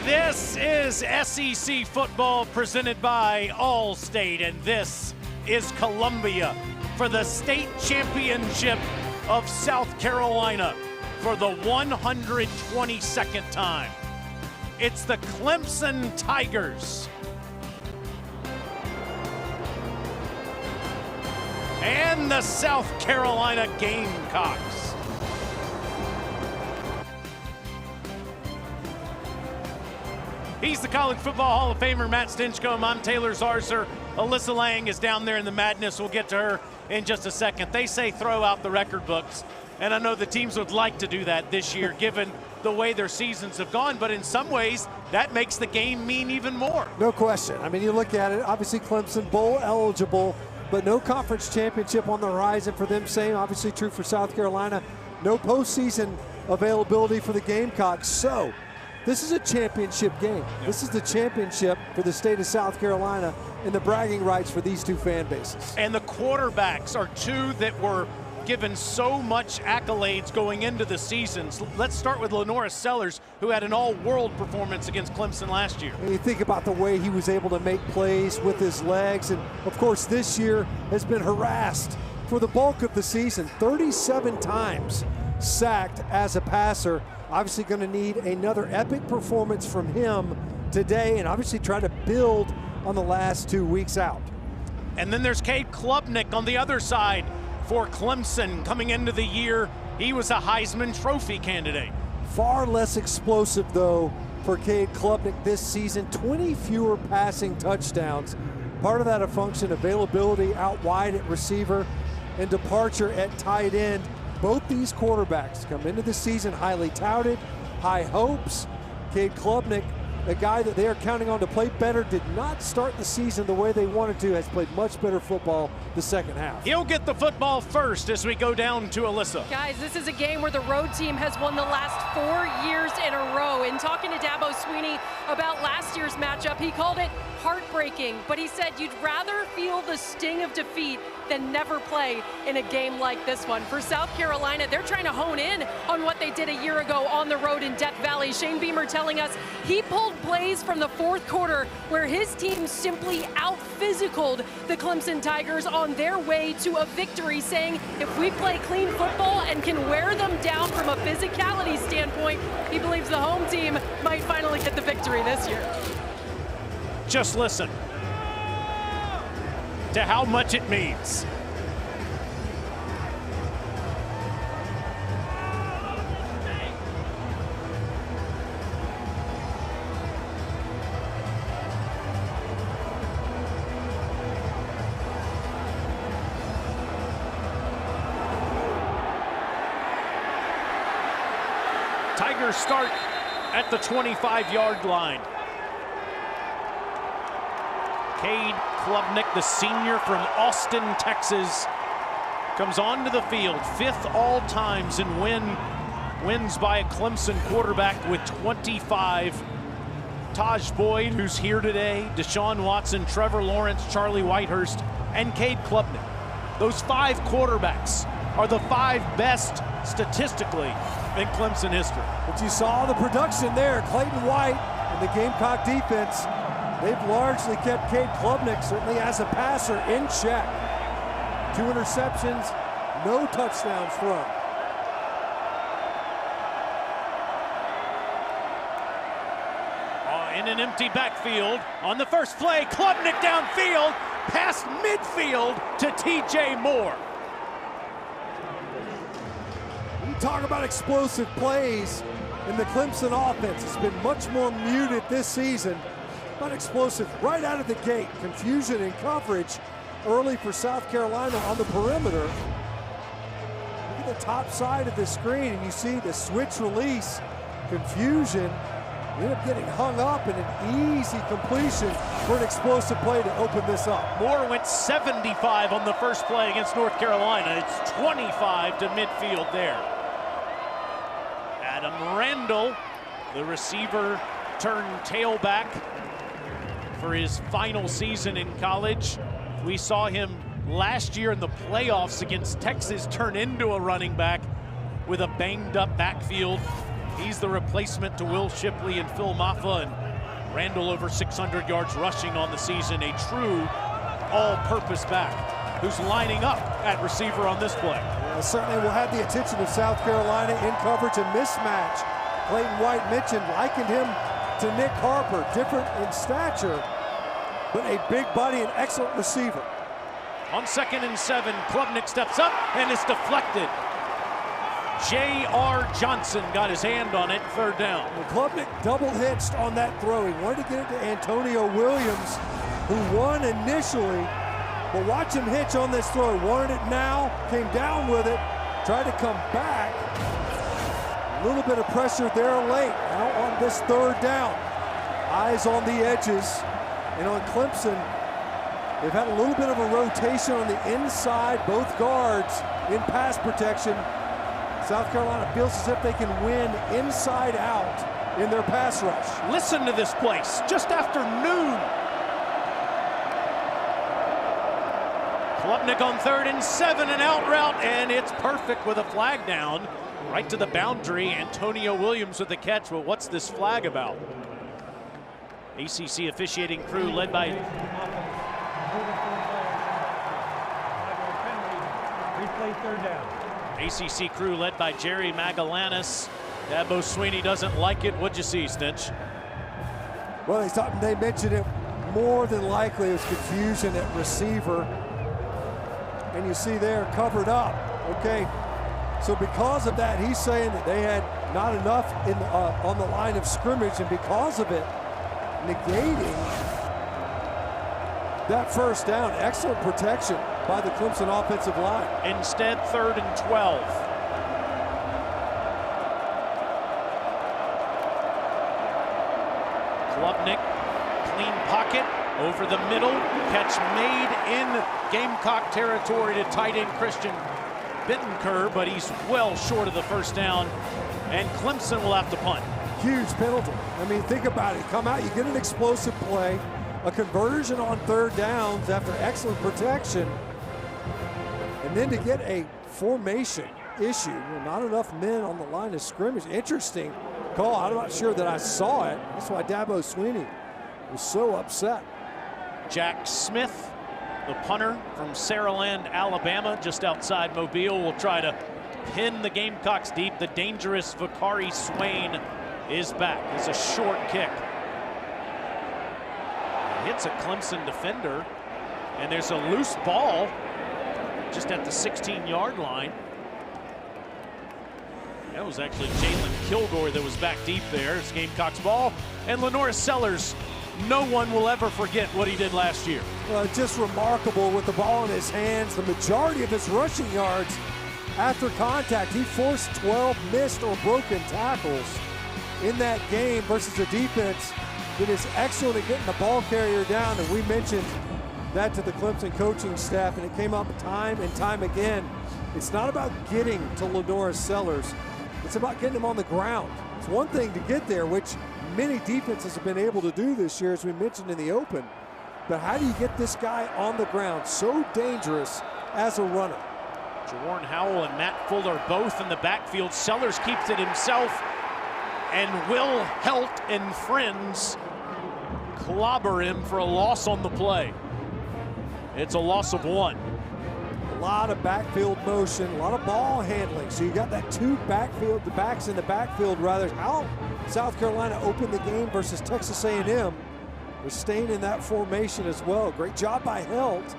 This is SEC football presented by Allstate, and this is Columbia for the state championship of South Carolina for the 122nd time. It's the Clemson Tigers and the South Carolina Gamecocks. He's the College Football Hall of Famer, Matt Stinchcomb. I'm Taylor Zarzer. Alyssa Lang is down there in the madness. We'll get to her in just a second. They say throw out the record books, and I know the teams would like to do that this year given the way their seasons have gone, but in some ways that makes the game mean even more. No question. I mean, you look at it, obviously Clemson bowl eligible, but no conference championship on the horizon for them. Same obviously true for South Carolina. No postseason availability for the Gamecocks. So this is a championship game. This is the championship for the state of South Carolina and the bragging rights for these two fan bases. And the quarterbacks are two that were given so much accolades going into the seasons. Let's start with Lenora Sellers, who had an all-world performance against Clemson last year. And you think about the way he was able to make plays with his legs, and of course this year has been harassed for the bulk of the season. 37 times sacked as a passer. Obviously going to need another epic performance from him today, and obviously try to build on the last 2 weeks out. And then there's Cade Klubnik on the other side for Clemson coming into the year. He was a Heisman Trophy candidate. Far less explosive though for Cade Klubnik this season. 20 fewer passing touchdowns. Part of that a function availability out wide at receiver and departure at tight end. Both these quarterbacks come into the season highly touted, high hopes. Cade Klubnik, a guy that they are counting on to play better, did not start the season the way they wanted to, has played much better football the second half. He'll get the football first as we go down to Alyssa. Guys, this is a game where the road team has won the last 4 years in a row. In talking to Dabo Sweeney about last year's matchup, he called it heartbreaking, but he said you'd rather feel the sting of defeat than never play in a game like this one. For South Carolina, they're trying to hone in on what they did a year ago on the road in Death Valley. Shane Beamer telling us he pulled plays from the fourth quarter where his team simply out-physicaled the Clemson Tigers on their way to a victory, saying if we play clean football and can wear them down from a physicality standpoint, he believes the home team might finally get the victory this year. Just listen to how much it means. Tigers start at the 25-yard line. Cade Klubnik, the senior from Austin, Texas, comes onto the field, fifth all times in wins by a Clemson quarterback with 25. Taj Boyd, who's here today, Deshaun Watson, Trevor Lawrence, Charlie Whitehurst, and Cade Klubnik. Those five quarterbacks are the five best statistically in Clemson history. But you saw the production there. Clayton White and the Gamecock defense, they've largely kept Cade Klubnik, certainly as a passer, in check. 2 interceptions, no touchdowns thrown. In an empty backfield, on the first play, Klubnik downfield, past midfield to TJ Moore. You talk about explosive plays, and the Clemson offense has been much more muted this season. Not explosive right out of the gate. Confusion in coverage early for South Carolina on the perimeter. Look at the top side of the screen and you see the switch release. Confusion. End up getting hung up in an easy completion for an explosive play to open this up. Moore went 75 on the first play against North Carolina. It's 25 to midfield there. Adam Randall, the receiver turned tailback for his final season in college. We saw him last year in the playoffs against Texas turn into a running back with a banged up backfield. He's the replacement to Will Shipley and Phil Maffa, and Randall over 600 yards rushing on the season. A true all-purpose back who's lining up at receiver on this play. Yeah, certainly will have the attention of South Carolina in coverage and mismatch. Clayton White mentioned, likened him to Nick Harper, different in stature, but a big body and excellent receiver. On 2nd and 7, Klubnik steps up and it's deflected. J.R. Johnson got his hand on it, 3rd down. Well, Klubnik double hitched on that throw. He wanted to get it to Antonio Williams, who won initially, but watch him hitch on this throw. Wanted it now, came down with it, tried to come back. A little bit of pressure there late. Now on this 3rd down. Eyes on the edges. And on Clemson, they've had a little bit of a rotation on the inside, both guards in pass protection. South Carolina feels as if they can win inside out in their pass rush. Listen to this place, just after noon. Klubnik on 3rd and 7, an out route, and it's perfect with a flag down. Right to the boundary, Antonio Williams with the catch, but what's this flag about? ACC officiating crew led by... Replay 3rd down. ACC crew led by Jerry Magallanes. Dabo Swinney doesn't like it. What'd you see, Stitch? Well, they mentioned it more than likely as confusion at receiver. And you see there covered up, okay? So because of that, he's saying that they had not enough on the line of scrimmage, and because of it, negating that 1st down. Excellent protection by the Clemson offensive line. Instead, 3rd and 12. Klubnik, clean pocket, over the middle, catch made in Gamecock territory to tight end Christian Bittenker, but he's well short of the 1st down, and Clemson will have to punt. Huge penalty. I mean, think about it. Come out, you get an explosive play, a conversion on 3rd downs after excellent protection, and then to get a formation issue. Not enough men on the line of scrimmage. Interesting call. I'm not sure that I saw it. That's why Dabo Swinney was so upset. Jack Smith, the punter from Saraland, Alabama, just outside Mobile, will try to pin the Gamecocks deep. The dangerous Vakari Swain is back. It's a short kick. Hits a Clemson defender, and there's a loose ball just at the 16-yard line. That was actually Jalen Kilgore that was back deep there. It's Gamecocks ball, and Lenora Sellers, no one will ever forget what he did last year. Well, just remarkable with the ball in his hands. The majority of his rushing yards after contact. He forced 12 missed or broken tackles in that game versus a defense that is excellent at getting the ball carrier down. And we mentioned that to the Clemson coaching staff, and it came up time and time again. It's not about getting to Lenora Sellers. It's about getting him on the ground. It's one thing to get there, which many defenses have been able to do this year, as we mentioned in the open. But how do you get this guy on the ground? So dangerous as a runner. Jaworn Howell and Matt Fuller both in the backfield. Sellers keeps it himself, and Will Helt and friends clobber him for a loss on the play. It's a loss of 1. A lot of backfield motion, a lot of ball handling. So you got that the backs in the backfield rather. How South Carolina opened the game versus Texas A&M. They're staying in that formation as well. Great job by Helt,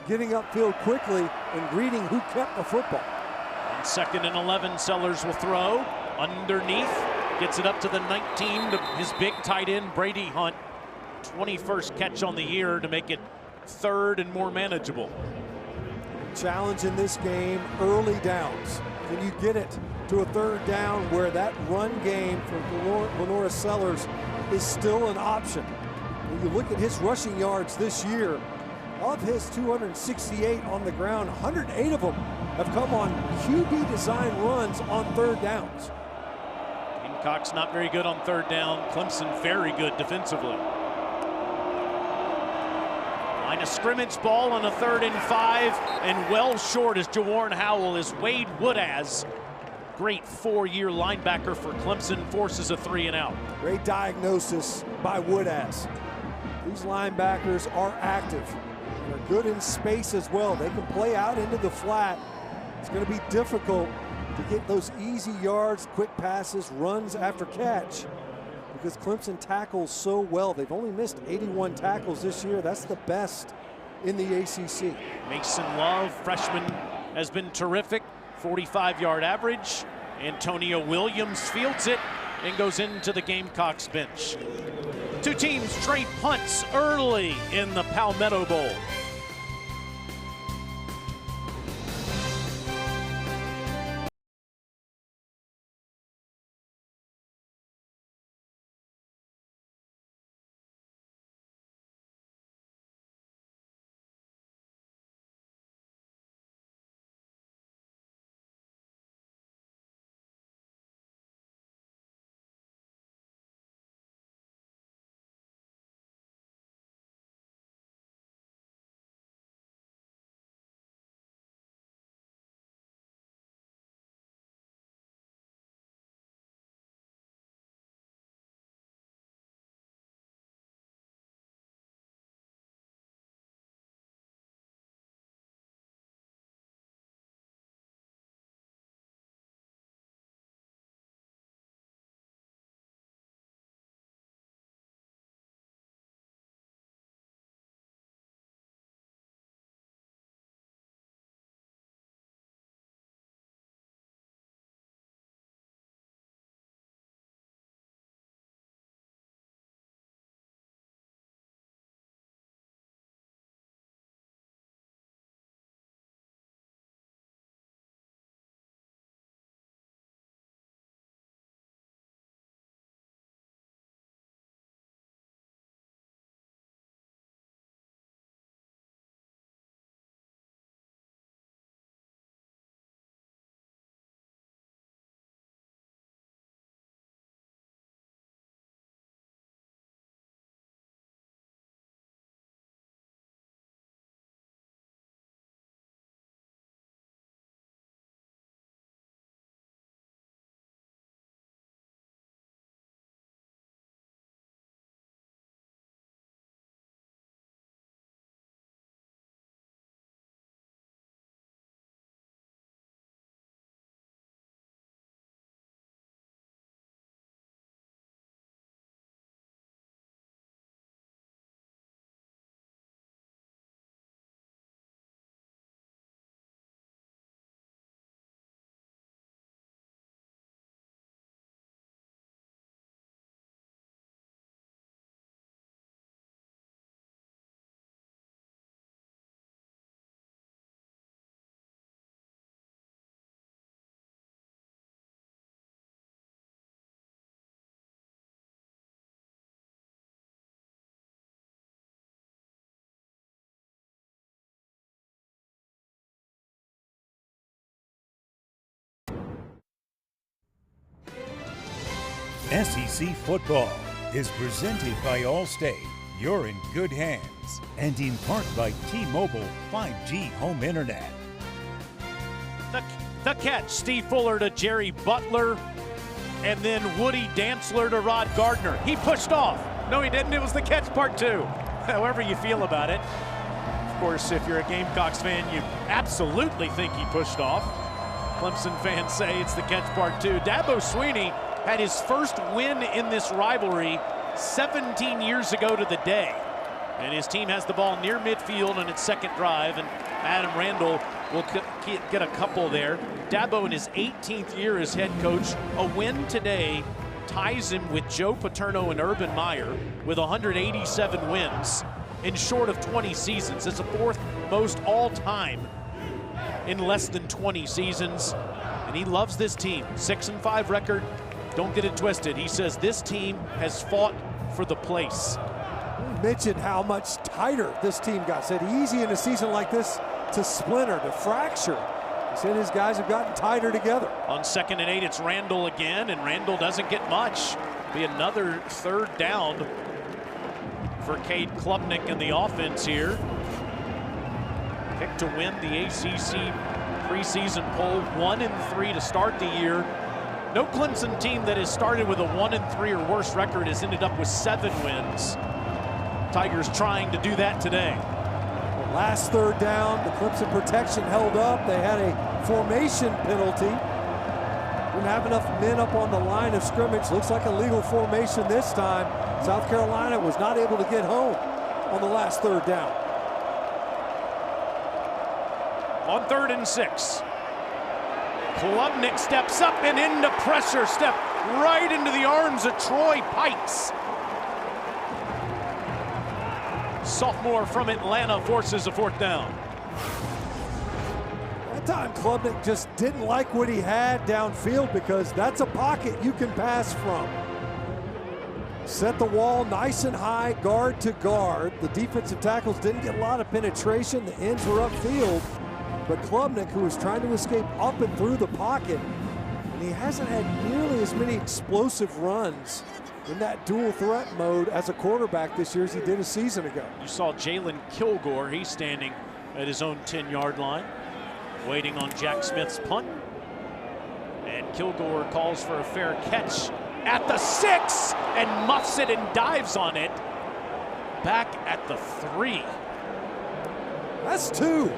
getting upfield quickly and reading who kept the football. On 2nd and 11, Sellers will throw underneath, gets it up to the 19 to his big tight end Brady Hunt. 21st catch on the year to make it 3rd and more manageable. Challenge in this game, early downs. Can you get it to a 3rd down where that run game for Lenora Sellers is still an option? When you look at his rushing yards this year, of his 268 on the ground, 108 of them have come on QB design runs on 3rd downs. Gamecocks not very good on 3rd down. Clemson very good defensively. Line of scrimmage ball on a 3rd and 5, and well short as Jaworn Howell is Wade Woodaz great 4-year linebacker for Clemson, forces a 3 and out. Great diagnosis by Woodass. These linebackers are active. They're good in space as well. They can play out into the flat. It's going to be difficult to get those easy yards, quick passes, runs after catch, because Clemson tackles so well. They've only missed 81 tackles this year. That's the best in the ACC. Mason Love, freshman, has been terrific. 45-yard average. Antonio Williams fields it and goes into the Gamecocks bench. Two teams trade punts early in the Palmetto Bowl. SEC football is presented by Allstate. You're in good hands. And in part by T-Mobile 5G home internet. The catch, Steve Fuller to Jerry Butler, and then Woody Dantzler to Rod Gardner. He pushed off. No, he didn't. It was the catch part 2. However you feel about it. Of course, if you're a Gamecocks fan, you absolutely think he pushed off. Clemson fans say it's the catch part 2. Dabo Swinney had his first win in this rivalry 17 years ago to the day. And his team has the ball near midfield on its second drive, and Adam Randall will get a couple there. Dabo in his 18th year as head coach. A win today ties him with Joe Paterno and Urban Meyer with 187 wins in short of 20 seasons. It's the 4th most all-time in less than 20 seasons. And he loves this team. 6-5 record. Don't get it twisted. He says this team has fought for the place. We mentioned how much tighter this team got. Said easy in a season like this to splinter, to fracture. He said his guys have gotten tighter together. On 2nd and 8, it's Randall again, and Randall doesn't get much. Be another 3rd down for Cade Klubnik in the offense here. Picked to win the ACC preseason poll, 1-3 to start the year. No Clemson team that has started with a 1-3 or worse record has ended up with 7 wins. Tigers trying to do that today. The last third down, the Clemson protection held up. They had a formation penalty. Didn't have enough men up on the line of scrimmage. Looks like a legal formation this time. South Carolina was not able to get home on the last third down. On 3rd and 6. Klubnik steps up and into pressure, step right into the arms of Troy Pikes. Sophomore from Atlanta forces a 4th down. That time Klubnik just didn't like what he had downfield, because that's a pocket you can pass from. Set the wall nice and high, guard to guard. The defensive tackles didn't get a lot of penetration. The ends were upfield. But Klubnik, who was trying to escape up and through the pocket, and he hasn't had nearly as many explosive runs in that dual threat mode as a quarterback this year as he did a season ago. You saw Jalen Kilgore, he's standing at his own 10-yard line, waiting on Jack Smith's punt. And Kilgore calls for a fair catch at the 6 and muffs it and dives on it back at the 3. That's 2.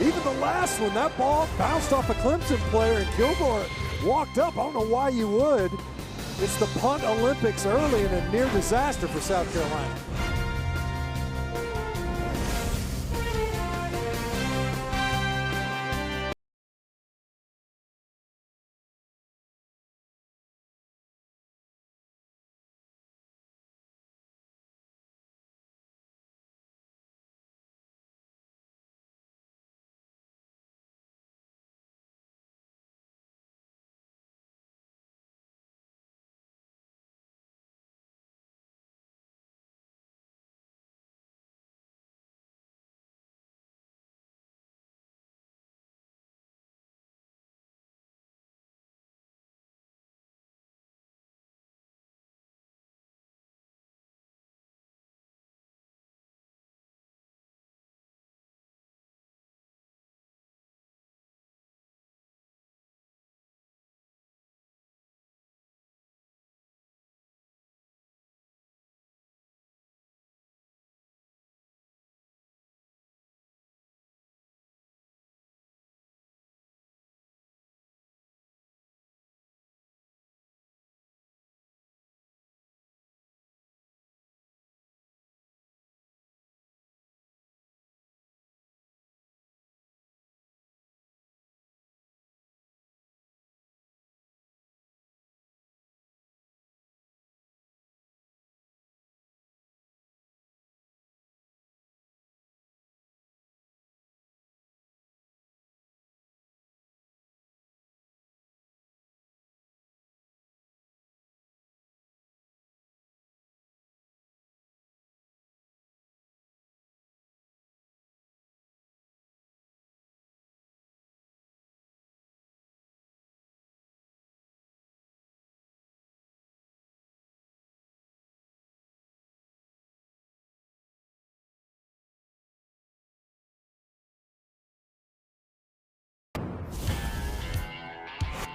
Even the last one, that ball bounced off a Clemson player and Kilgore walked up. I don't know why you would. It's the punt Olympics early and a near disaster for South Carolina.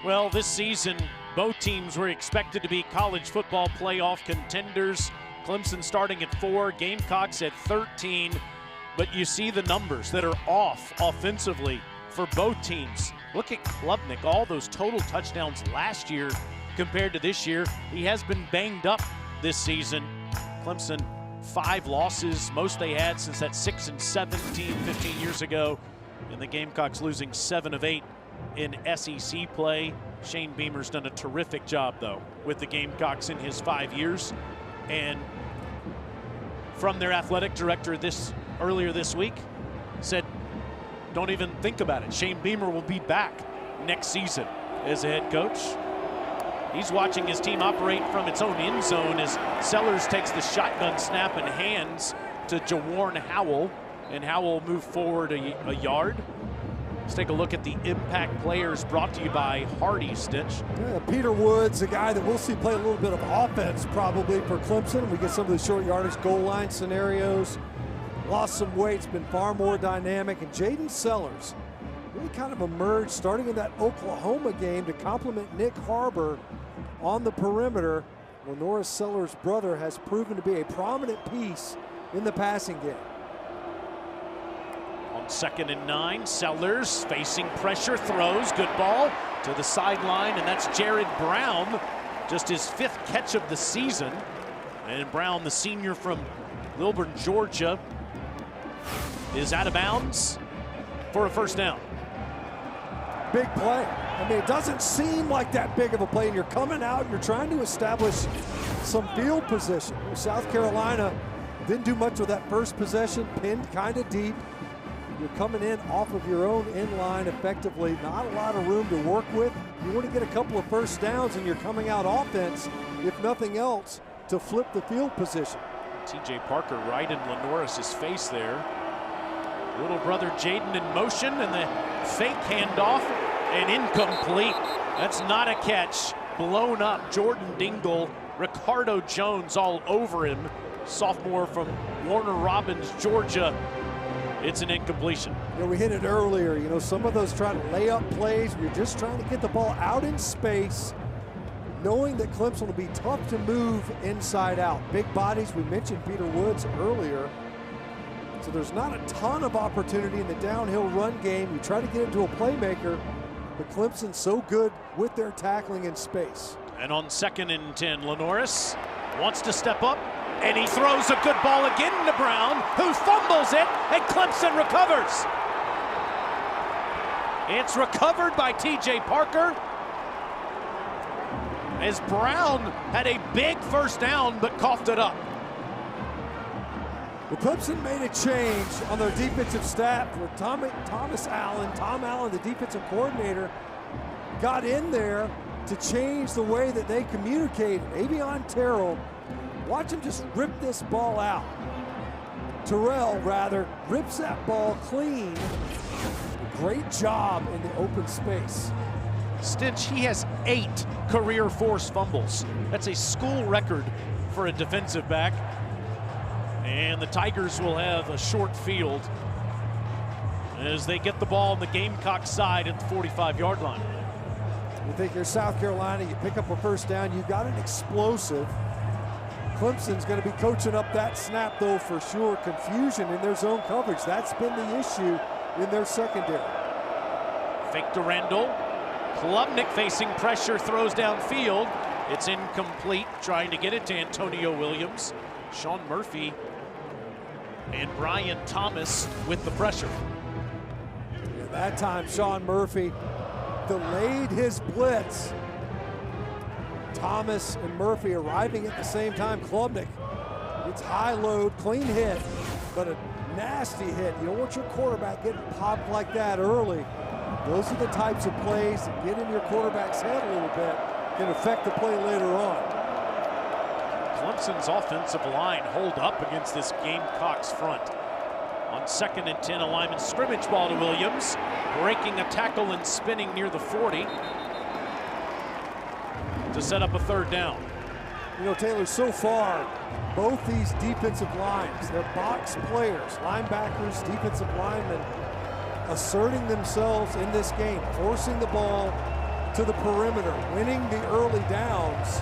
Well, this season, both teams were expected to be college football playoff contenders. Clemson starting at 4, Gamecocks at 13. But you see the numbers that are off offensively for both teams. Look at Klubnik, all those total touchdowns last year compared to this year. He has been banged up this season. Clemson, 5 losses, most they had since that 6-17 15 years ago. And the Gamecocks losing 7 of 8 in SEC play. Shane Beamer's done a terrific job, though, with the Gamecocks in his 5 years. And from their athletic director earlier this week, said, don't even think about it. Shane Beamer will be back next season as a head coach. He's watching his team operate from its own end zone as Sellers takes the shotgun snap and hands to Jawarn Howell, and Howell moved forward a yard. Let's take a look at the impact players brought to you by Hardy Stitch. Yeah, Peter Woods, a guy that we'll see play a little bit of offense probably for Clemson. We get some of the short yardage goal line scenarios. Lost some weight, it's been far more dynamic. And Jaden Sellers, really kind of emerged starting in that Oklahoma game to complement Nick Harbor on the perimeter. Lenora Sellers' brother has proven to be a prominent piece in the passing game. On 2nd and 9, Sellers facing pressure, throws, good ball to the sideline, and that's Jared Brown, just his 5th catch of the season. And Brown, the senior from Lilburn, Georgia, is out of bounds for a first down. Big play. I mean, it doesn't seem like that big of a play, and you're coming out, you're trying to establish some field position. South Carolina didn't do much with that first possession, pinned kind of deep. You're coming in off of your own end line effectively, not a lot of room to work with. You want to get a couple of first downs, and you're coming out offense, if nothing else, to flip the field position. TJ Parker right in Lenoris' face there. Little brother Jaden in motion, and the fake handoff, and incomplete. That's not a catch. Blown up. Jordan Dingle, Ricardo Jones all over him. Sophomore from Warner Robins, Georgia. It's an incompletion. You know, we hit it earlier. You know, some of those trying to lay up plays, we're just trying to get the ball out in space, knowing that Clemson will be tough to move inside out. Big bodies, we mentioned Peter Woods earlier. So there's not a ton of opportunity in the downhill run game. You try to get into a playmaker, but Clemson's so good with their tackling in space. And on 2nd and 10, Lenoris wants to step up, and he throws a good ball again to Brown, who fumbles it, and Clemson recovers. It's recovered by TJ Parker, as Brown had a big first down but coughed it up. Well, Clemson made a change on their defensive staff where Tom Allen, the defensive coordinator, got in there to change the way that they communicated. Avion Terrell, watch him just rip this ball out. Terrell, rather, rips that ball clean. Great job in the open space. Stitch, he has 8 career forced fumbles. That's a school record for a defensive back. And the Tigers will have a short field as they get the ball on the Gamecocks side at the 45-yard line. You think you're South Carolina, you pick up a first down, you got an explosive. Clemson's going to be coaching up that snap, though, for sure. Confusion in their zone coverage. That's been the issue in their secondary. Fake to Randall. Klubnik facing pressure, throws downfield. It's incomplete, trying to get it to Antonio Williams. Sean Murphy and Brian Thomas with the pressure. And that time, Sean Murphy delayed his blitz. Thomas and Murphy arriving at the same time. Klubnik, it's high load, clean hit, but a nasty hit. You don't want your quarterback getting popped like that early. Those are the types of plays that get in your quarterback's head a little bit, can affect the play later on. Clemson's offensive line hold up against this Gamecocks front. On 2nd and 10, a lineman scrimmage ball to Williams, breaking a tackle and spinning near the 40 to set up a third down. You know, Taylor, so far, both these defensive lines, they're box players, linebackers, defensive linemen, asserting themselves in this game, forcing the ball to the perimeter, winning the early downs,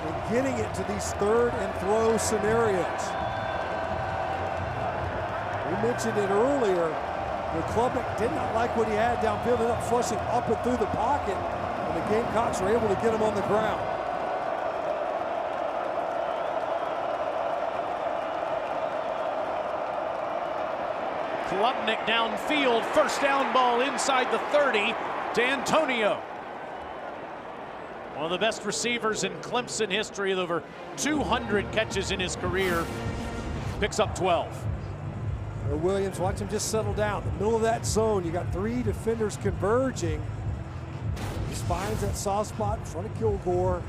and getting it to these 3rd and throw scenarios. We mentioned it earlier, the Klubnik did not like what he had downfield, ended up flushing up and through the pocket, and the Gamecocks were able to get him on the ground. Klubnik downfield, first down ball inside the 30 to Antonio. One of the best receivers in Clemson history with over 200 catches in his career. Picks up 12. Williams, watch him just settle down. In the middle of that zone, you got 3 defenders converging. Just finds that soft spot in front of Kilgore.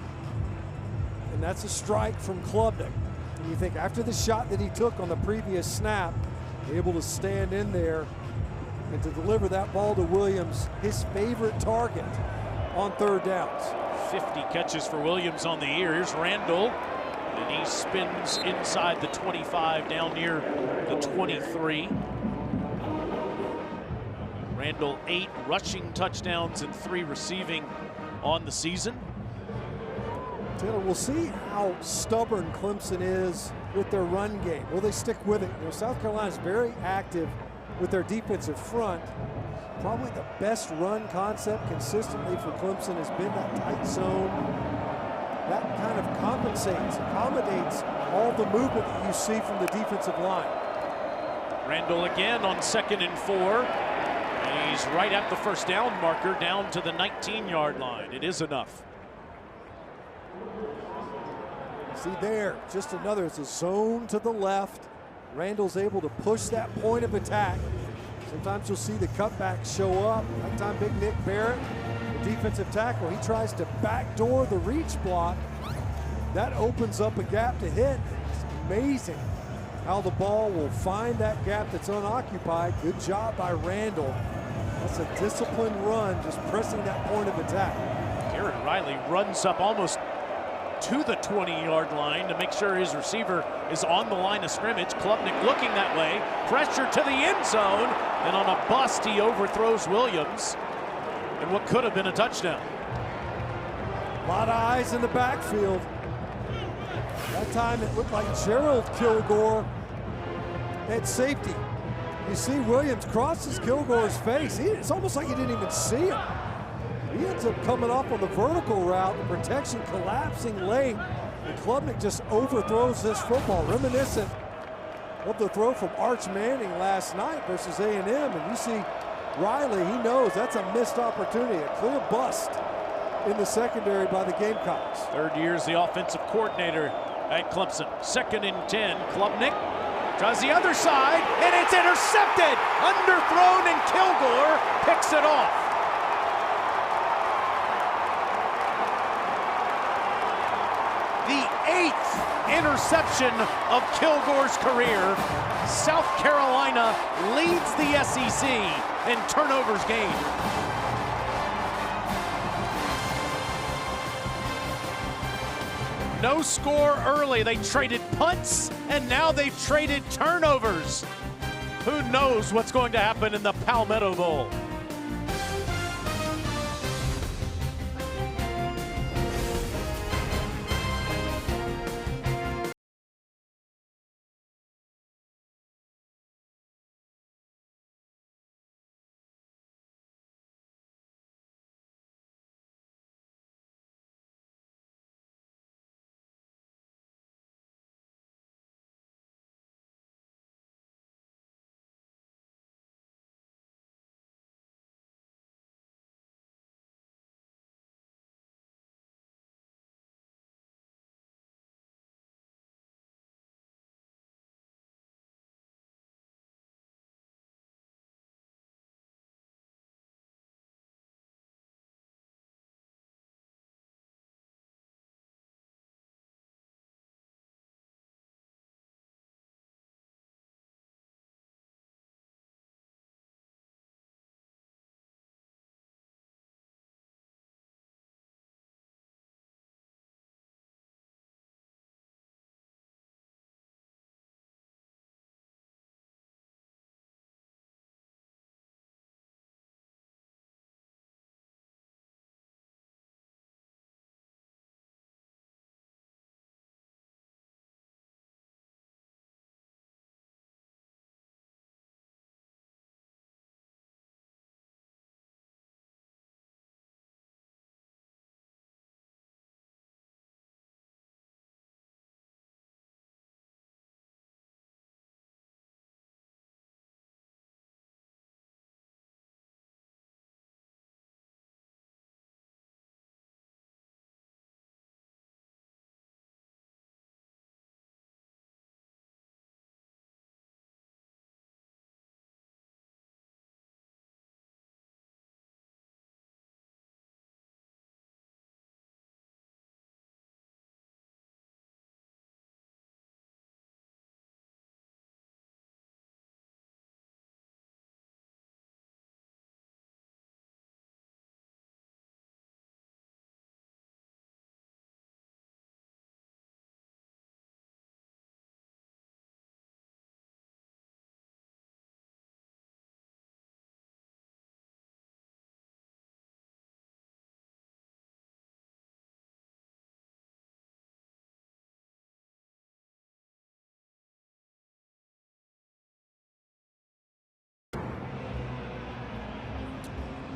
And that's a strike from Klubnik. And you think after the shot that he took on the previous snap, able to stand in there and to deliver that ball to Williams, his favorite target on 3rd downs. 50 catches for Williams on the year. Here's Randall, and he spins inside the 25 down near the 23. Randall 8 rushing touchdowns and 3 receiving on the season. Taylor, we'll see how stubborn Clemson is with their run game. Will they stick with it? You know, South Carolina is very active with their defensive front. Probably the best run concept consistently for Clemson has been that tight zone. That kind of accommodates all the movement that you see from the defensive line. Randall again on 2nd and 4. And he's right at the first down marker, down to the 19-yard line. It is enough. See there, just another, it's a zone to the left. Randall's able to push that point of attack. Sometimes you'll see the cutbacks show up. That time Big Nick Barrett, the defensive tackle, he tries to backdoor the reach block. That opens up a gap to hit. It's amazing how the ball will find that gap that's unoccupied. Good job by Randall. That's a disciplined run, just pressing that point of attack. Garrett Riley runs up almost to the 20-yard line to make sure his receiver is on the line of scrimmage. Klubnik looking that way, pressure to the end zone, and on a bust he overthrows Williams in what could have been a touchdown. A lot of eyes in the backfield. That time it looked like Gerald Kilgore at safety. You see Williams crosses Kilgore's face. It's almost like he didn't even see him. He ends up coming off on the vertical route, the protection collapsing late, and Klubnik just overthrows this football, reminiscent of the throw from Arch Manning last night versus A&M. And you see Riley, he knows that's a missed opportunity, a clear bust in the secondary by the Gamecocks. 3rd year as the offensive coordinator at Clemson. 2nd and 10, Klubnik tries the other side, and it's intercepted, underthrown, and Kilgore picks it off. The 8th interception of Kilgore's career. South Carolina leads the SEC in turnovers gained. No score early. They traded punts, and now they've traded turnovers. Who knows what's going to happen in the Palmetto Bowl?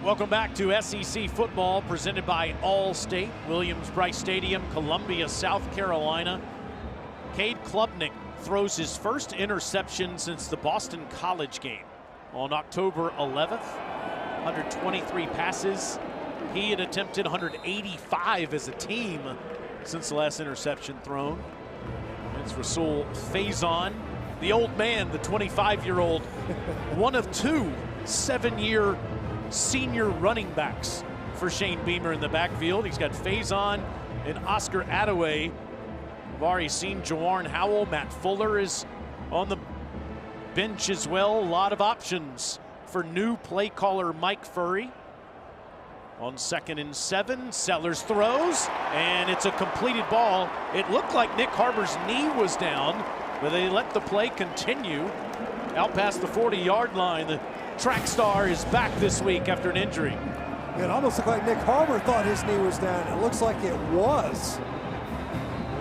Welcome back to SEC football presented by Allstate, Williams-Brice Stadium, Columbia, South Carolina. Cade Klubnik throws his first interception since the Boston College game on October 11th. 123 passes. He had attempted 185 as a team since the last interception thrown. It's Rasul Faison, the old man, the 25-year-old, one of two 7-year senior running backs for Shane Beamer in the backfield. He's got Faison and Oscar Attaway. We've already seen Jawarn Howell. Matt Fuller is on the bench as well. A lot of options for new play caller Mike Furry. On 2nd and 7, Sellers throws, and it's a completed ball. It looked like Nick Harbor's knee was down, but they let the play continue out past the 40-yard line. The track star is back this week after an injury. It almost looked like Nick Harbor thought his knee was down. It looks like it was.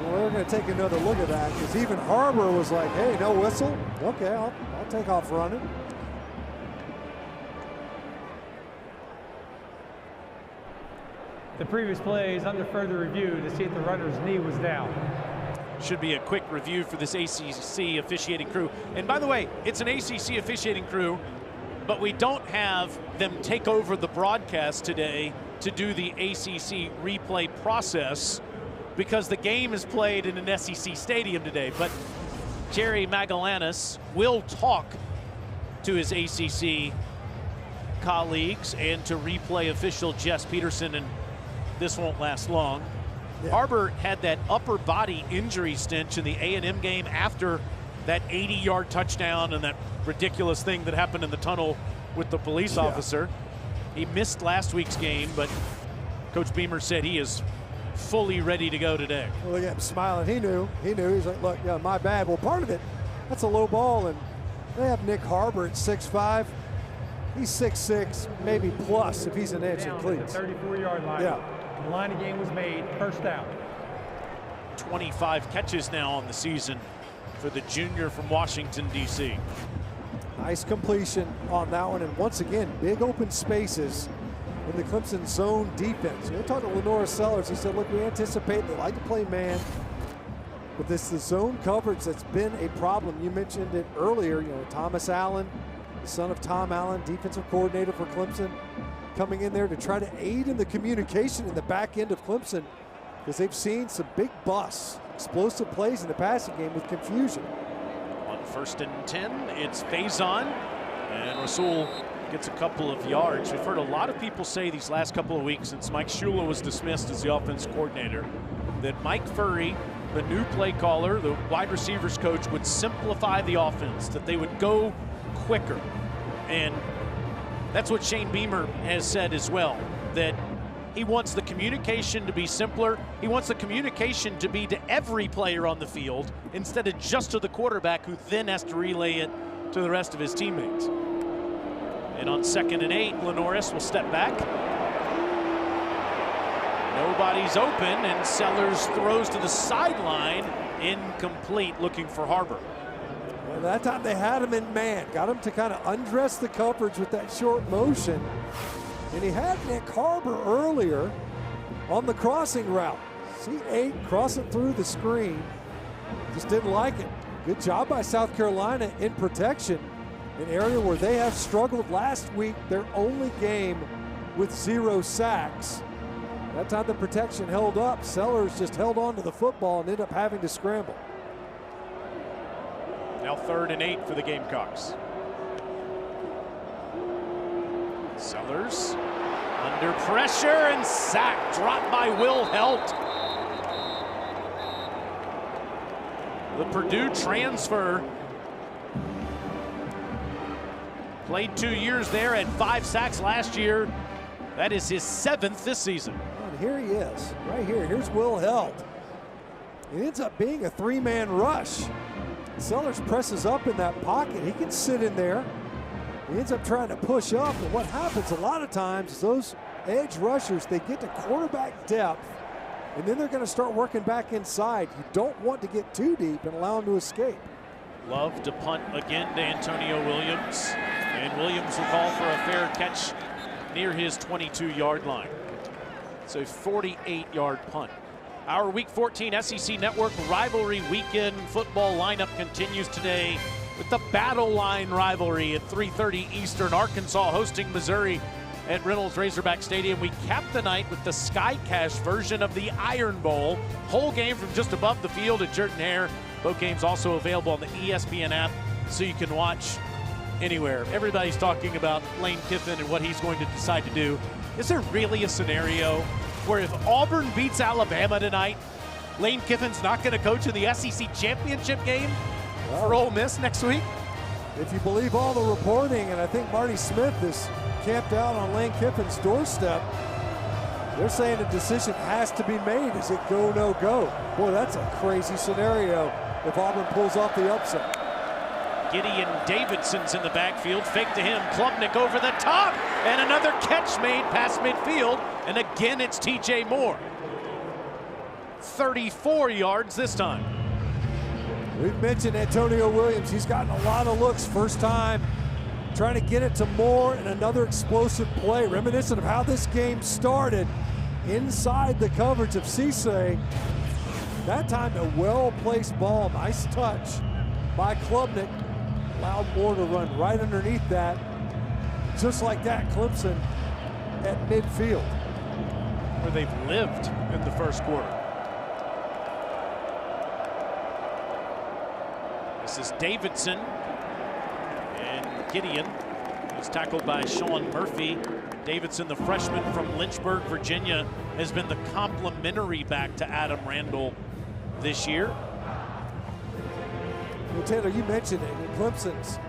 Well, we're going to take another look at that, because even Harbor was like, hey, no whistle? Okay, I'll take off running. The previous play is under further review to see if the runner's knee was down. Should be a quick review for this ACC officiating crew. And by the way, it's an ACC officiating crew, but we don't have them take over the broadcast today to do the ACC replay process because the game is played in an SEC stadium today. But Jerry Magallanes will talk to his ACC colleagues and to replay official Jess Peterson, and this won't last long. Yeah. Harbor had that upper body injury stench in the A&M game after that 80-yard touchdown and that ridiculous thing that happened in the tunnel with the police officer. He missed last week's game, but Coach Beamer said he is fully ready to go today. Well, look at him smiling. He knew. He's like, look, yeah, my bad. Well, part of it, that's a low ball, and they have Nick Harbor at 6'5". He's 6'6", maybe plus if he's an inch in cleats. The 34-yard line. Yeah. The line of game was made, first down. 25 catches now on the season for the junior from Washington, D.C. Nice completion on that one, and once again, big open spaces in the Clemson zone defense. We talked to Lenora Sellers. He said, look, we anticipate they like to play man, but this the zone coverage that's been a problem. You mentioned it earlier, you know, Thomas Allen, the son of Tom Allen, defensive coordinator for Clemson, coming in there to try to aid in the communication in the back end of Clemson, because they've seen some big busts, explosive plays in the passing game with confusion. On 1st and 10, it's Faison, and Rasul gets a couple of yards. We've heard a lot of people say these last couple of weeks since Mike Shula was dismissed as the offense coordinator that Mike Furry, the new play caller, the wide receivers coach, would simplify the offense, that they would go quicker. And that's what Shane Beamer has said as well, that he wants the communication to be simpler. He wants the communication to be to every player on the field instead of just to the quarterback, who then has to relay it to the rest of his teammates. And on 2nd and 8, Lenoris will step back. Nobody's open, and Sellers throws to the sideline, incomplete, looking for Harbor. Well, that time they had him in man, got him to kind of undress the coverage with that short motion. And he had Nick Harbor earlier on the crossing route. See 8 crossing through the screen. Just didn't like it. Good job by South Carolina in protection, an area where they have struggled last week, their only game with 0 sacks. That time the protection held up. Sellers just held on to the football and ended up having to scramble. Now 3rd and 8 for the Gamecocks. Sellers under pressure and sacked, dropped by Will Helt. The Purdue transfer played 2 years there, had 5 sacks last year. That is his 7th this season. And here he is, right here. Here's Will Helt. It ends up being a 3-man rush. Sellers presses up in that pocket. He can sit in there. He ends up trying to push up, and what happens a lot of times is those edge rushers, they get to quarterback depth, and then they're going to start working back inside. You don't want to get too deep and allow them to escape. Love to punt again to Antonio Williams, and Williams will call for a fair catch near his 22-yard line. It's a 48-yard punt. Our Week 14 SEC Network rivalry weekend football lineup continues today with the Battle Line rivalry at 3:30 Eastern. Arkansas hosting Missouri at Reynolds Razorback Stadium. We cap the night with the Sky Cash version of the Iron Bowl. Whole game from just above the field at Jordan-Hare. Both games also available on the ESPN app, so you can watch anywhere. Everybody's talking about Lane Kiffin and what he's going to decide to do. Is there really a scenario where if Auburn beats Alabama tonight, Lane Kiffin's not going to coach in the SEC championship game for Ole Miss next week? If you believe all the reporting, and I think Marty Smith is camped out on Lane Kiffin's doorstep, they're saying a decision has to be made. Is it go, no go? Boy, that's a crazy scenario if Auburn pulls off the upset. Gideon Davidson's in the backfield, fake to him, Klubnik over the top, and another catch made past midfield, and again it's TJ Moore. 34 yards this time. We've mentioned Antonio Williams. He's gotten a lot of looks first time, trying to get it to Moore, and another explosive play, reminiscent of how this game started inside the coverage of Cisse. That time a well-placed ball, nice touch by Klubnik. Allowed Moore to run right underneath that. Just like that, Clemson at midfield. Where they've lived in the first quarter. This is Davidson. And Gideon is tackled by Sean Murphy. Davidson, the freshman from Lynchburg, Virginia, has been the complimentary back to Adam Randall this year. Well, Taylor, you mentioned it. Clemson's,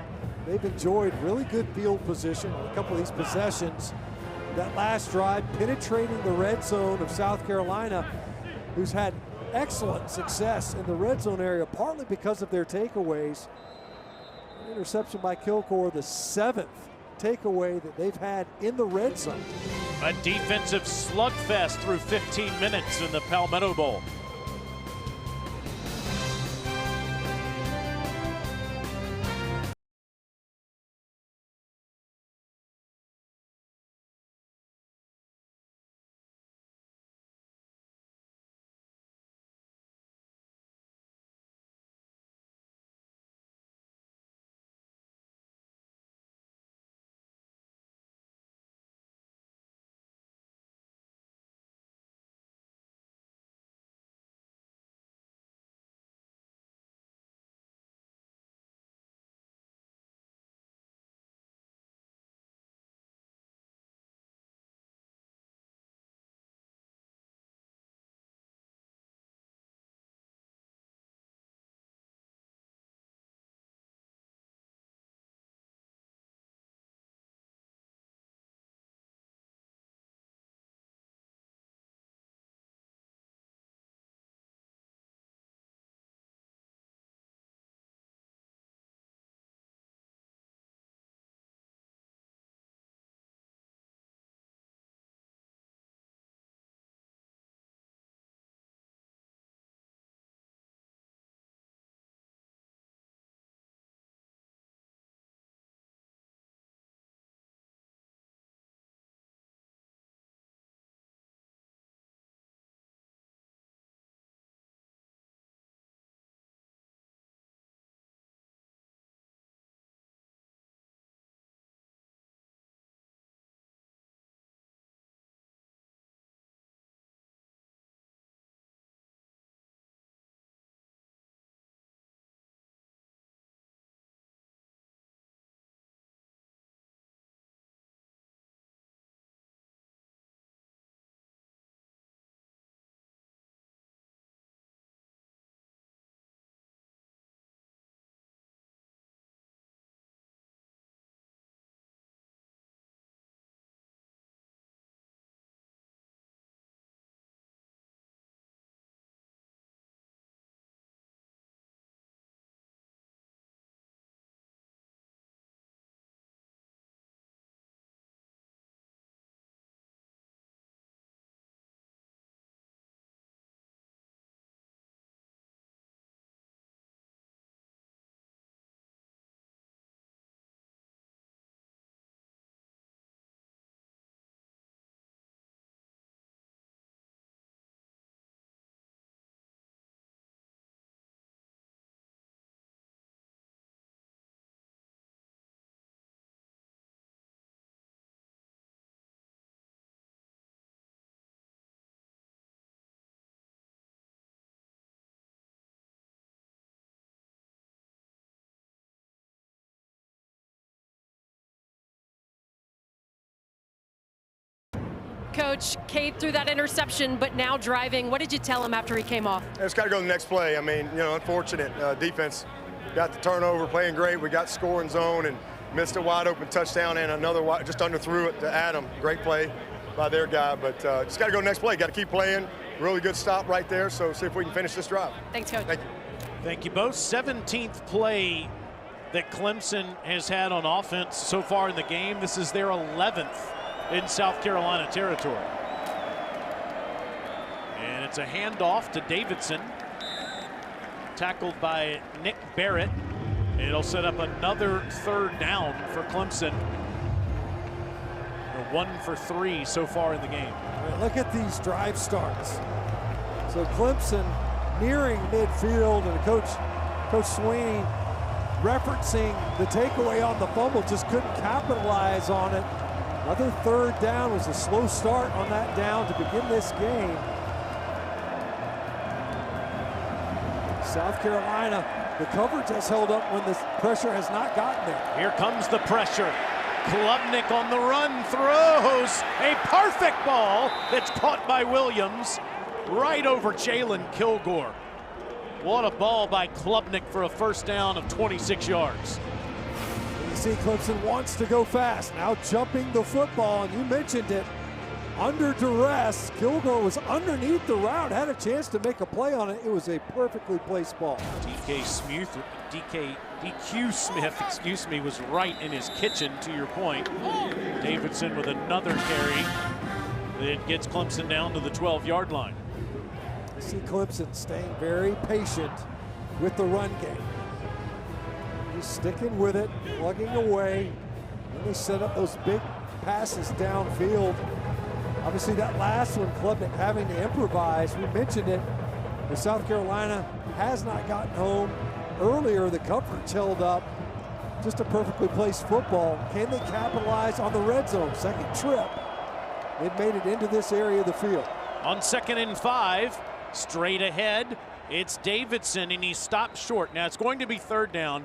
they've enjoyed really good field position on a couple of these possessions. That last drive, penetrating the red zone of South Carolina, who's had excellent success in the red zone area, partly because of their takeaways. Interception by Kilgore, the 7th takeaway that they've had in the red zone. A defensive slugfest through 15 minutes in the Palmetto Bowl. Coach. Cade threw that interception, but now driving. What did you tell him after he came off? It's got to go to the next play. I mean, unfortunate defense got the turnover, playing great. We got scoring zone and missed a wide open touchdown and another just underthrew it to Adam. Great play by their guy, but just got to go next play. Got to keep playing. Really good stop right there. So see if we can finish this drive. Thanks, Coach. Thank you. Thank you both. 17th play that Clemson has had on offense so far in the game. This is their 11th in South Carolina territory. And it's a handoff to Davidson, tackled by Nick Barrett. It'll set up another third down for Clemson. 1 for 3 so far in the game. Look at these drive starts. So Clemson nearing midfield, and Coach Sweeney referencing the takeaway on the fumble, just couldn't capitalize on it. Another third down. Was a slow start on that down to begin this game. South Carolina, the coverage has held up when the pressure has not gotten there. Here comes the pressure. Klubnik on the run, throws a perfect ball that's caught by Williams right over Jalen Kilgore. What a ball by Klubnik for a first down of 26 yards. You see Clemson wants to go fast, now jumping the football, and you mentioned it, under duress. Kilgore was underneath the route, had a chance to make a play on it. It was a perfectly placed ball. DQ Smith, was right in his kitchen, to your point. Davidson with another carry that gets Clemson down to the 12-yard line. You see Clemson staying very patient with the run game. He's sticking with it, plugging away. And they set up those big passes downfield. Obviously that last one, Klubnik having to improvise. We mentioned it, but South Carolina has not gotten home. Earlier, the coverage held up. Just a perfectly placed football. Can they capitalize on the red zone? Second trip. They've made it into this area of the field. On 2nd and 5, straight ahead, it's Davidson, and he stopped short. Now, it's going to be third down.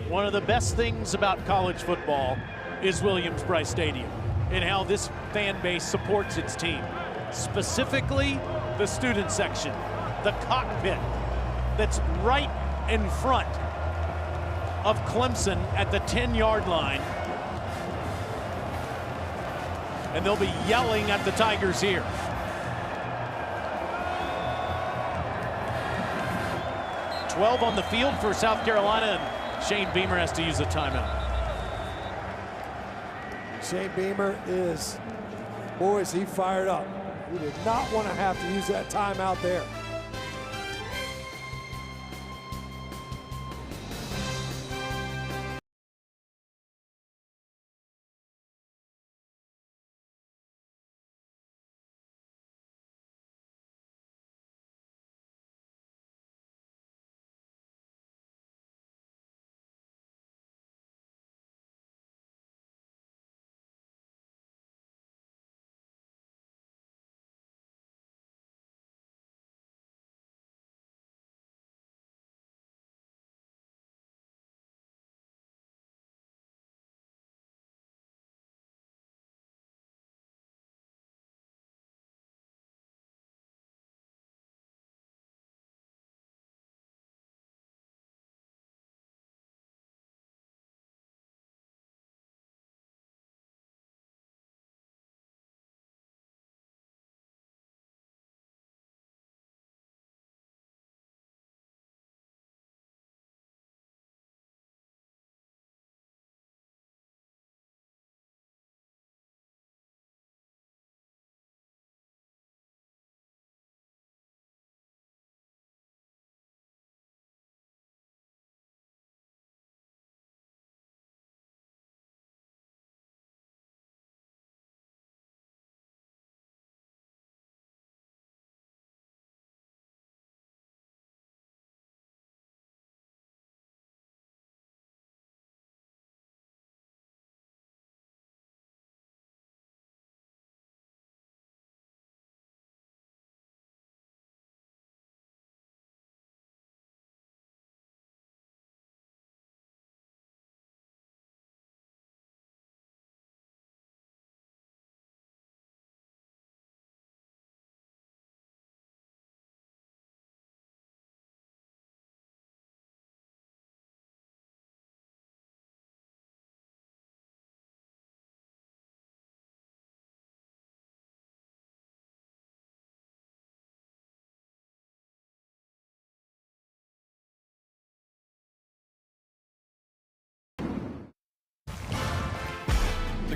One of the best things about college football is Williams-Brice Stadium and how this fan base supports its team. Specifically, the student section, the cockpit that's right in front of Clemson at the 10-yard line. And they'll be yelling at the Tigers here. .12 on the field for South Carolina, and Shane Beamer has to use a timeout. Shane Beamer is, boy, is he fired up. He did not want to have to use that timeout there.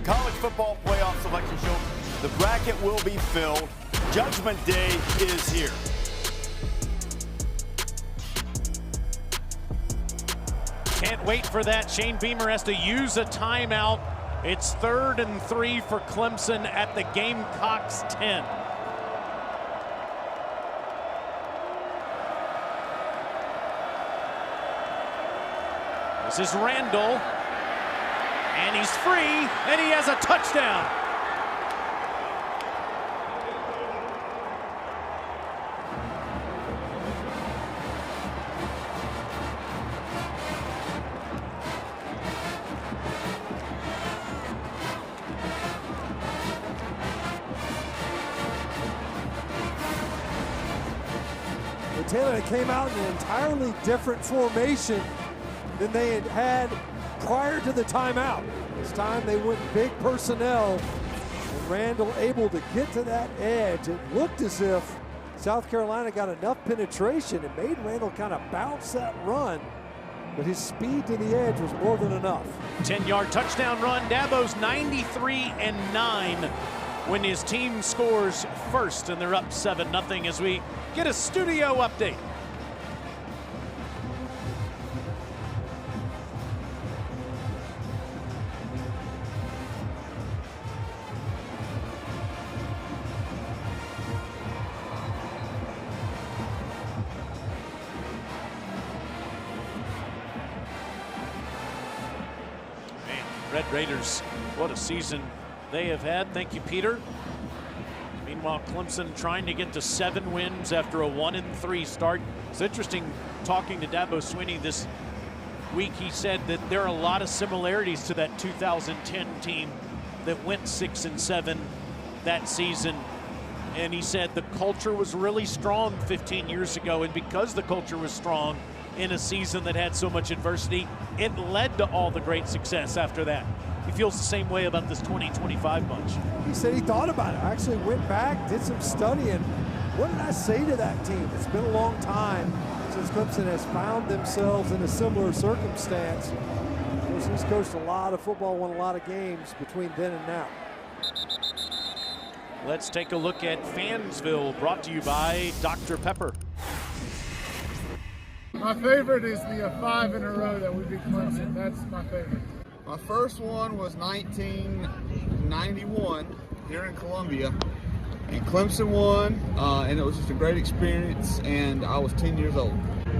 College Football Playoff Selection Show. The bracket will be filled. Judgment Day is here. Can't wait for that. Shane Beamer has to use a timeout. It's 3rd and 3 for Clemson at the Gamecocks 10. This is Randall, and he's free, and he has a touchdown. Taylor came out in an entirely different formation than they had prior to the timeout. This time they went big personnel, and Randall able to get to that edge. It looked as if South Carolina got enough penetration and made Randall kind of bounce that run, but his speed to the edge was more than enough. 10-yard touchdown run. Dabo's 93-9 when his team scores first, and they're up 7-0 as we get a studio update. Red Raiders, what a season they have had. Thank you, Peter. Meanwhile, Clemson trying to get to 7 wins after a 1-3 start. It's interesting talking to Dabo Swinney this week. He said that there are a lot of similarities to that 2010 team that went 6-7 that season. And he said the culture was really strong 15 years ago, and because the culture was strong in a season that had so much adversity, it led to all the great success after that. He feels the same way about this 2025 bunch. He said he thought about it. Actually went back, did some studying. What did I say to that team? It's been a long time since Clemson has found themselves in a similar circumstance. Of course, he's coached a lot of football, won a lot of games between then and now. Let's take a look at Fansville, brought to you by Dr. Pepper. My favorite is the 5 in a row that we beat Clemson. That's my favorite. My first one was 1991 here in Columbia, and Clemson won, and it was just a great experience, and I was 10 years old.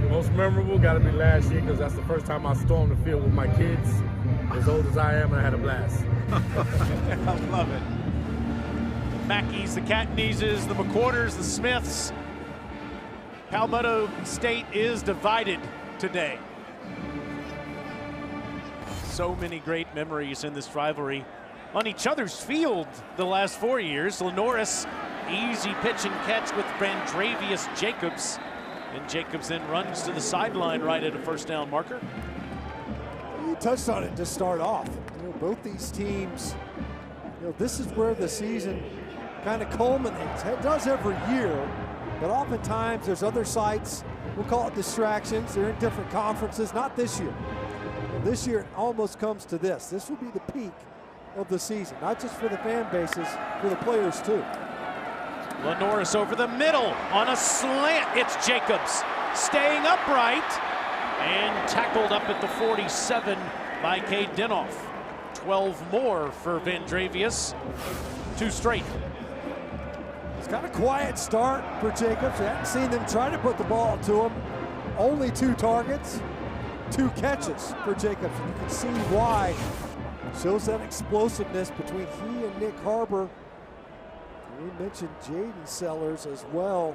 Most memorable got to be last year because that's the first time I stormed the field with my kids, as old as I am, and I had a blast. I love it. Mackeys, the Cataneses, the McQuarters, the Smiths. Palmetto State is divided today. So many great memories in this rivalry on each other's field the last 4 years. Lenoris, easy pitch and catch with Brandravius Jacobs. And Jacobs then runs to the sideline right at a first down marker. You touched on it to start off. Both these teams, this is where the season kind of culminates. It does every year, but oftentimes there's other sites, we'll call it distractions. They're in different conferences, not this year. This year it almost comes to this. This will be the peak of the season, not just for the fan bases, for the players too. Lenoris over the middle on a slant. It's Jacobs staying upright and tackled up at the 47 by Cade Dinoff. 12 more for Vandravius. 2 straight. It's got a quiet start for Jacobs. I haven't seen them try to put the ball to him. Only 2 targets, 2 catches for Jacobs. And you can see why. Shows that explosiveness between he and Nick Harbor. We mentioned Jaden Sellers as well.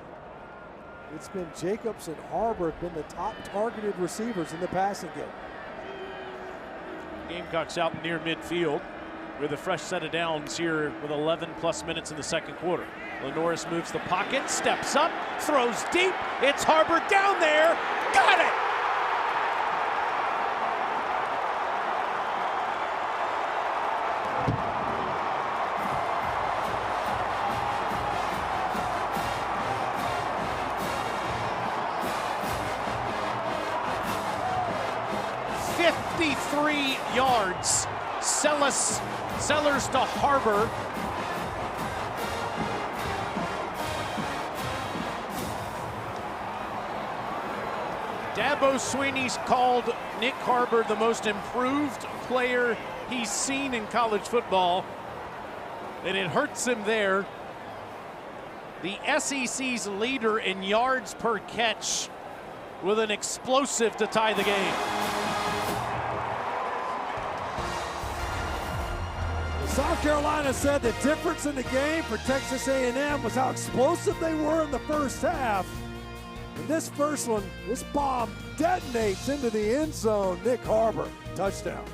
It's been Jacobs and Harbor have been the top targeted receivers in the passing game. Gamecocks out near midfield with a fresh set of downs here with 11+ minutes in the second quarter. Lenoris moves the pocket, steps up, throws deep. It's Harbor down there. Got it! yards Sellers to Harbor. Dabo Swinney's called Nick Harbor the most improved player he's seen in college football, and it hurts him there. The SEC's leader in yards per catch with an explosive to tie the game. South Carolina said the difference in the game for Texas A&M was how explosive they were in the first half. And this first one, this bomb detonates into the end zone. Nick Harbor, touchdown.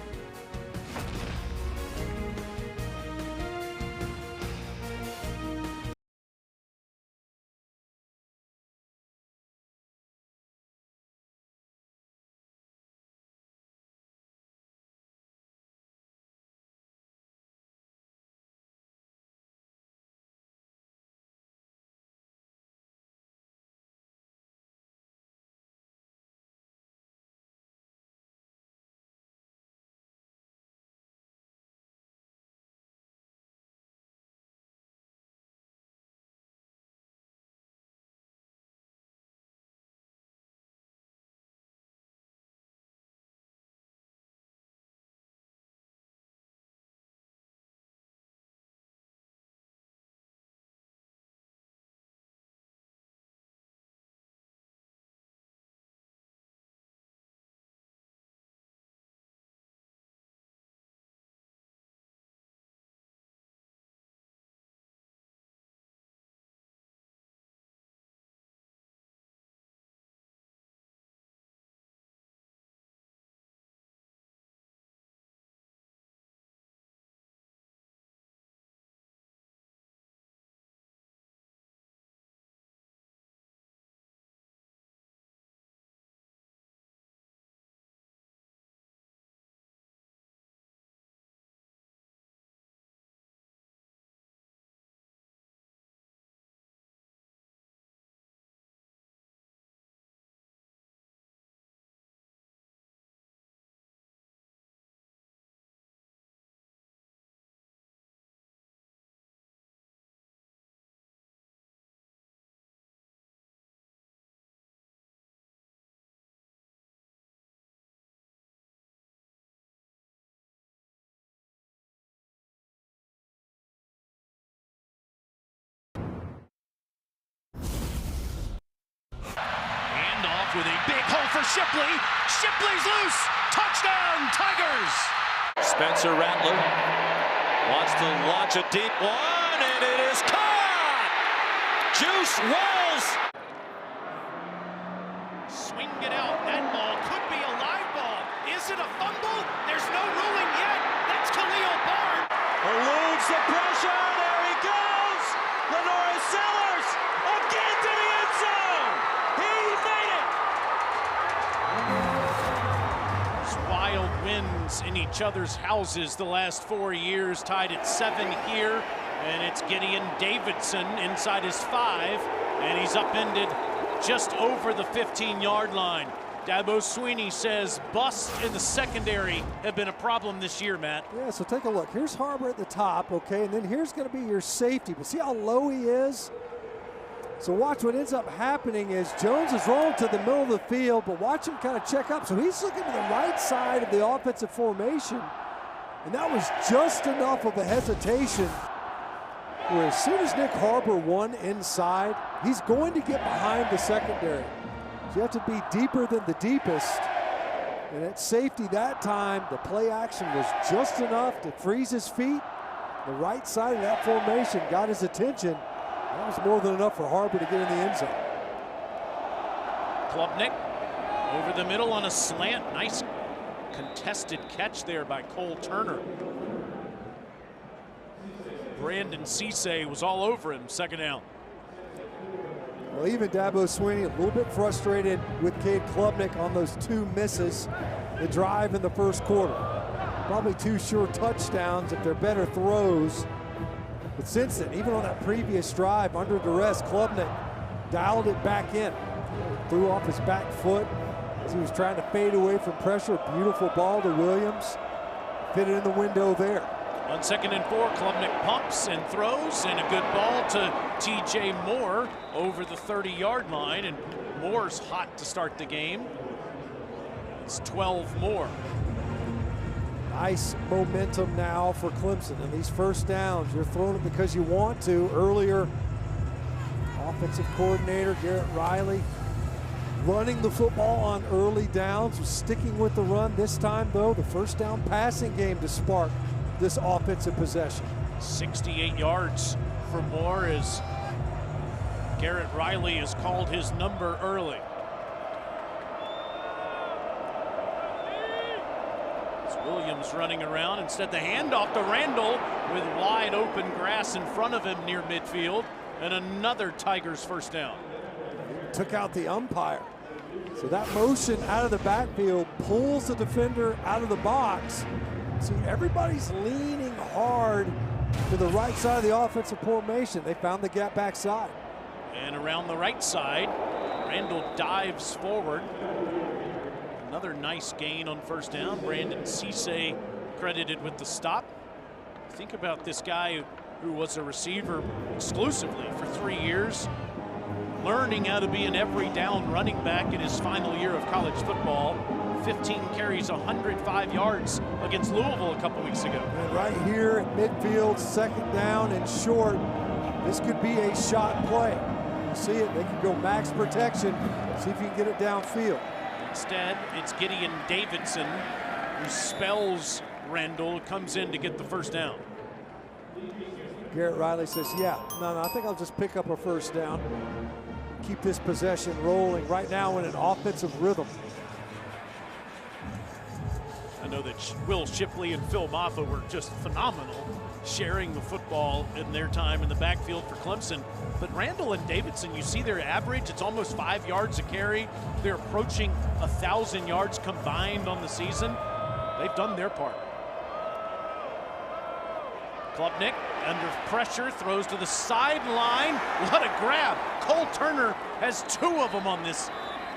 With a big hole for Shipley. Shipley's loose. Touchdown, Tigers. Spencer Rattler wants to launch a deep one, and it is caught. Juice Walls. Swing it out. That ball could be a live ball. Is it a fumble? There's no ruling yet. That's Khalil Barnes. Eludes the pressure. There he goes. Lenora Sellers again to the end zone. He made it. Wild wins in each other's houses the last 4 years, tied at 7 here, and it's Gideon Davidson inside his 5, and he's upended just over the 15-yard line. Dabo Swinney says busts in the secondary have been a problem this year, Matt. Yeah, so take a look. Here's Harbor at the top, okay, and then here's going to be your safety. But see how low he is? So watch what ends up happening is Jones is rolling to the middle of the field, but watch him kind of check up. So he's looking to the right side of the offensive formation, and that was just enough of a hesitation where as soon as Nick Harbor won inside, he's going to get behind the secondary. So you have to be deeper than the deepest. And at safety that time, the play action was just enough to freeze his feet. The right side of that formation got his attention. That was more than enough for Harbor to get in the end zone. Klubnik over the middle on a slant. Nice contested catch there by Cole Turner. Brandon Cisse was all over him, second down. Well, even Dabo Swinney a little bit frustrated with Cade Klubnik on those 2 misses. The drive in the first quarter. Probably 2 sure touchdowns if they're better throws. But since then, even on that previous drive, under duress, Klubnik dialed it back in. Threw off his back foot as he was trying to fade away from pressure. Beautiful ball to Williams. fit it in the window there. On 2nd and 4, Klubnik pumps and throws, and a good ball to TJ Moore over the 30-yard line, and Moore's hot to start the game. It's 12 more. Nice momentum now for Clemson, and these first downs, you're throwing it because you want to. Earlier, offensive coordinator Garrett Riley running the football on early downs, sticking with the run. This time, though, the first down passing game to spark this offensive possession. 68 yards for Moore as Garrett Riley has called his number early. It's Williams running around. Instead, the handoff to Randall with wide open grass in front of him near midfield, and another Tigers first down. He took out the umpire. So that motion out of the backfield pulls the defender out of the box. See, everybody's leaning hard to the right side of the offensive formation. They found the gap backside. And around the right side, Randall dives forward. Another nice gain on first down. Brandon Cisse credited with the stop. Think about this guy who was a receiver exclusively for 3 years, learning how to be an every down running back in his final year of college football. 15 carries, 105 yards against Louisville a couple weeks ago. And right here at midfield, 2nd down and short, this could be a shot play. You see it, they can go max protection, see if you can get it downfield. Instead, it's Gideon Davidson who spells Randall, comes in to get the first down. Garrett Riley says, yeah, no, I think I'll just pick up a first down. Keep this possession rolling right now in an offensive rhythm. I know that Will Shipley and Phil Maffa were just phenomenal sharing the football in their time in the backfield for Clemson. But Randall and Davidson, you see their average, it's almost 5 yards a carry. They're approaching 1,000 yards combined on the season. They've done their part. Klubnik under pressure, throws to the sideline. What a grab. Cole Turner has 2 of them on this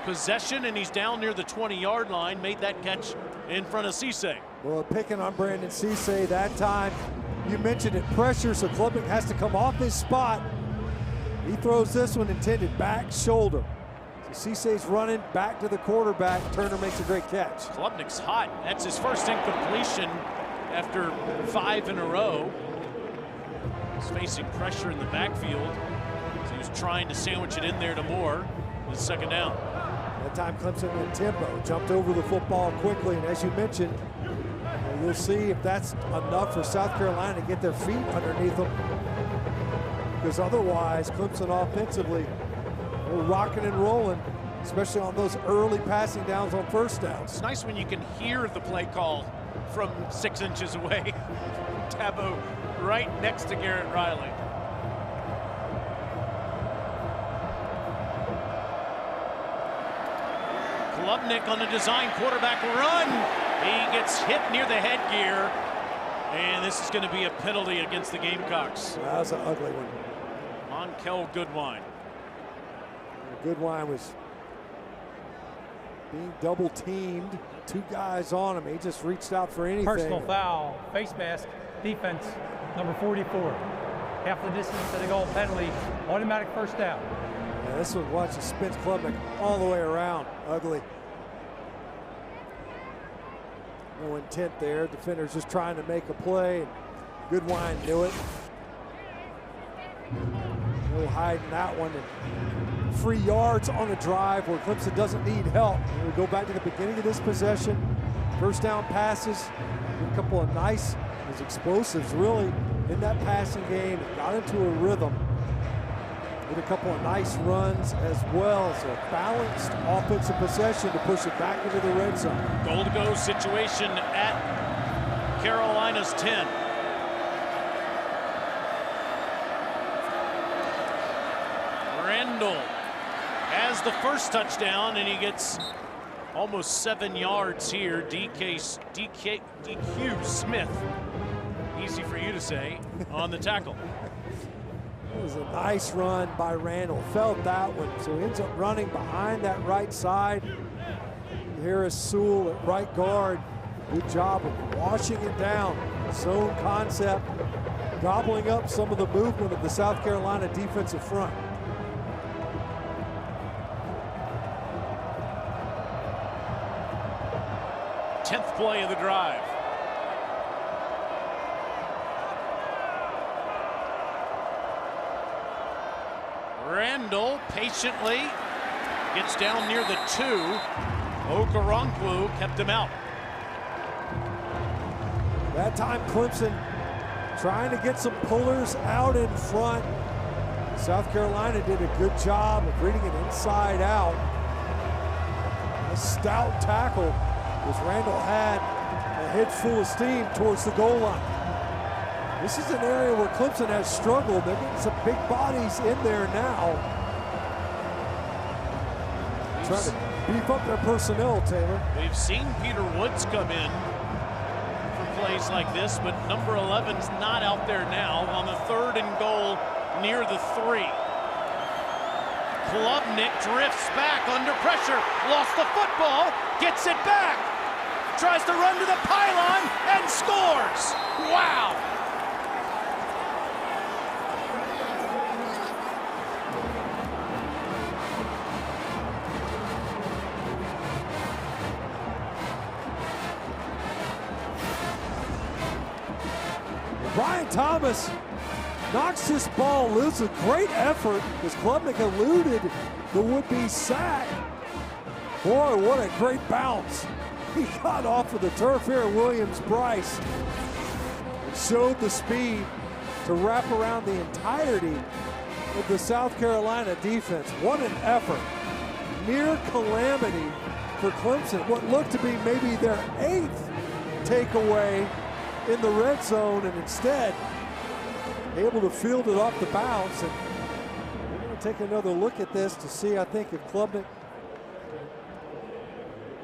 possession, and he's down near the 20-yard line, made that catch in front of Cisse. Well, picking on Brandon Cisse that time. You mentioned it, pressure, so Klubnik has to come off his spot. He throws this one intended back shoulder. So Cisse's running back to the quarterback. Turner makes a great catch. Klubnik's hot. That's his first incompletion after 5 in a row. He's facing pressure in the backfield. So he was trying to sandwich it in there to Moore. His 2nd down. That time Clemson in tempo, jumped over the football quickly, and as you mentioned, we'll see if that's enough for South Carolina to get their feet underneath them. Because otherwise, Clemson offensively, we're rocking and rolling, especially on those early passing downs on first downs. It's nice when you can hear the play call from 6 inches away. Dabo right next to Garrett Riley. Klubnik on a design quarterback run. He gets hit near the headgear, and this is going to be a penalty against the Gamecocks. That was an ugly one. Monkel Goodwine. Goodwine was being double teamed. 2 guys on him. He just reached out for anything. Personal foul, face mask, defense, number 44. Half the distance to the goal, penalty, automatic first down. Yeah, this one, watch, it spins Klubnik all the way around. Ugly. No intent there. Defender's just trying to make a play. Goodwine knew it. No hiding that one. And free yards on a drive where Clemson doesn't need help. And we go back to the beginning of this possession. First down passes. A couple of nice explosives really in that passing game. Got into a rhythm. With a couple of nice runs as well. So a balanced offensive possession to push it back into the red zone. Goal to go situation at Carolina's 10. Randall has the first touchdown, and he gets almost 7 yards here. DQ Smith, easy for you to say, on the tackle. It was a nice run by Randall. Felt that one, so he ends up running behind that right side. Harris Sewell at right guard. Good job of washing it down. Zone concept, gobbling up some of the movement of the South Carolina defensive front. Tenth play of the drive. Randall patiently gets down near the 2. Okoronkwo kept him out. That time Clemson trying to get some pullers out in front. South Carolina did a good job of reading it inside out. A stout tackle as Randall had a head full of steam towards the goal line. This is an area where Clemson has struggled. They're getting some big bodies in there now. Trying to beef up their personnel, Taylor. We've seen Peter Woods come in for plays like this, but number 11's not out there now on the 3rd and goal near the 3. Klubnik drifts back under pressure, lost the football, gets it back, tries to run to the pylon and scores. Wow. Brian Thomas knocks this ball loose. A great effort as Klubnik eluded the would-be sack. Boy, what a great bounce. He got off of the turf here at Williams-Brice. Showed the speed to wrap around the entirety of the South Carolina defense. What an effort. Near calamity for Clemson. What looked to be maybe their 8th takeaway in the red zone, and instead able to field it off the bounce. And we're going to take another look at this to see, I think, if Klubnik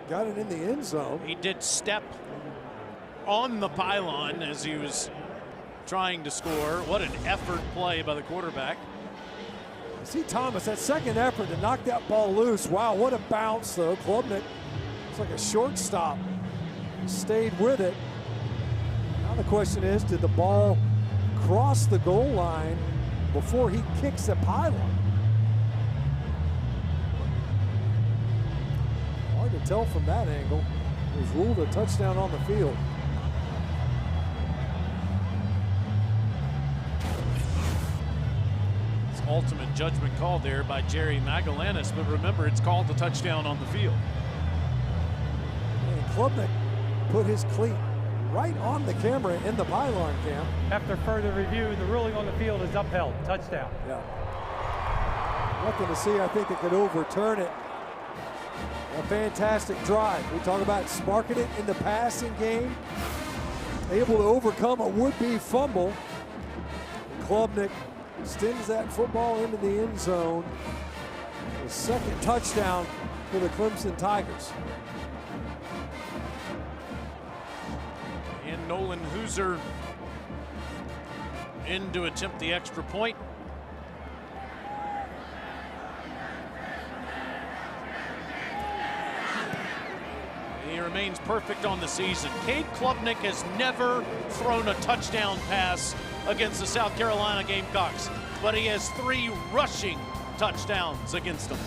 got it in the end zone. He did step on the pylon as he was trying to score. What an effort play by the quarterback. See Thomas, that second effort to knock that ball loose. Wow, what a bounce though. Klubnik, it's like a shortstop, stayed with it. Now the question is, did the ball cross the goal line before he kicks the pylon? Hard to tell from that angle. It was ruled a touchdown on the field. It's ultimate judgment call there by Jerry Magellanis, but remember, it's called a touchdown on the field. And Klubnik put his cleat right on the camera in the pylon cam. After further review, the ruling on the field is upheld. Touchdown. Yeah. Nothing to see, I think, that could overturn it. A fantastic drive. We talk about sparking it in the passing game. Able to overcome a would-be fumble. Klubnik extends that football into the end zone. The second touchdown for the Clemson Tigers. And Nolan Hooser in to attempt the extra point. He remains perfect on the season. Cade Klubnik has never thrown a touchdown pass against the South Carolina Gamecocks, but he has 3 rushing touchdowns against them.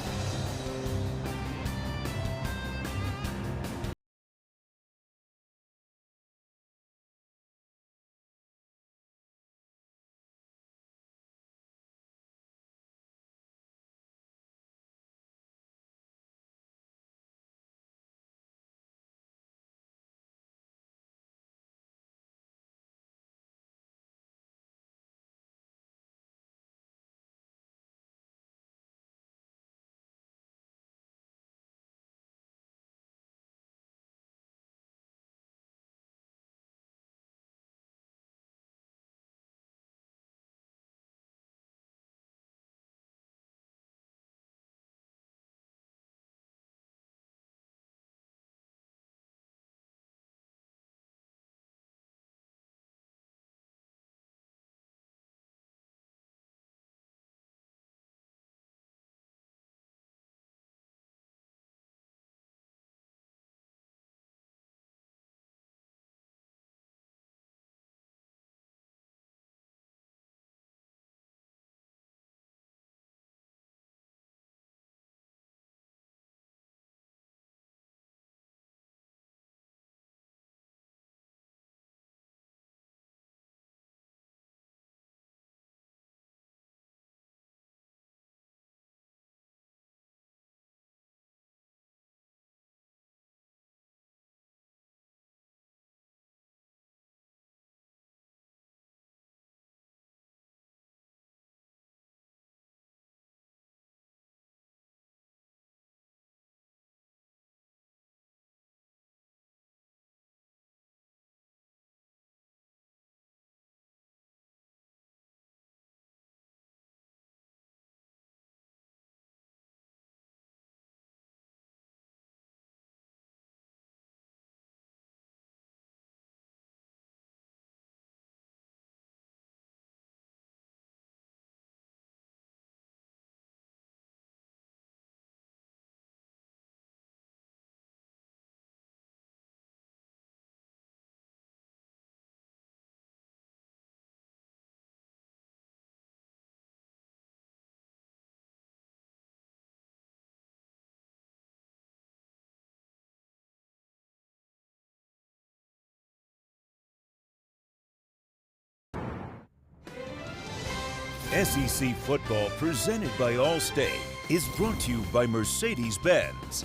SEC football presented by Allstate is brought to you by Mercedes-Benz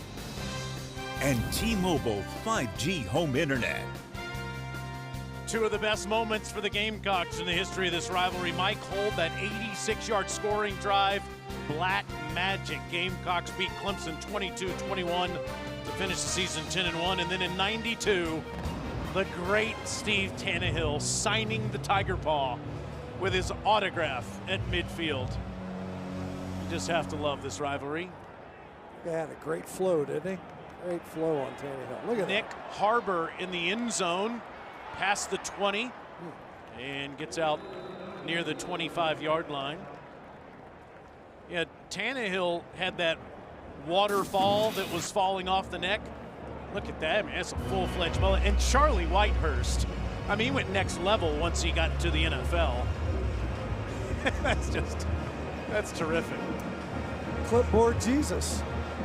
and T-Mobile 5G home internet. Two of the best moments for the Gamecocks in the history of this rivalry. Mike Holt, that 86-yard scoring drive. Black magic. Gamecocks beat Clemson 22-21 to finish the season 10-1. And then in 92, the great Steve Tannehill signing the Tiger Paw with his autograph at midfield. You just have to love this rivalry. He had a great flow, didn't he? Great flow on Tannehill. Look at Nick Harbor in the end zone, past the 20, and gets out near the 25-yard line. Yeah, Tannehill had that waterfall that was falling off the neck. Look at that, man, that's a full-fledged mullet. And Charlie Whitehurst, I mean, he went next level once he got to the NFL. That's terrific. Clipboard Jesus,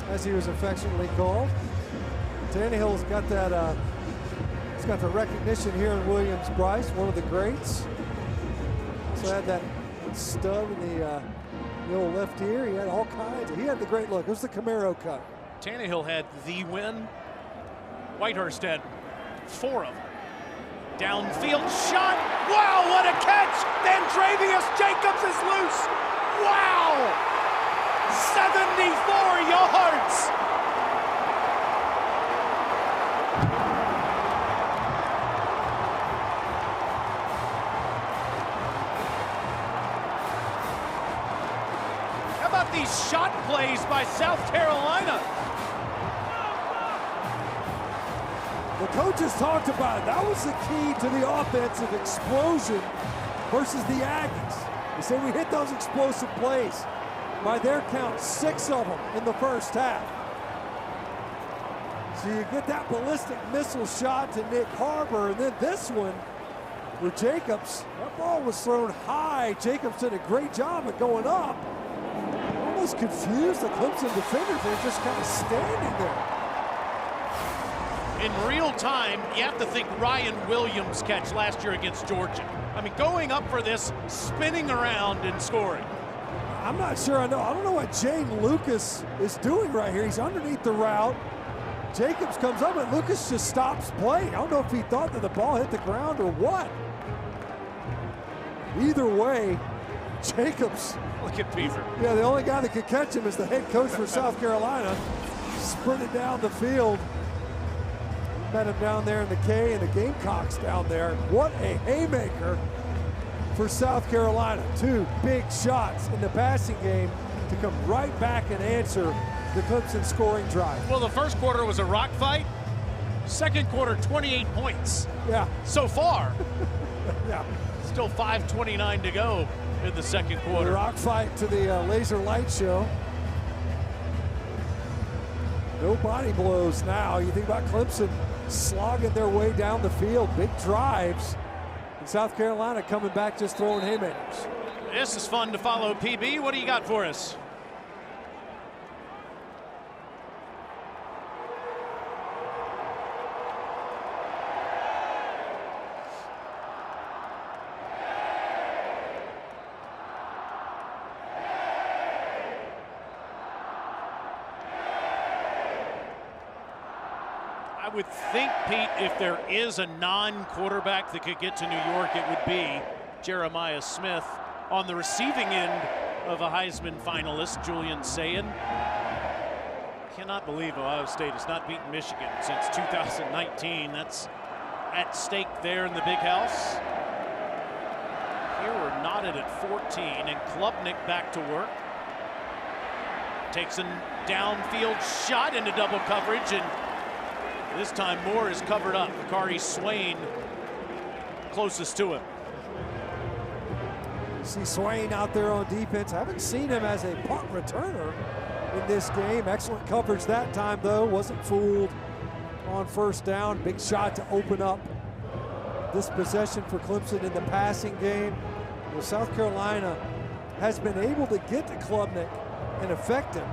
as he was affectionately called. Tannehill's got that, he's got the recognition here in Williams-Brice, one of the greats. So had that stub in the old left ear. He had all kinds. He had the great look. It was the Camaro cut. Tannehill had the win. Whitehurst had 4 of them. Downfield shot. Wow, what a catch! Vandrevius Jacobs is loose. Wow! 74 yards. How about these shot plays by South Carolina? The coaches talked about it. That was the key to the offensive explosion versus the Aggies. They said we hit those explosive plays. By their count, 6 of them in the first half. So you get that ballistic missile shot to Nick Harbor, and then this one where Jacobs, that ball was thrown high. Jacobs did a great job of going up. Almost confused the Clemson defenders. They're just kind of standing there. In real time, you have to think Ryan Williams' catch last year against Georgia. I mean, going up for this, spinning around and scoring. I'm not sure I know. I don't know what Jane Lucas is doing right here. He's underneath the route. Jacobs comes up and Lucas just stops playing. I don't know if he thought that the ball hit the ground or what. Either way, Jacobs. Look at Beaver. Yeah, the only guy that could catch him is the head coach for South Carolina. Sprinted down the field. Met him down there in the K, and the Gamecocks down there. What a haymaker for South Carolina. 2 big shots in the passing game to come right back and answer the Clemson scoring drive. Well, the first quarter was a rock fight. Second quarter, 28 points. Yeah. So far. Yeah. Still 5:29 to go in the second quarter. The rock fight to the laser light show. No body blows now. You think about Clemson slogging their way down the field, big drives. And South Carolina coming back just throwing haymakers. This is fun to follow, PB. What do you got for us? I would think, Pete, if there is a non-quarterback that could get to New York, it would be Jeremiah Smith. On the receiving end of a Heisman finalist, Julian Sayin. Cannot believe Ohio State has not beaten Michigan since 2019. That's at stake there in the big house. Here we're knotted at 14, and Klubnik back to work. Takes a downfield shot into double coverage, and this time Moore is covered up. Kari Swain closest to him. You see Swain out there on defense. I haven't seen him as a punt returner in this game. Excellent coverage that time, though. Wasn't fooled on first down. Big shot to open up this possession for Clemson in the passing game. Well, South Carolina has been able to get to Klubnik and affect him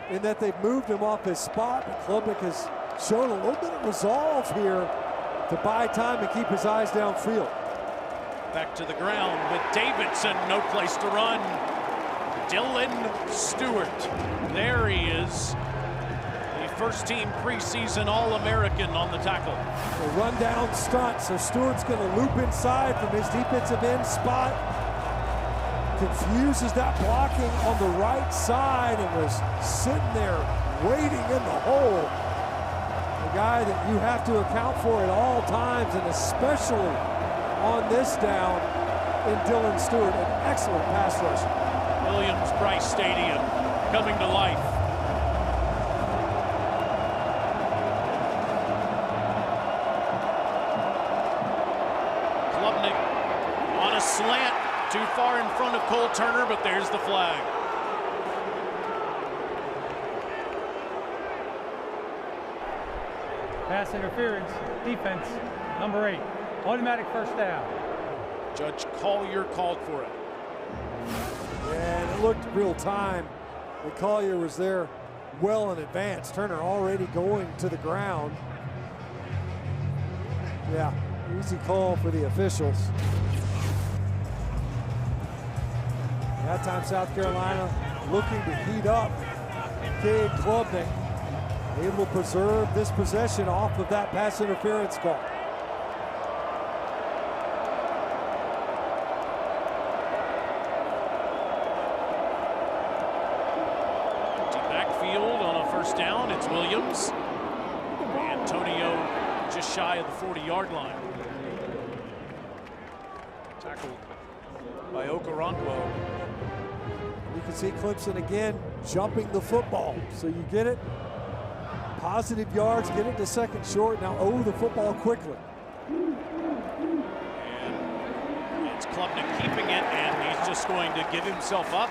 in that they've moved him off his spot. But Klubnik has shown a little bit of resolve here to buy time and keep his eyes downfield. Back to the ground with Davidson, no place to run. Dylan Stewart, there he is. The first team preseason All-American on the tackle. A rundown stunt, so Stewart's gonna loop inside from his defensive end spot. Confuses that blocking on the right side and was sitting there waiting in the hole. A guy that you have to account for at all times, and especially on this down in Dylan Stewart. An excellent pass rush. Williams-Brice Stadium coming to life. Klubnik on a slant, too far in front of Cole Turner, but there's the flag. Pass interference, defense, number 8. Automatic first down. Judge Collier called for it. And it looked real time. The Collier was there well in advance. Turner already going to the ground. Yeah, easy call for the officials. That time South Carolina looking to heat up. Cade Klubnik able to preserve this possession off of that pass interference call. Backfield on a first down, it's Williams. Antonio just shy of the 40-yard line. Tackled by Okoronkwo. You can see Clemson again jumping the football. So you get it, positive yards, get it to second short, now over the football quickly. And it's Klubnik keeping it, and he's just going to give himself up.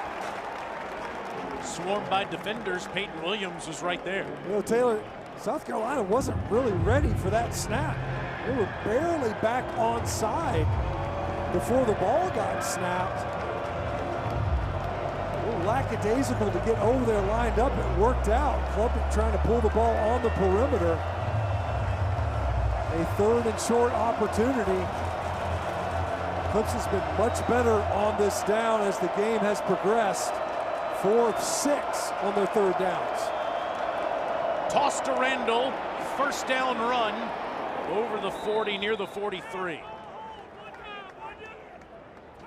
Swarmed by defenders. Peyton Williams was right there. You know, Taylor, South Carolina wasn't really ready for that snap. They were barely back onside before the ball got snapped. A little lackadaisical to get over there lined up. It worked out. Klubnik trying to pull the ball on the perimeter. A third and short opportunity. Clemson's been much better on this down as the game has progressed. 4 of 6 on their third downs. Toss to Randall, first down run over the 40, near the 43.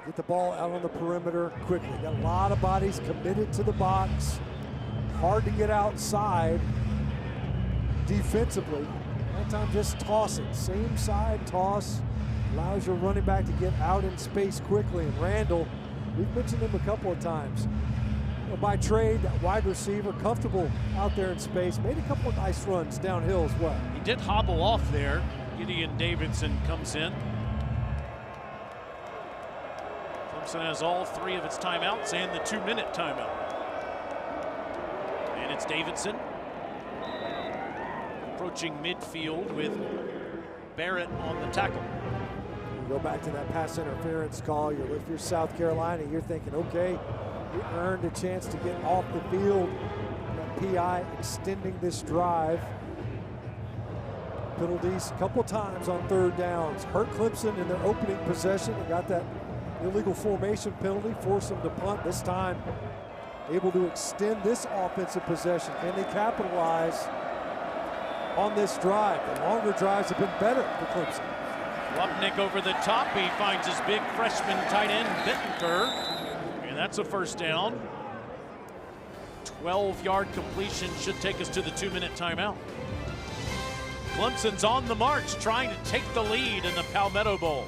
Get the ball out on the perimeter quickly. Got a lot of bodies committed to the box. Hard to get outside defensively. That time just toss it. Same side toss. Allows your running back to get out in space quickly. And Randall, we've mentioned him a couple of times. By trade, that wide receiver, comfortable out there in space, made a couple of nice runs downhill as well. He did hobble off there. Gideon Davidson comes in. Clemson has all 3 of its timeouts and the 2-minute timeout. And it's Davidson approaching midfield with Barrett on the tackle. You go back to that pass interference call. If you're South Carolina, you're thinking, okay, we earned a chance to get off the field. That PI extending this drive. Penalties a couple times on third downs. Hurt Clemson in their opening possession. They got that illegal formation penalty, forced them to punt. This time, able to extend this offensive possession. Can they capitalize on this drive? The longer drives have been better for Clemson. Klubnik over the top. He finds his big freshman tight end, Bittenker. And that's a first down. 12-yard completion should take us to the 2-minute timeout. Clemson's on the march, trying to take the lead in the Palmetto Bowl.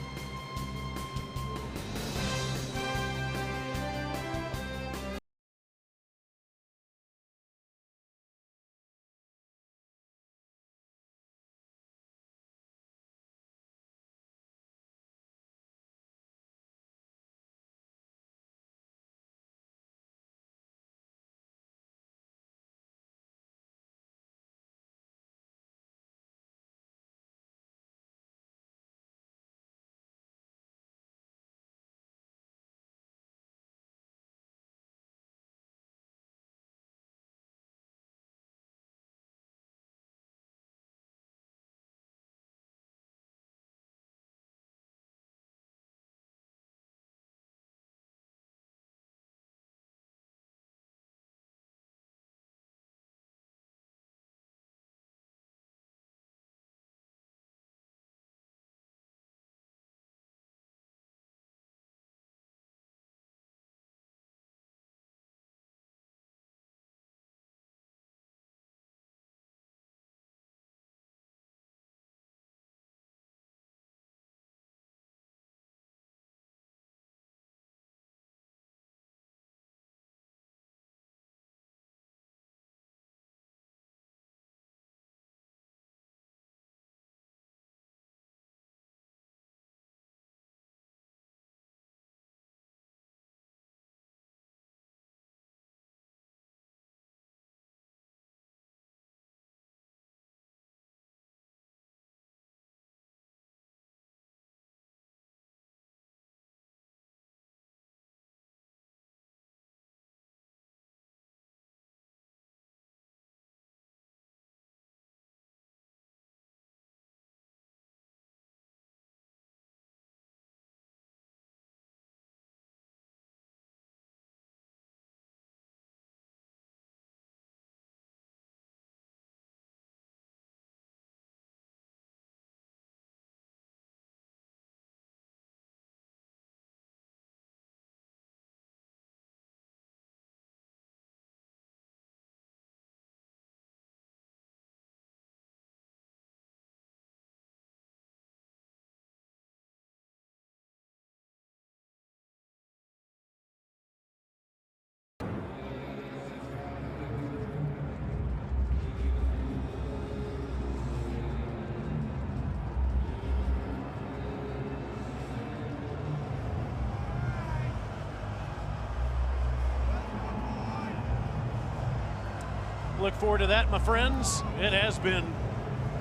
Look forward to that, my friends. It has been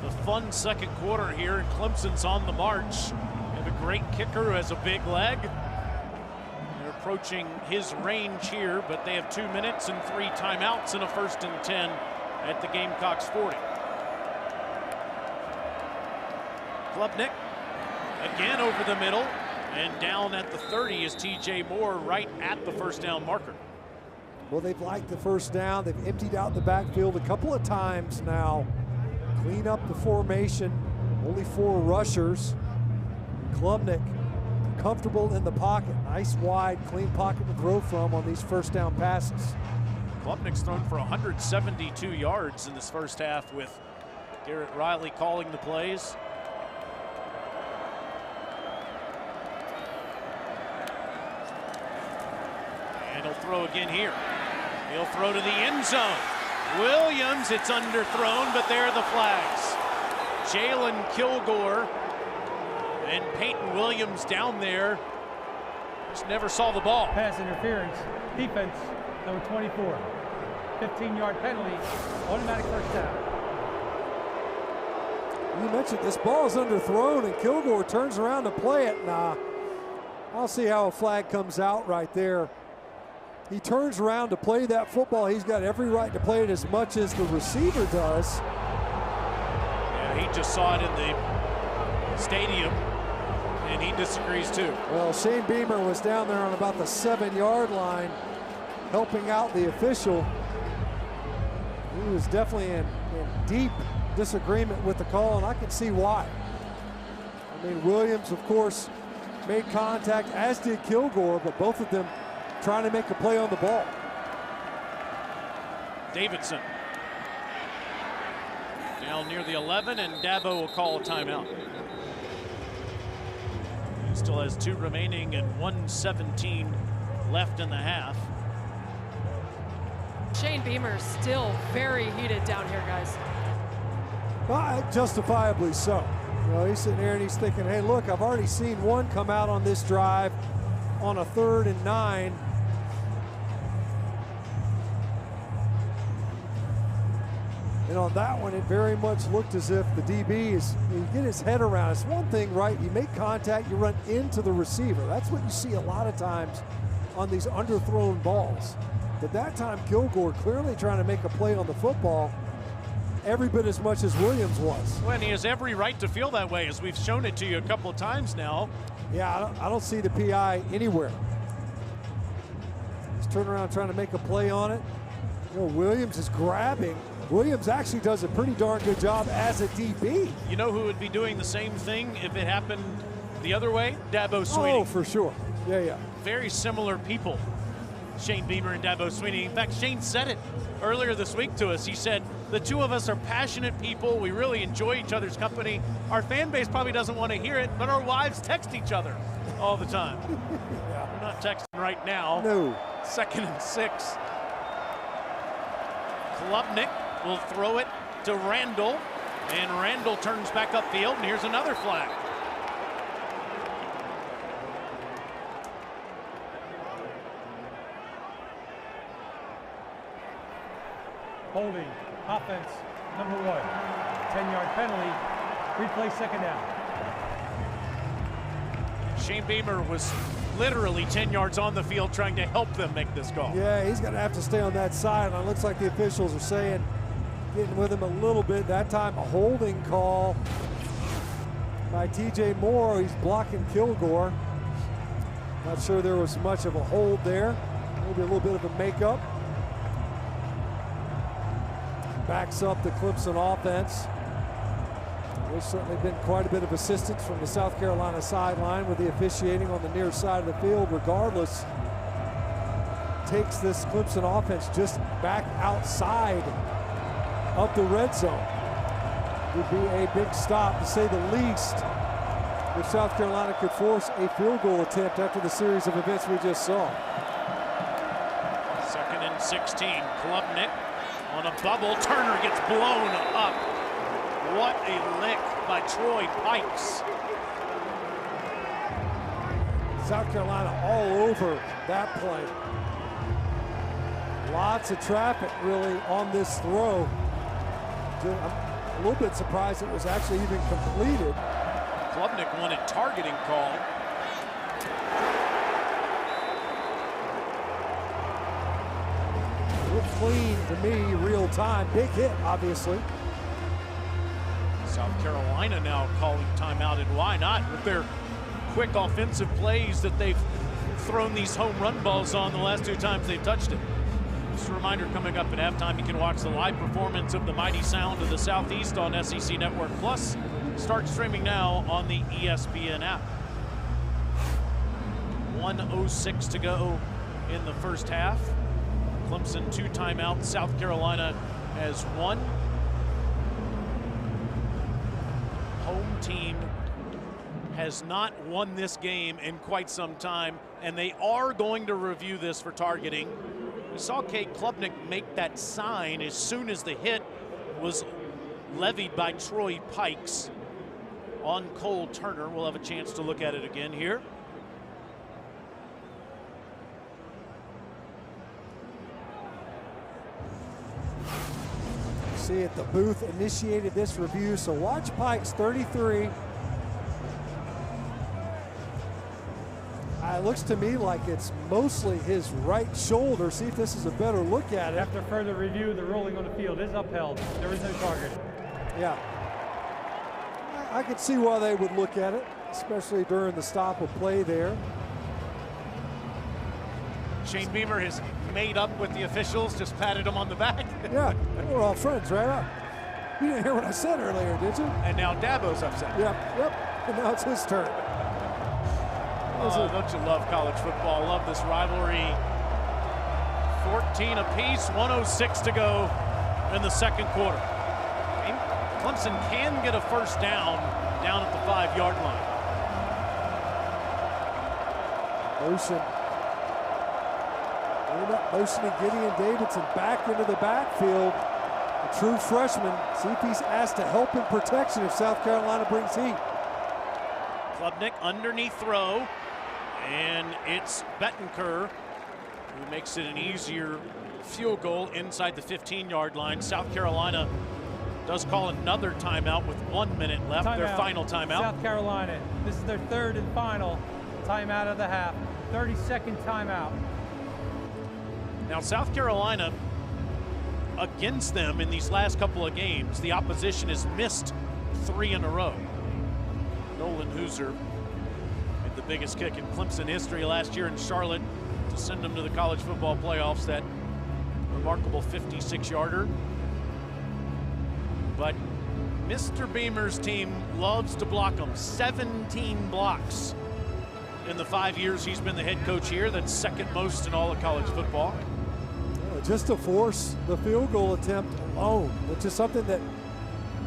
a fun second quarter here, and Clemson's on the march. They have a great kicker who has a big leg. They're approaching his range here, but they have 2 minutes and 3 timeouts and a 1st and 10 at the Gamecocks 40. Klubnik again over the middle, and down at the 30 is TJ Moore right at the first down marker. Well, they've liked the first down. They've emptied out the backfield a couple of times now. Clean up the formation. Only 4 rushers. Klubnik comfortable in the pocket. Nice wide, clean pocket to throw from on these first down passes. Klubnik's thrown for 172 yards in this first half with Garrett Riley calling the plays. And he'll throw again here. He'll throw to the end zone. Williams, it's underthrown, but there are the flags. Jalen Kilgore and Peyton Williams down there. Just never saw the ball. Pass interference, defense, number 24. 15-yard penalty, automatic first down. You mentioned this ball is underthrown, and Kilgore turns around to play it. Nah, I'll see how a flag comes out right there. He turns around to play that football. He's got every right to play it as much as the receiver does. Yeah, he just saw it in the stadium, and he disagrees too. Well, Shane Beamer was down there on about the 7-yard line helping out the official. He was definitely in deep disagreement with the call, and I can see why. I mean, Williams, of course, made contact, as did Kilgore, but both of them trying to make a play on the ball. Davidson now near the 11, and Dabo will call a timeout. He still has 2 remaining and 1:17 left in the half. Shane Beamer still very heated down here, guys. Justifiably so. You know, he's sitting there and he's thinking, hey, look, I've already seen one come out on this drive on a 3rd and 9. And on that one, it very much looked as if the DB is, you get his head around. It's one thing, right? You make contact, you run into the receiver. That's what you see a lot of times on these underthrown balls. But that time, Kilgore clearly trying to make a play on the football every bit as much as Williams was. Well, and he has every right to feel that way, as we've shown it to you a couple of times now. Yeah, I don't see the PI anywhere. He's turning around trying to make a play on it. You know, Williams is grabbing. Williams actually does a pretty darn good job as a DB. You know who would be doing the same thing if it happened the other way? Dabo Swinney. Oh, for sure. Yeah. Very similar people, Shane Beamer and Dabo Swinney. In fact, Shane said it earlier this week to us. He said, the two of us are passionate people. We really enjoy each other's company. Our fan base probably doesn't want to hear it, but our wives text each other all the time. Yeah. We're not texting right now. No. 2nd and 6. Klubnik will throw it to Randall, and Randall turns back upfield, and here's another flag. Holding, offense, number 1. 10-yard penalty, replay 2nd down. Shane Beamer was literally 10 yards on the field trying to help them make this call. Yeah, he's going to have to stay on that sideline. Looks like the officials are saying, getting with him a little bit. That time a holding call by TJ Moore. He's blocking Kilgore. Not sure there was much of a hold there. Maybe a little bit of a makeup. Backs up the Clemson offense. There's certainly been quite a bit of assistance from the South Carolina sideline with the officiating on the near side of the field. Regardless, takes this Clemson offense just back outside of the red zone. Would be a big stop, to say the least, if South Carolina could force a field goal attempt after the series of events we just saw. 2nd and 16. Klubnik on a bubble. Turner gets blown up. What a lick by Troy Pikes. South Carolina all over that play. Lots of traffic really on this throw. I'm a little bit surprised it was actually even completed. Klubnik wanted targeting call. Looked clean to me, real time. Big hit, obviously. South Carolina now calling timeout, and why not with their quick offensive plays that they've thrown these home run balls on the last 2 times they've touched it. Just a reminder, coming up at halftime, you can watch the live performance of the mighty sound of the Southeast on SEC Network Plus. Start streaming now on the ESPN app. 1:06 to go in the first half. Clemson 2 timeouts. South Carolina has 1. Home team has not won this game in quite some time, and they are going to review this for targeting. We saw Cade Klubnik make that sign as soon as the hit was levied by Troy Pikes on Cole Turner. We'll have a chance to look at it again here. See it, the booth initiated this review, so watch Pikes 33. It looks to me like it's mostly his right shoulder. See if this is a better look at it. After further review, the ruling on the field is upheld. There is no targeting. Yeah. I could see why they would look at it, especially during the stop of play there. Shane Beamer has made up with the officials, just patted them on the back. Yeah, we're all friends, right? You didn't hear what I said earlier, did you? And now Dabo's upset. Yep. And now it's his turn. Don't you love college football? Love this rivalry. 14 apiece, 1:06 to go in the second quarter. And Clemson can get a first down at the 5-yard line. Motioning Gideon Davidson back into the backfield. A true freshman. See if he's asked to help in protection if South Carolina brings heat. Klubnik underneath throw. And it's Bettenker who makes it an easier field goal inside the 15-yard line. South Carolina does call another timeout with 1 minute left, their final timeout. South Carolina, this is their 3rd and final timeout of the half. 30-second timeout. Now South Carolina, against them in these last couple of games, the opposition has missed 3 in a row. Nolan Hooser, the biggest kick in Clemson history last year in Charlotte to send them to the college football playoffs, that remarkable 56-yarder. But Mr. Beamer's team loves to block them. 17 blocks in the 5 years he's been the head coach here. That's second most in all of college football. Just to force the field goal attempt alone, which is something that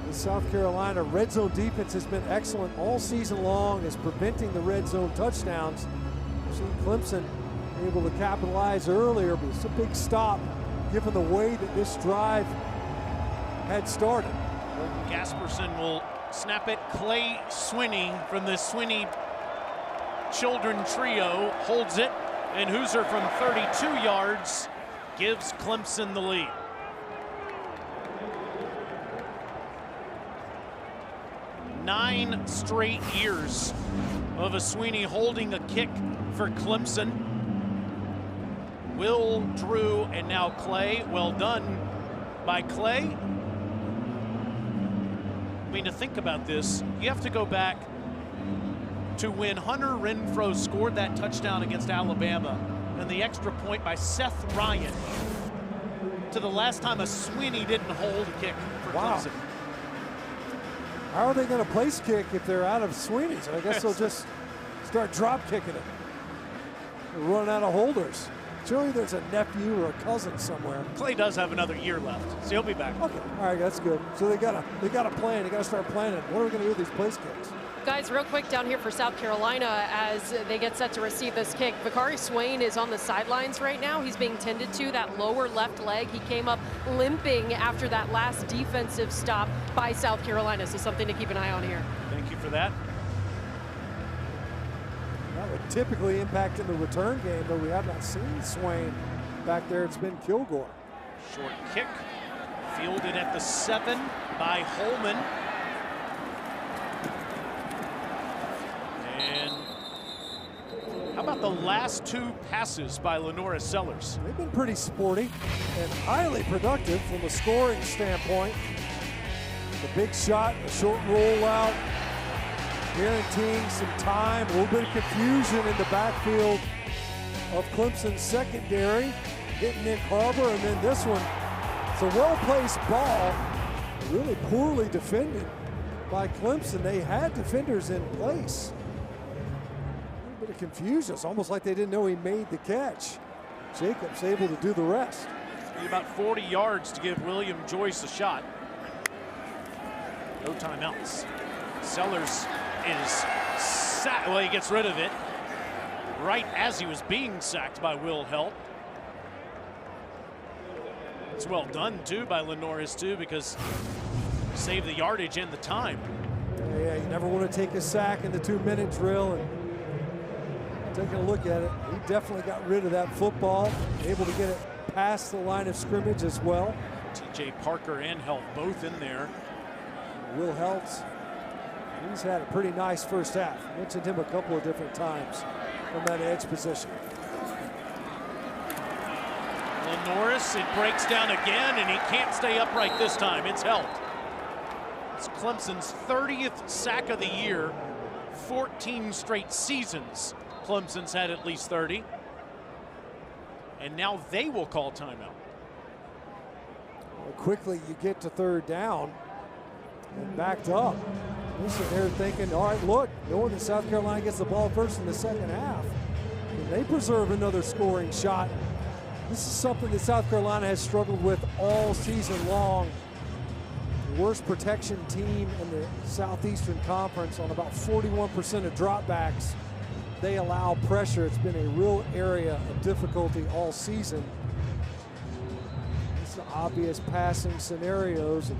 the South Carolina red zone defense has been excellent all season long, is preventing the red zone touchdowns. We've seen Clemson able to capitalize earlier, but it's a big stop given the way that this drive had started. Gasperson will snap it. Clay Swinney from the Swinney children trio holds it, and Hooser from 32 yards gives Clemson the lead. Nine straight years of a Swinney holding a kick for Clemson. Will, Drew, and now Clay. Well done by Clay. I mean, to think about this, you have to go back to when Hunter Renfrow scored that touchdown against Alabama and the extra point by Seth Ryan to the last time a Swinney didn't hold a kick for Clemson. How are they going to place kick if they're out of Sweeney's? I guess they'll just start drop kicking it. They're running out of holders. Surely there's a nephew or a cousin somewhere. Clay does have another year left, so he'll be back. Okay, all right, that's good. So they got a plan. They got to start planning. What are we going to do with these place kicks? Guys, real quick down here for South Carolina as they get set to receive this kick. Vakari Swain is on the sidelines right now. He's being tended to, that lower left leg. He came up limping after that last defensive stop by South Carolina, so something to keep an eye on here. Thank you for that. That would typically impact in the return game, but we have not seen Swain back there it's been Kilgore. Short kick, fielded at the 7 by Holman. And how about the last 2 passes by Lenora Sellers? They've been pretty sporty and highly productive from a scoring standpoint. The big shot, a short rollout, guaranteeing some time, a little bit of confusion in the backfield of Clemson's secondary, hitting Nick Harbor, and then this one, it's a well-placed ball, really poorly defended by Clemson. They had defenders in place. A little bit of confusion. It's almost like they didn't know he made the catch. Jacobs able to do the rest. About 40 yards to give William Joyce a shot. No timeouts. Sellers is sacked. Well, he gets rid of it right as he was being sacked by Will Helt. It's well done too by Lenoris too, because save the yardage and the time. Yeah, you never want to take a sack in the 2-minute drill. And taking a look at it, he definitely got rid of that football, able to get it past the line of scrimmage as well. TJ Parker and Helt both in there. Will Helt, he's had a pretty nice first half. Mentioned him a couple of different times from that edge position. Lenoris, it breaks down again, and he can't stay upright this time. It's Helt. It's Clemson's 30th sack of the year. 14 straight seasons Clemson's had at least 30. And now they will call timeout. Well, quickly you get to 3rd down and backed up. You're sitting there thinking, all right, look, knowing that South Carolina gets the ball first in the second half, can they preserve another scoring shot? This is something that South Carolina has struggled with all season long. The worst protection team in the Southeastern Conference on about 41% of dropbacks. They allow pressure. It's been a real area of difficulty all season. It's obvious passing scenarios and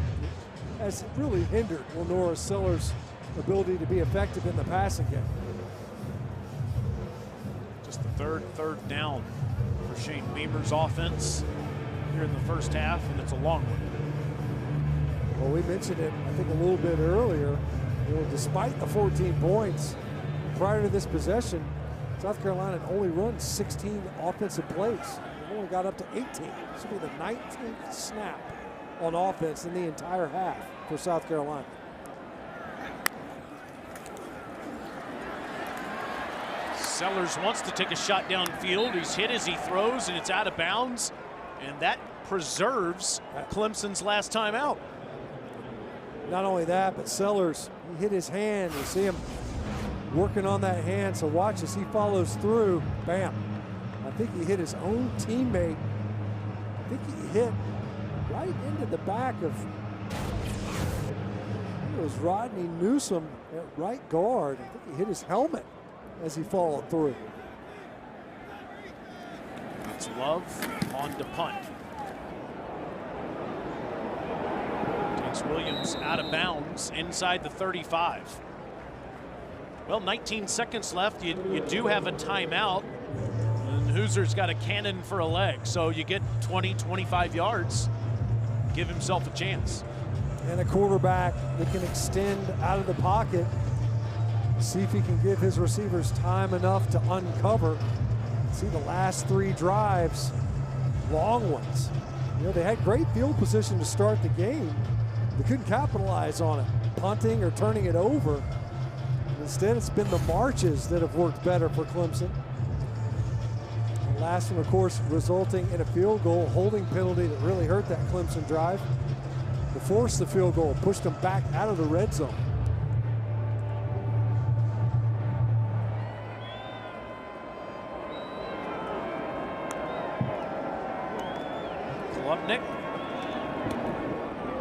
has really hindered Lenora Sellers' ability to be effective in the passing game. Just the third down for Shane Beamer's offense here in the first half, and it's a long one. Well, we mentioned it, I think, a little bit earlier. You know, despite the 14 points prior to this possession, South Carolina had only run 16 offensive plays. They only got up to 18. This will be the 19th snap on offense in the entire half for South Carolina. Sellers wants to take a shot downfield. He's hit as he throws, and it's out of bounds. And that preserves Clemson's last time out. Not only that, but Sellers, he hit his hand. You see him working on that hand, so watch as he follows through. Bam. I think he hit his own teammate. I think he hit right into the back of, it was Rodney Newsom at right guard. I think he hit his helmet as he followed through. It's Love on to punt. Takes Williams out of bounds inside the 35. Well, 19 seconds left. You do have a timeout. And Hoosier's got a cannon for a leg. So you get 20, 25 yards. Give himself a chance. And a quarterback that can extend out of the pocket. See if he can give his receivers time enough to uncover. See the last 3 drives, long ones. You know, they had great field position to start the game. They couldn't capitalize on it, punting or turning it over. Instead, it's been the marches that have worked better for Clemson. The last one, of course, resulting in a field goal, holding penalty that really hurt that Clemson drive. To force the field goal, pushed them back out of the red zone. Klubnik.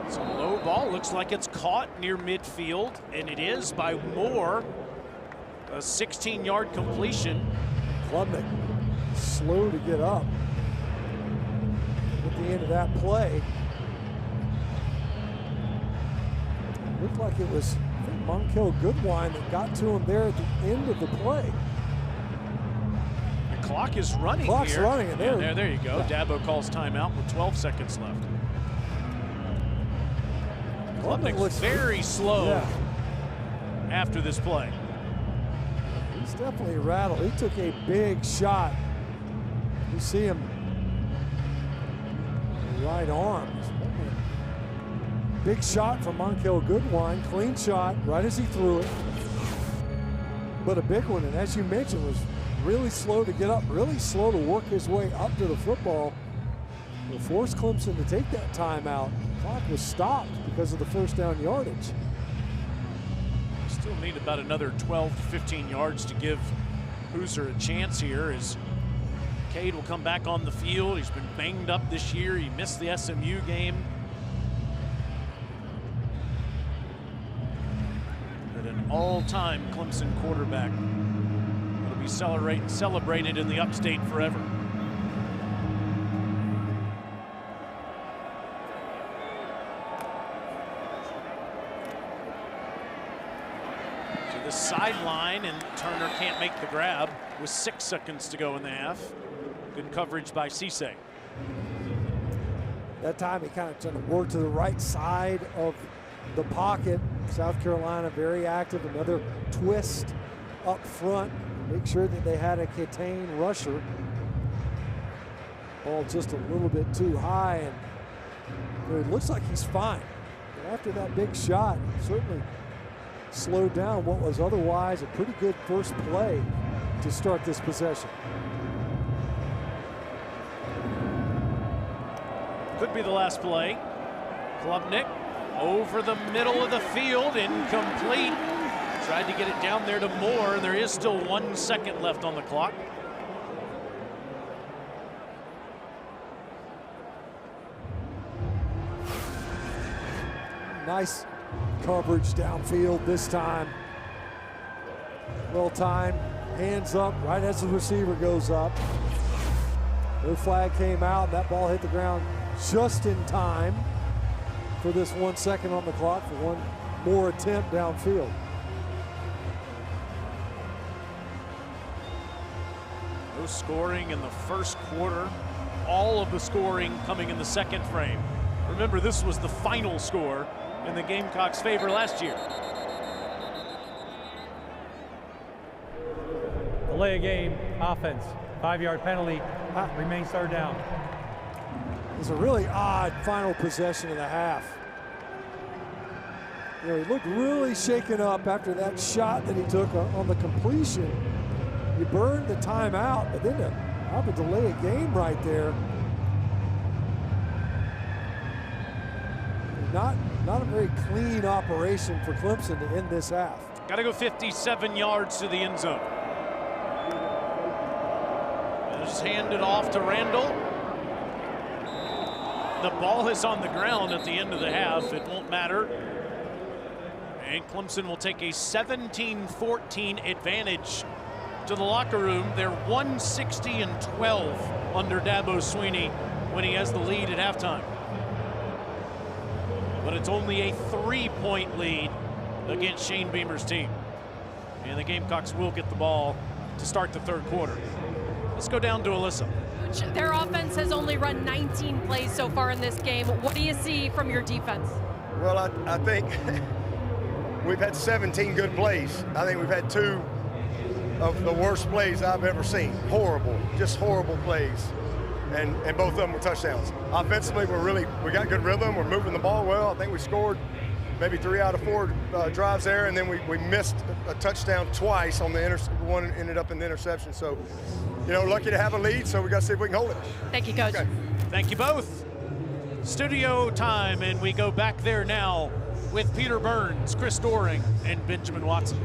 It's a low ball. Looks like it's caught near midfield, and it is by Moore. A 16-yard completion. Klubnik slow to get up at the end of that play. Looked like it was, I think, Monkel Goodwine that got to him there at the end of the play. And clock is running Clock's here. running, and there you go. Yeah. Dabo calls timeout with 12 seconds left. Klubnik looks very slow Yeah. after this play. He's definitely rattled. He took a big shot. You see him right arm. Big shot from Monkel Goodwine. Clean shot right as he threw it. But a big one, and as you mentioned, was really slow to get up, really slow to work his way up to the football. Will force Clemson to take that timeout. Clock was stopped because of the first down yardage. Still need about another 12 to 15 yards to give Hoosier a chance here as Cade will come back on the field. He's been banged up this year. He missed the SMU game. But an all-time Clemson quarterback will be celebrated in the upstate forever. The sideline, and Turner can't make the grab with 6 seconds to go in the half. Good coverage by Cisse. That time he kind of tried to work to the right side of the pocket. South Carolina very active. Another twist up front. Make sure that they had a contained rusher. Ball just a little bit too high, and it looks like he's fine. But after that big shot, certainly slowed down what was otherwise a pretty good first play to start this possession. Could be the last play. Klubnik over the middle of the field, incomplete. Tried to get it down there to Moore. There is still 1 second left on the clock. Nice coverage downfield this time. Well timed, hands up right as the receiver goes up. No flag came out. That ball hit the ground just in time for this 1 second on the clock for one more attempt downfield. No scoring in the first quarter. All of the scoring coming in the second frame. Remember, this was the final score in the Gamecocks' favor last year. Delay a game, offense, 5-yard penalty, remains third down. It's a really odd final possession of the half. You know, he looked really shaken up after that shot that he took on the completion. You burned the timeout, but then to have a delay a game right there. Not a very clean operation for Clemson to end this half. Got to go 57 yards to the end zone. Just hand it off to Randall. The ball is on the ground at the end of the half. It won't matter. And Clemson will take a 17-14 advantage to the locker room. They're 160-12 under Dabo Swinney when he has the lead at halftime. But it's only a 3-point lead against Shane Beamer's team. And the Gamecocks will get the ball to start the third quarter. Let's go down to Alyssa. Their offense has only run 19 plays so far in this game. What do you see from your defense? Well, I think we've had 17 good plays. I think we've had 2 of the worst plays I've ever seen. Horrible, just horrible plays. And both of them were touchdowns. Offensively, we got good rhythm. We're moving the ball well. I think we scored maybe 3 out of 4 drives there, and then we missed a touchdown twice on the one ended up in the interception. So, you know, lucky to have a lead, so we got to see if we can hold it. Thank you, Coach. Okay. Thank you both. Studio time, and we go back there now with Peter Burns, Chris Doring, and Benjamin Watson.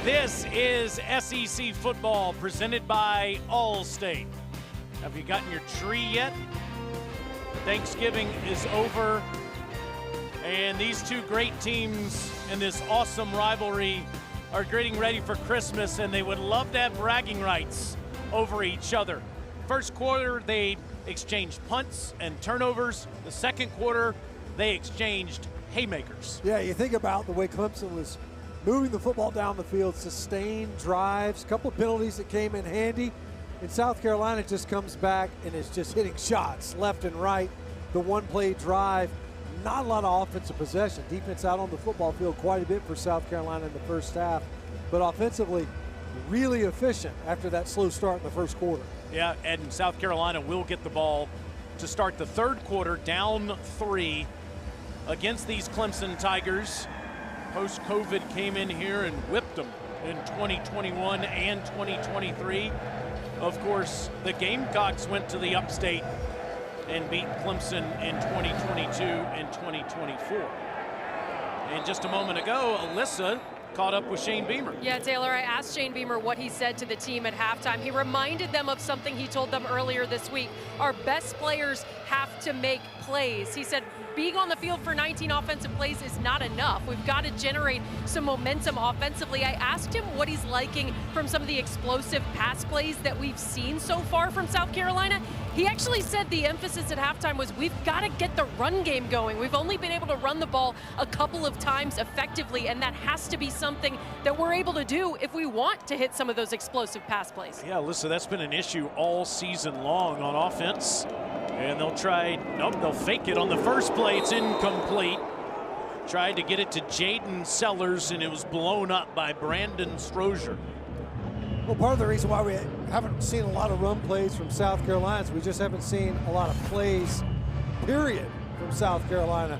This is SEC football presented by Allstate. Have you gotten your tree yet? Thanksgiving is over, and these two great teams in this awesome rivalry are getting ready for Christmas, and they would love to have bragging rights over each other. First quarter, they exchanged punts and turnovers. The second quarter, they exchanged haymakers. Yeah, you think about the way Clemson was moving the football down the field, sustained drives, a couple of penalties that came in handy. And South Carolina just comes back and is just hitting shots left and right. The one-play drive, not a lot of offensive possession. Defense out on the football field quite a bit for South Carolina in the first half. But offensively, really efficient after that slow start in the first quarter. Yeah, and South Carolina will get the ball to start the third quarter down 3 against these Clemson Tigers. Post-COVID came in here and whipped them in 2021 and 2023. Of course, the Gamecocks went to the upstate and beat Clemson in 2022 and 2024. And just a moment ago, Alyssa caught up with Shane Beamer. Yeah, Taylor, I asked Shane Beamer what he said to the team at halftime. He reminded them of something he told them earlier this week. Our best players have to make plays. He said, being on the field for 19 offensive plays is not enough. We've got to generate some momentum offensively. I asked him what he's liking from some of the explosive pass plays that we've seen so far from South Carolina. He actually said the emphasis at halftime was we've got to get the run game going. We've only been able to run the ball a couple of times effectively, and that has to be something that we're able to do if we want to hit some of those explosive pass plays. Yeah, listen, that's been an issue all season long on offense. And they'll try, nope, they'll fake it on the first play. It's incomplete. Tried to get it to Jaden Sellers, and it was blown up by Brandon Strozier. Well, part of the reason why we haven't seen a lot of run plays from South Carolina is we just haven't seen a lot of plays, period, from South Carolina.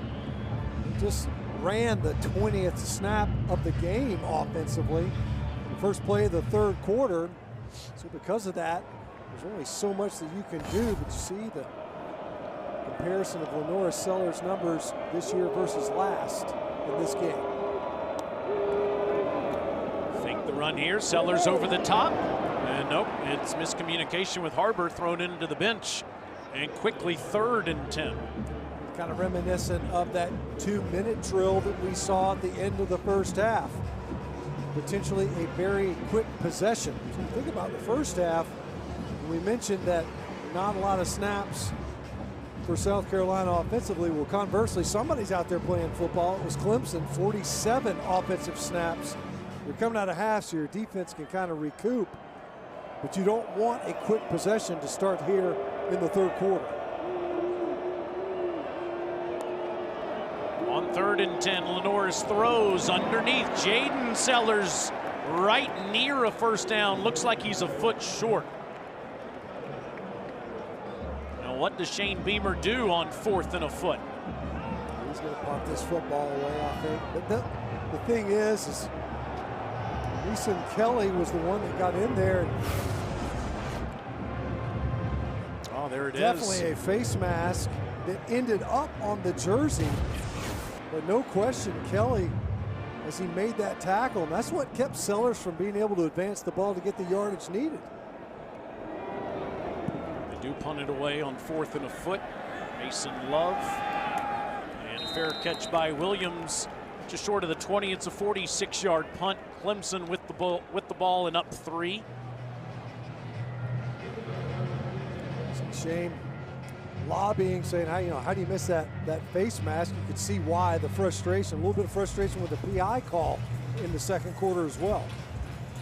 We just ran the 20th snap of the game offensively. The first play of the third quarter. So because of that, there's only so much that you can do, but you see the comparison of Lenora Sellers' numbers this year versus last in this game. Fake the run here, Sellers over the top, and nope, it's miscommunication with Harbor, thrown into the bench, and quickly 3rd and 10. Kind of reminiscent of that 2-minute drill that we saw at the end of the first half. Potentially a very quick possession. So you think about the first half, we mentioned that not a lot of snaps for South Carolina offensively. Well, conversely, somebody's out there playing football. It was Clemson, 47 offensive snaps. You're coming out of half, so your defense can kind of recoup. But you don't want a quick possession to start here in the third quarter. On 3rd and 10, Lenore's throws underneath. Jaden Sellers right near a first down. Looks like he's a foot short. Now what does Shane Beamer do on 4th and a foot? He's going to punt this football away, I think. But the thing is Mason Kelly was the one that got in there. Oh, there it is. Definitely a face mask that ended up on the jersey. But no question, Kelly, as he made that tackle, and that's what kept Sellers from being able to advance the ball to get the yardage needed. They do punt it away on 4th and a foot. Mason Love, and a fair catch by Williams, just short of the 20. It's a 46-yard punt. Clemson with the ball and up 3. It's a shame. Lobbying, saying, how do you miss that face mask? You could see why, the frustration, a little bit of frustration with the PI call in the second quarter as well.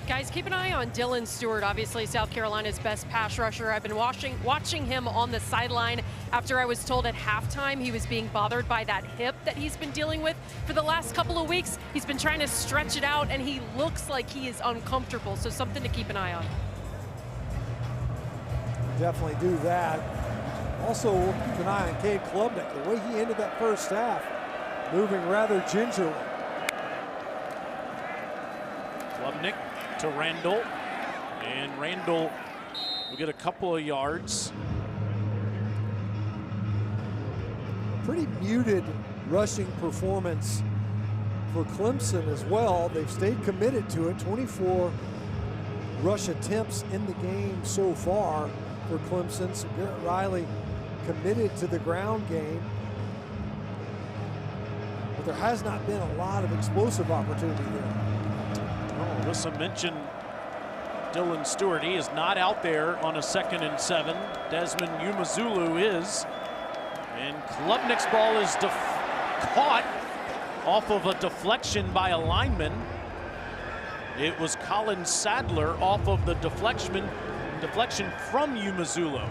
Guys, keep an eye on Dylan Stewart, obviously South Carolina's best pass rusher. I've been watching him on the sideline after I was told at halftime he was being bothered by that hip that he's been dealing with for the last couple of weeks. He's been trying to stretch it out, and he looks like he is uncomfortable, so something to keep an eye on. Definitely do that. Also, we'll keep an eye on Cade Klubnik, the way he ended that first half, moving rather gingerly. Klubnik to Randall, and Randall will get a couple of yards. Pretty muted rushing performance for Clemson as well. They've stayed committed to it. 24 rush attempts in the game so far for Clemson. So Garrett Riley committed to the ground game. But there has not been a lot of explosive opportunity there. Oh, Alyssa mentioned Dylan Stewart. He is not out there on a 2nd and 7. Desmond Umazulu is. And Klubnik's ball is caught off of a deflection by a lineman. It was Colin Sadler off of the deflection from Umazulu.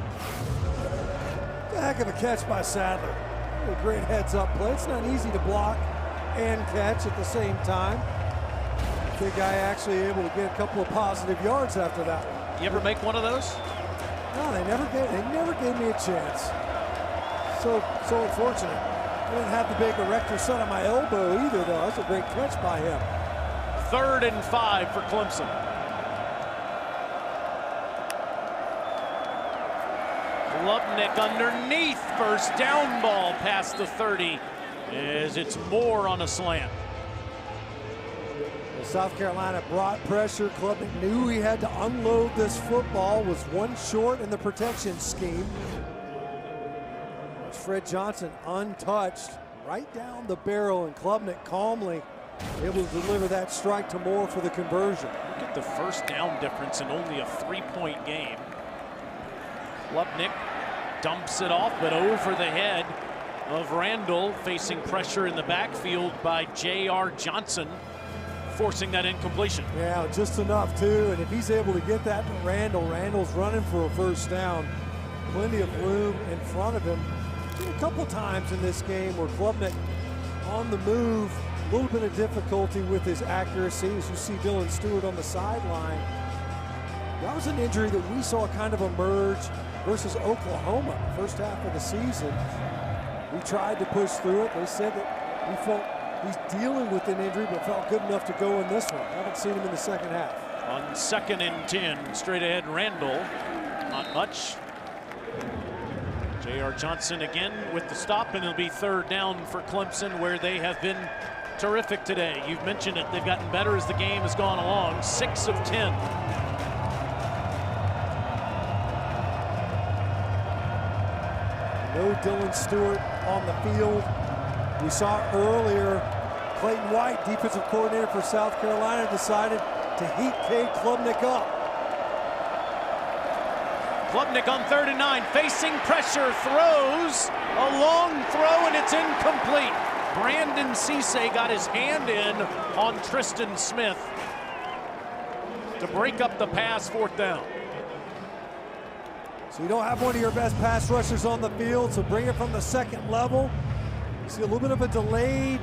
A heck of a catch by Sadler. A great heads-up play. It's not easy to block and catch at the same time. The guy actually able to get a couple of positive yards after that one. You ever make one of those? No, they never gave me a chance. So unfortunate. I didn't have the big erector set on my elbow either, though. That's a great catch by him. 3rd and 5 for Clemson. Klubnik underneath, first down ball past the 30 as it's Moore on a slant. South Carolina brought pressure. Klubnik knew he had to unload this football, was one short in the protection scheme. Fred Johnson untouched, right down the barrel, and Klubnik calmly able to deliver that strike to Moore for the conversion. Look at the first down difference in only a 3-point game. Klubnik dumps it off, but over the head of Randall, facing pressure in the backfield by J.R. Johnson, forcing that incompletion. Yeah, just enough too, and if he's able to get that to Randall, Randall's running for a first down. Plenty of room in front of him. A couple times in this game where Klubnik on the move, a little bit of difficulty with his accuracy, as you see Dylan Stewart on the sideline. That was an injury that we saw kind of emerge versus Oklahoma first half of the season. We tried to push through it. They said that we felt he's dealing with an injury, but felt good enough to go in this one. Haven't seen him in the second half. On 2nd and 10, straight ahead Randall, not much. J.R. Johnson again with the stop, and it'll be 3rd down for Clemson, where they have been terrific today. You've mentioned it, they've gotten better as the game has gone along. 6 of 10. No Dylan Stewart on the field. We saw earlier, Clayton White, defensive coordinator for South Carolina, decided to heat Cade Klubnik up. Klubnik on 3rd and 9, facing pressure, throws a long throw, and it's incomplete. Brandon Cisse got his hand in on Tristan Smith to break up the pass, 4th down. So you don't have one of your best pass rushers on the field, so bring it from the 2nd level. You see a little bit of a delayed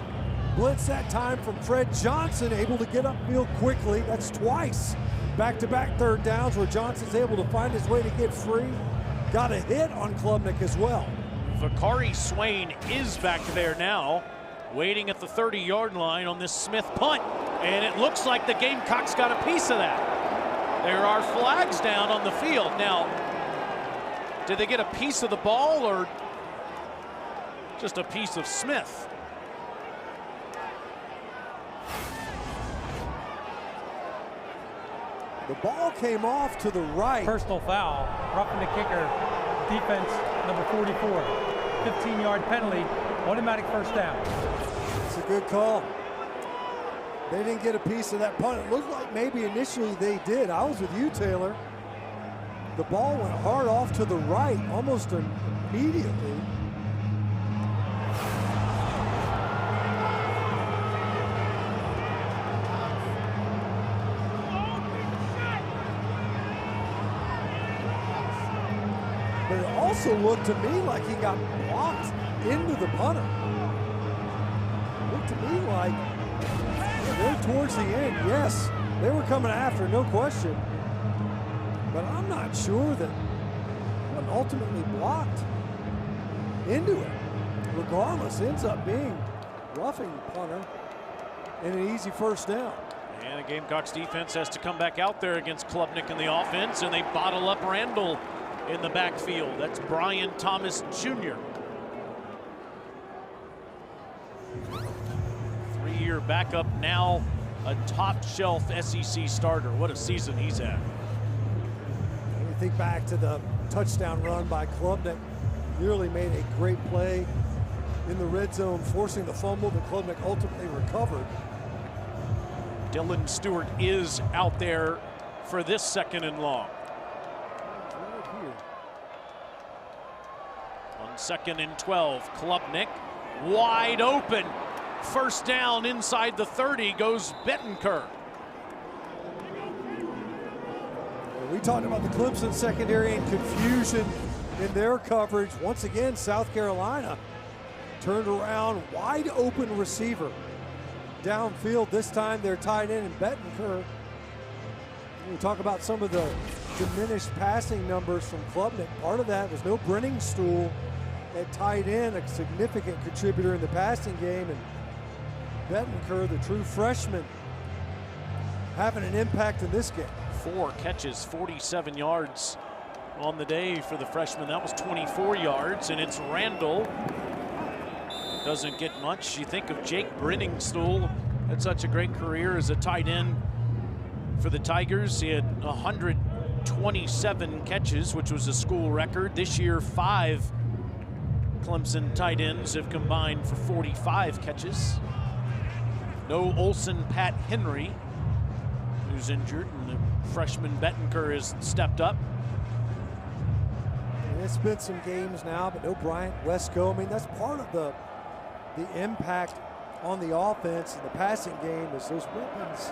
blitz that time from Fred Johnson, able to get upfield quickly. That's twice. Back-to-back 3rd downs where Johnson's able to find his way to get free. Got a hit on Klubnik as well. Vakari Swain is back there now, waiting at the 30-yard line on this Smith punt. And it looks like the Gamecocks got a piece of that. There are flags down on the field. Now, did they get a piece of the ball or just a piece of Smith? The ball came off to the right. Personal foul, roughing the kicker, defense number 44. 15-yard penalty, automatic first down. It's a good call. They didn't get a piece of that punt. It looked like maybe initially they did. I was with you, Taylor. The ball went hard off to the right almost immediately. But it also looked to me like he got blocked into the punter. It looked to me like they're towards the end. Yes, they were coming after, no question. But I'm not sure that what ultimately blocked into it, regardless, ends up being roughing the punter and an easy first down. And the Gamecocks defense has to come back out there against Klubnik in the offense, and they bottle up Randall in the backfield. That's Brian Thomas Jr. 3 four-year backup, now a top-shelf SEC starter. What a season he's had. When you think back to the touchdown run by Klubnik, nearly made a great play in the red zone, forcing the fumble that Klubnik ultimately recovered. Dylan Stewart is out there for this 2nd and long. On 2nd and 12, Klubnik wide open. First down inside the 30 goes Bettenker. We talked about the Clemson secondary and confusion in their coverage. Once again, South Carolina turned around, wide open receiver. Downfield, this time they're tied in Bettenker. We talk about some of the diminished passing numbers from Klubnik. Part of that was no Brenningstool at tight end, a significant contributor in the passing game, and Bettenker, the true freshman, having an impact in this game. 4 catches, 47 yards on the day for the freshman. That was 24 yards, and it's Randall. Doesn't get much. You think of Jake Brenningstool, had such a great career as a tight end for the Tigers. He had 127 catches, which was a school record. This year, 5 Clemson tight ends have combined for 45 catches. No Olsen Pat Henry, who's injured, and the freshman Bettenker has stepped up. And it's been some games now, but no Bryant Wesco. I mean, that's part of the impact on the offense and the passing game is those weapons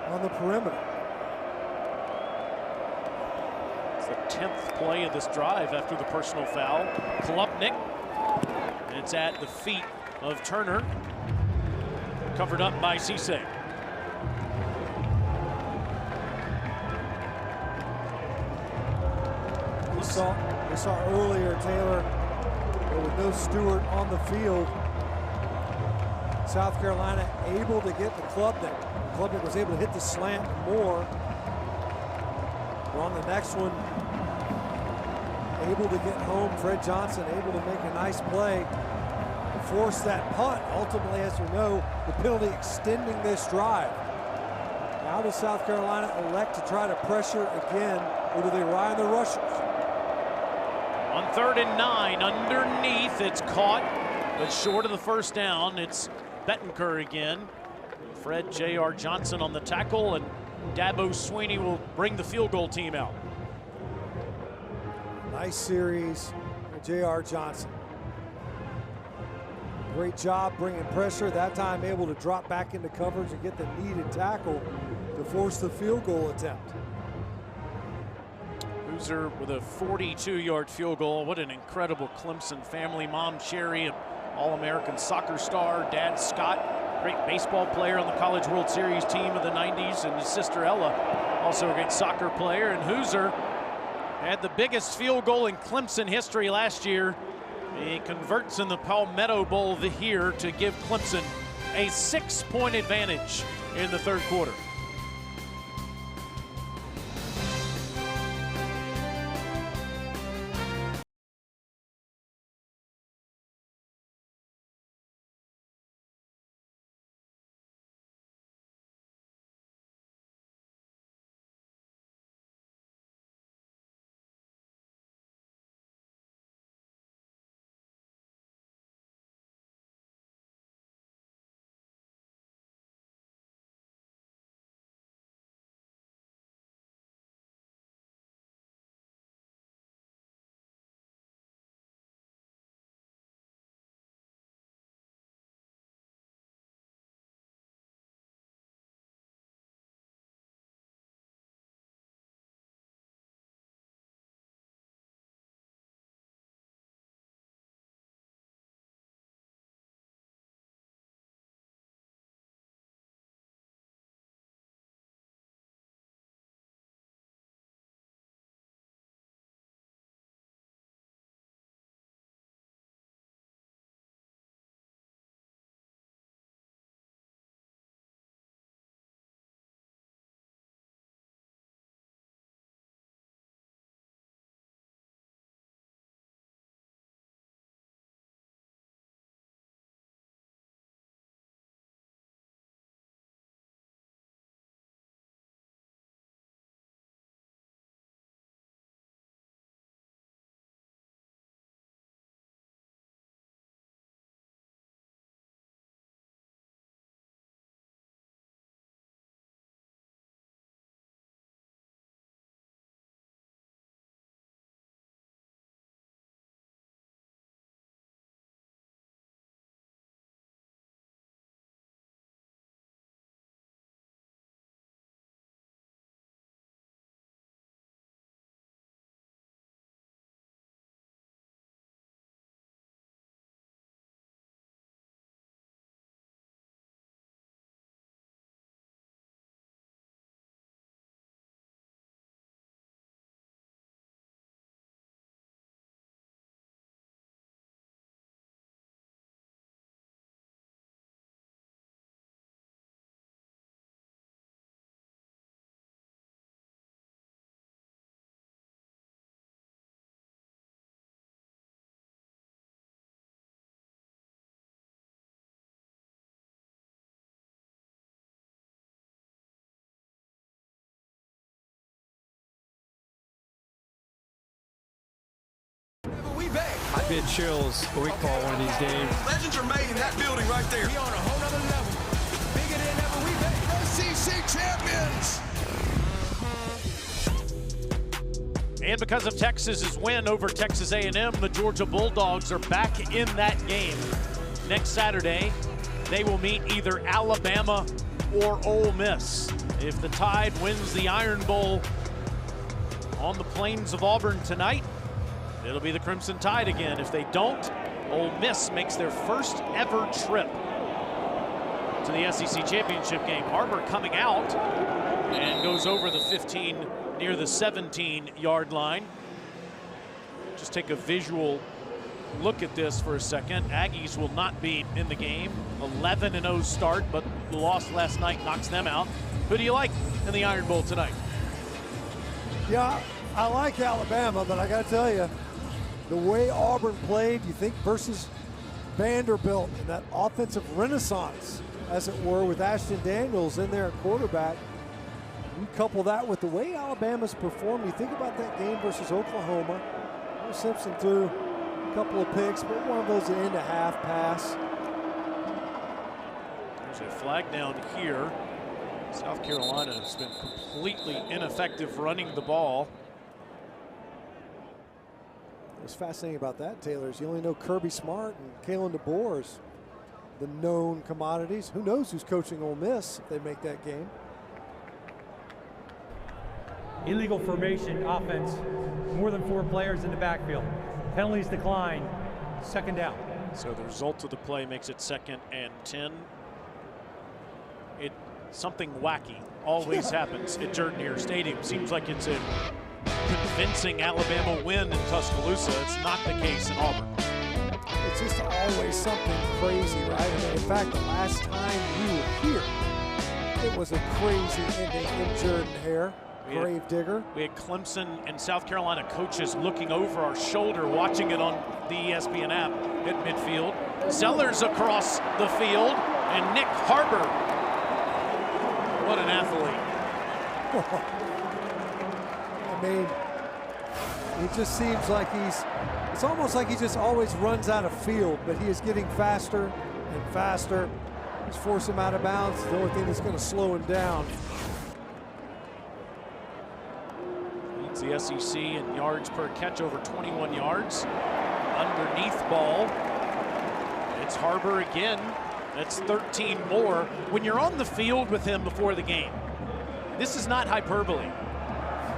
on the perimeter. It's the 10th play of this drive after the personal foul. Klubnik, and it's at the feet of Turner, covered up by Cisse. We saw earlier, Taylor, with no Stewart on the field, South Carolina able to get to Klubnik. Klubnik was able to hit the slant more. But on the next one, able to get home. Fred Johnson able to make a nice play to force that punt. Ultimately, as we know, the penalty extending this drive. Now does South Carolina elect to try to pressure again, or do they rely on the rushers? On 3rd and 9, underneath, it's caught, but short of the first down. It's Bettenker again. Fred J.R. Johnson on the tackle, and Dabo Swinney will bring the field goal team out. Nice series for J.R. Johnson. Great job bringing pressure. That time able to drop back into coverage and get the needed tackle to force the field goal attempt. Hoosier with a 42-yard field goal. What an incredible Clemson family. Mom Sherry, an All-American soccer star. Dad Scott, great baseball player on the College World Series team of the 90s. And his sister Ella, also a great soccer player. And Hoosier had the biggest field goal in Clemson history last year. He converts in the Palmetto Bowl here to give Clemson a 6-point advantage in the 3rd quarter. bit chills a week call one of these days. Legends are made in that building right there. We on a whole nother level. Bigger than ever we been. SEC champions. And because of Texas's win over Texas A&M, the Georgia Bulldogs are back in that game. Next Saturday, they will meet either Alabama or Ole Miss. If the Tide wins the Iron Bowl on the plains of Auburn tonight, it'll be the Crimson Tide again. If they don't, Ole Miss makes their first ever trip to the SEC championship game. Harbor coming out and goes over the 15 near the 17-yard line. Just take a visual look at this for a second. Aggies will not be in the game. 11-0 start, but the loss last night knocks them out. Who do you like in the Iron Bowl tonight? Yeah, I like Alabama, but I got to tell you, the way Auburn played, you think versus Vanderbilt and that offensive renaissance, as it were, with Ashton Daniels in there at quarterback. You couple that with the way Alabama's performed. You think about that game versus Oklahoma. Simpson threw a couple of picks, but one of those end of half pass. There's a flag down here. South Carolina has been completely ineffective running the ball. What's fascinating about that, Taylor, is you only know Kirby Smart and Kalen DeBoer as the known commodities. Who knows who's coaching Ole Miss if they make that game? Illegal formation offense, more than 4 players in the backfield. Penalties decline, second down. So the result of the play makes it 2nd and 10. Something wacky always happens at Jordan Hare Stadium. Seems like it's a convincing Alabama win in Tuscaloosa. It's not the case in Auburn. It's just always something crazy, right? I mean, in fact, the last time you were here, it was a crazy ending in Jordan Hare. Gravedigger. We had Clemson and South Carolina coaches looking over our shoulder, watching it on the ESPN app at midfield. Sellers across the field, and Nick Harbor. What an athlete. I mean, it just seems like it's almost like he just always runs out of field, but he is getting faster and faster. He's forcing him out of bounds. The only thing that's going to slow him down. Leads the SEC in yards per catch, over 21 yards. Underneath ball. It's Harbor again. That's 13 more. When you're on the field with him before the game, this is not hyperbole.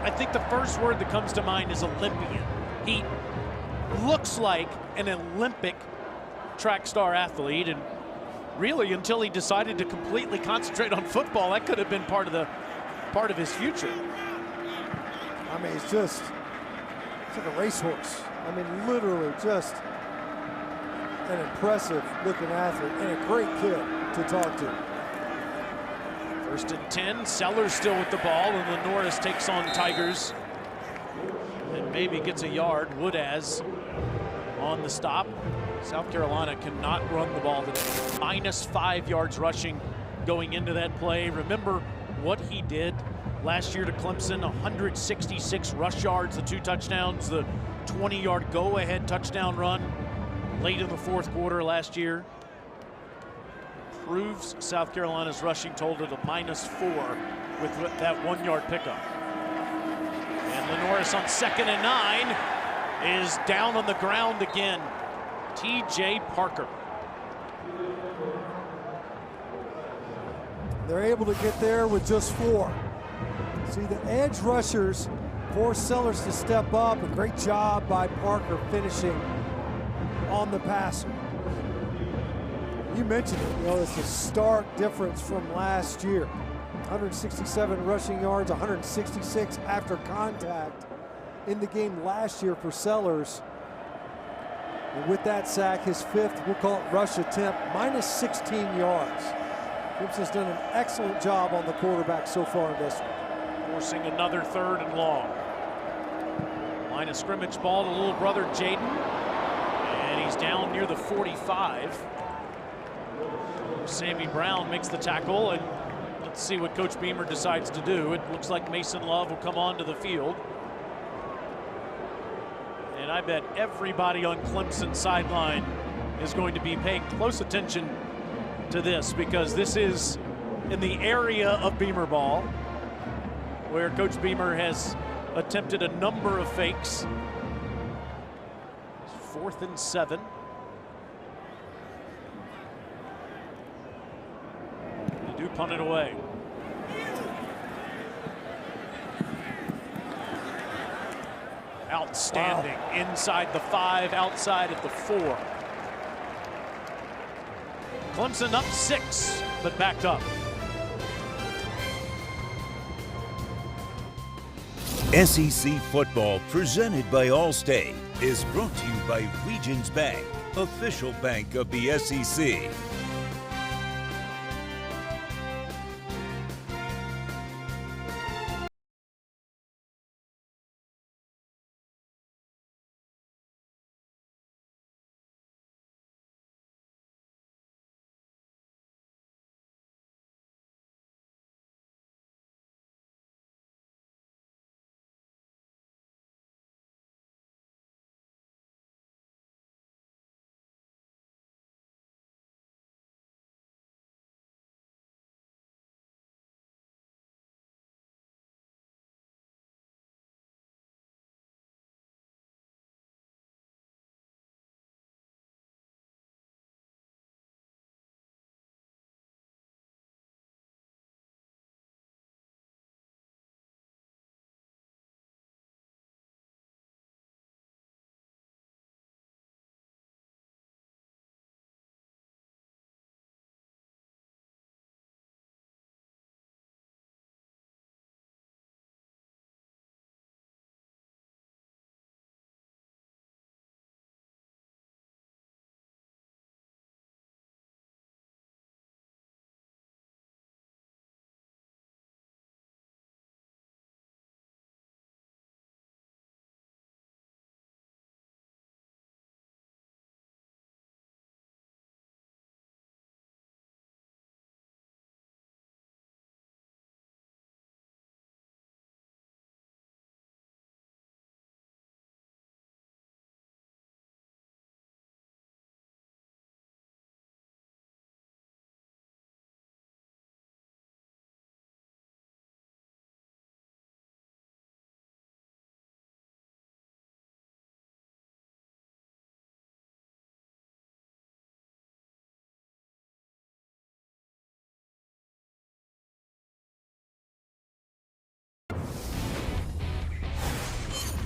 I think the first word that comes to mind is Olympian. He looks like an Olympic track star athlete, and really until he decided to completely concentrate on football, that could have been part of his future. I mean, it's like a racehorse. I mean, literally just an impressive looking athlete and a great kid to talk to. 1st and 10, Sellers still with the ball, and Norris takes on Tigers and maybe gets a yard. Woodaz on the stop. South Carolina cannot run the ball today. -5 yards rushing going into that play. Remember what he did last year to Clemson, 166 rush yards, the 2 touchdowns, the 20-yard go-ahead touchdown run late in the 4th quarter last year. Proves South Carolina's rushing total to -4 with that 1-yard pickup. And Lenoris on 2nd and 9 is down on the ground again. T.J. Parker. They're able to get there with just 4. See, the edge rushers force Sellers to step up. A great job by Parker finishing on the passer. You mentioned it, it's a stark difference from last year. 167 rushing yards, 166 after contact in the game last year for Sellers. And with that sack, his 5th, we'll call it rush attempt, -16 yards. Clemson's done an excellent job on the quarterback so far in this one. Forcing another 3rd and long. Line of scrimmage ball to little brother Jaden. And he's down near the 45. Sammy Brown makes the tackle, and let's see what Coach Beamer decides to do. It looks like Mason Love will come onto the field. And And I bet everybody on Clemson sideline is going to be paying close attention to this, because this is in the area of Beamer ball, where Coach Beamer has attempted a number of fakes. 4th and 7. They do punt it away. Outstanding. Wow. Inside the 5, outside at the 4. Clemson up 6, but backed up. SEC football, presented by Allstate, is brought to you by Regions Bank, official bank of the SEC.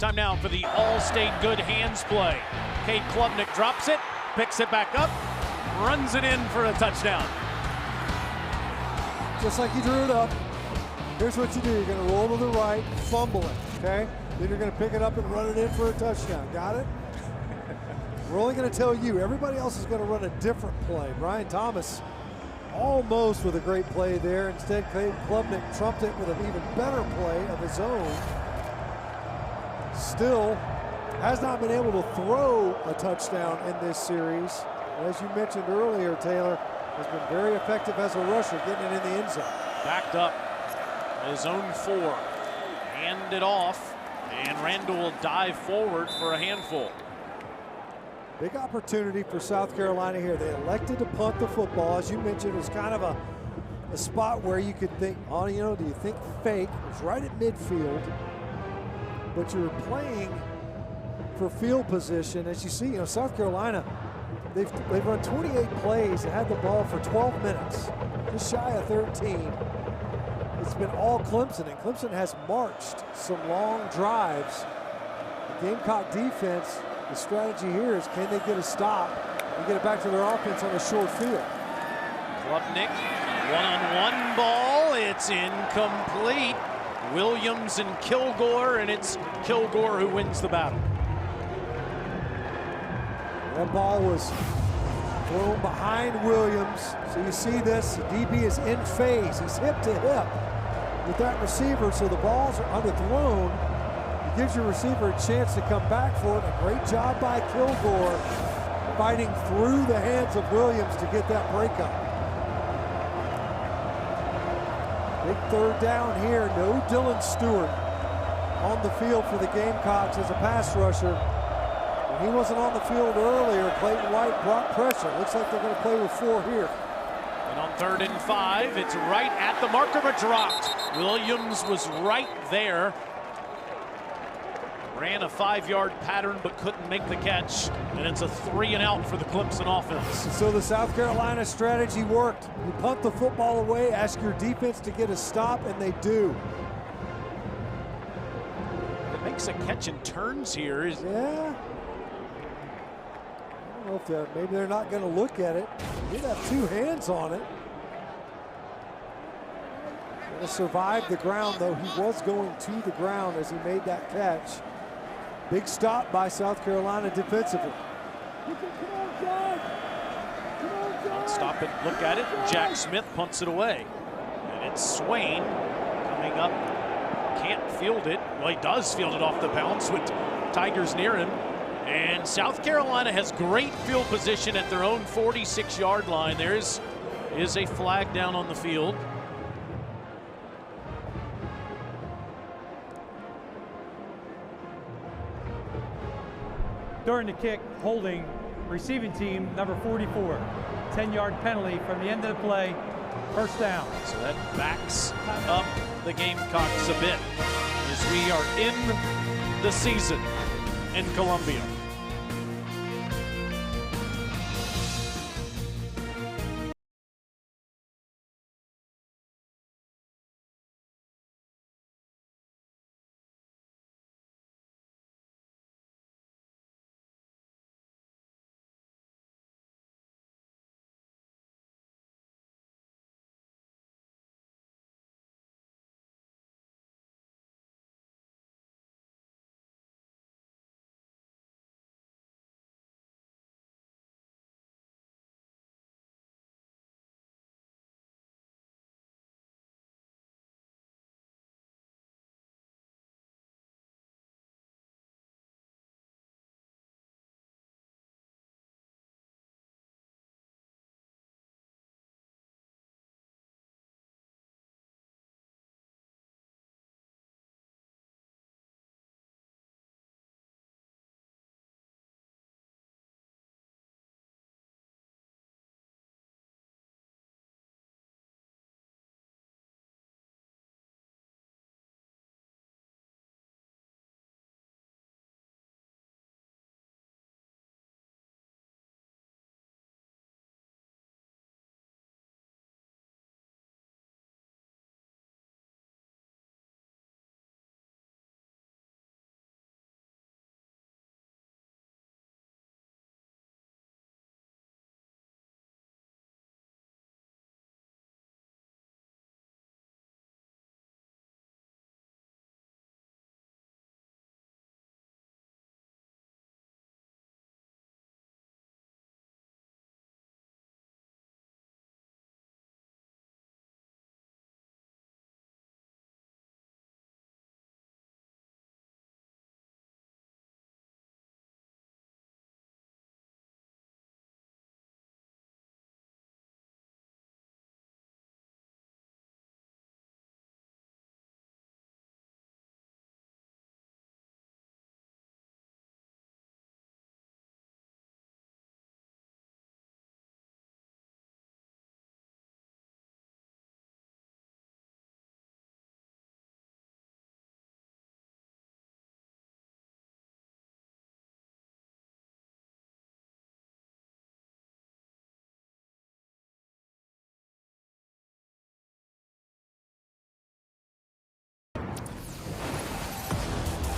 Time now for the Allstate good hands play. Cade Klubnik drops it, picks it back up, runs it in for a touchdown. Just like you drew it up, here's what you do. You're going to roll to the right, fumble it, okay? Then you're going to pick it up and run it in for a touchdown. Got it? We're only going to tell you. Everybody else is going to run a different play. Brian Thomas almost with a great play there. Instead, Cade Klubnik trumped it with an even better play of his own. Still has not been able to throw a touchdown in this series. As you mentioned earlier, Taylor has been very effective as a rusher, getting it in the end zone. Backed up, his own 4, hand it off, and Randall will dive forward for a handful. Big opportunity for South Carolina here. They elected to punt the football. As you mentioned, it was kind of a spot where you could think, oh, you know, do you think fake? It was right at midfield. But you're playing for field position. As you see, you know, South Carolina, they've run 28 plays and had the ball for 12 minutes, just shy of 13. It's been all Clemson, and Clemson has marched some long drives. The Gamecock defense, the strategy here is, can they get a stop and get it back to their offense on a short field? Klubnik, one-on-one ball, it's incomplete. Williams and Kilgore, and it's Kilgore who wins the battle. That ball was thrown behind Williams. So you see this, the DB is in phase. He's hip to hip with that receiver, so the balls are underthrown. It gives your receiver a chance to come back for it. A great job by Kilgore fighting through the hands of Williams to get that breakup. Big third down here. No Dylan Stewart on the field for the Gamecocks as a pass rusher. When he wasn't on the field earlier, Clayton White brought pressure. Looks like they're going to play with 4 here. And on 3rd and 5, it's right at the marker, but dropped. Williams was right there. Ran a 5-yard pattern, but couldn't make the catch. And it's a 3-and-out for the Clemson offense. So the South Carolina strategy worked. You punt the football away, ask your defense to get a stop, and they do. It makes a catch and turns here. Yeah. I don't know if maybe they're not going to look at it. He did have 2 hands on it. Going to survive the ground, though. He was going to the ground as he made that catch. Big stop by South Carolina defensively. Stop it, look at it. Jack Smith punts it away. And it's Swain coming up. Can't field it. Well, he does field it off the bounce with Tigers near him. And South Carolina has great field position at their own 46-yard line. There is a flag down on the field. During the kick, holding receiving team number 44. 10-yard penalty from the end of the play. First down. So that backs up the Gamecocks a bit as we are in the season in Columbia.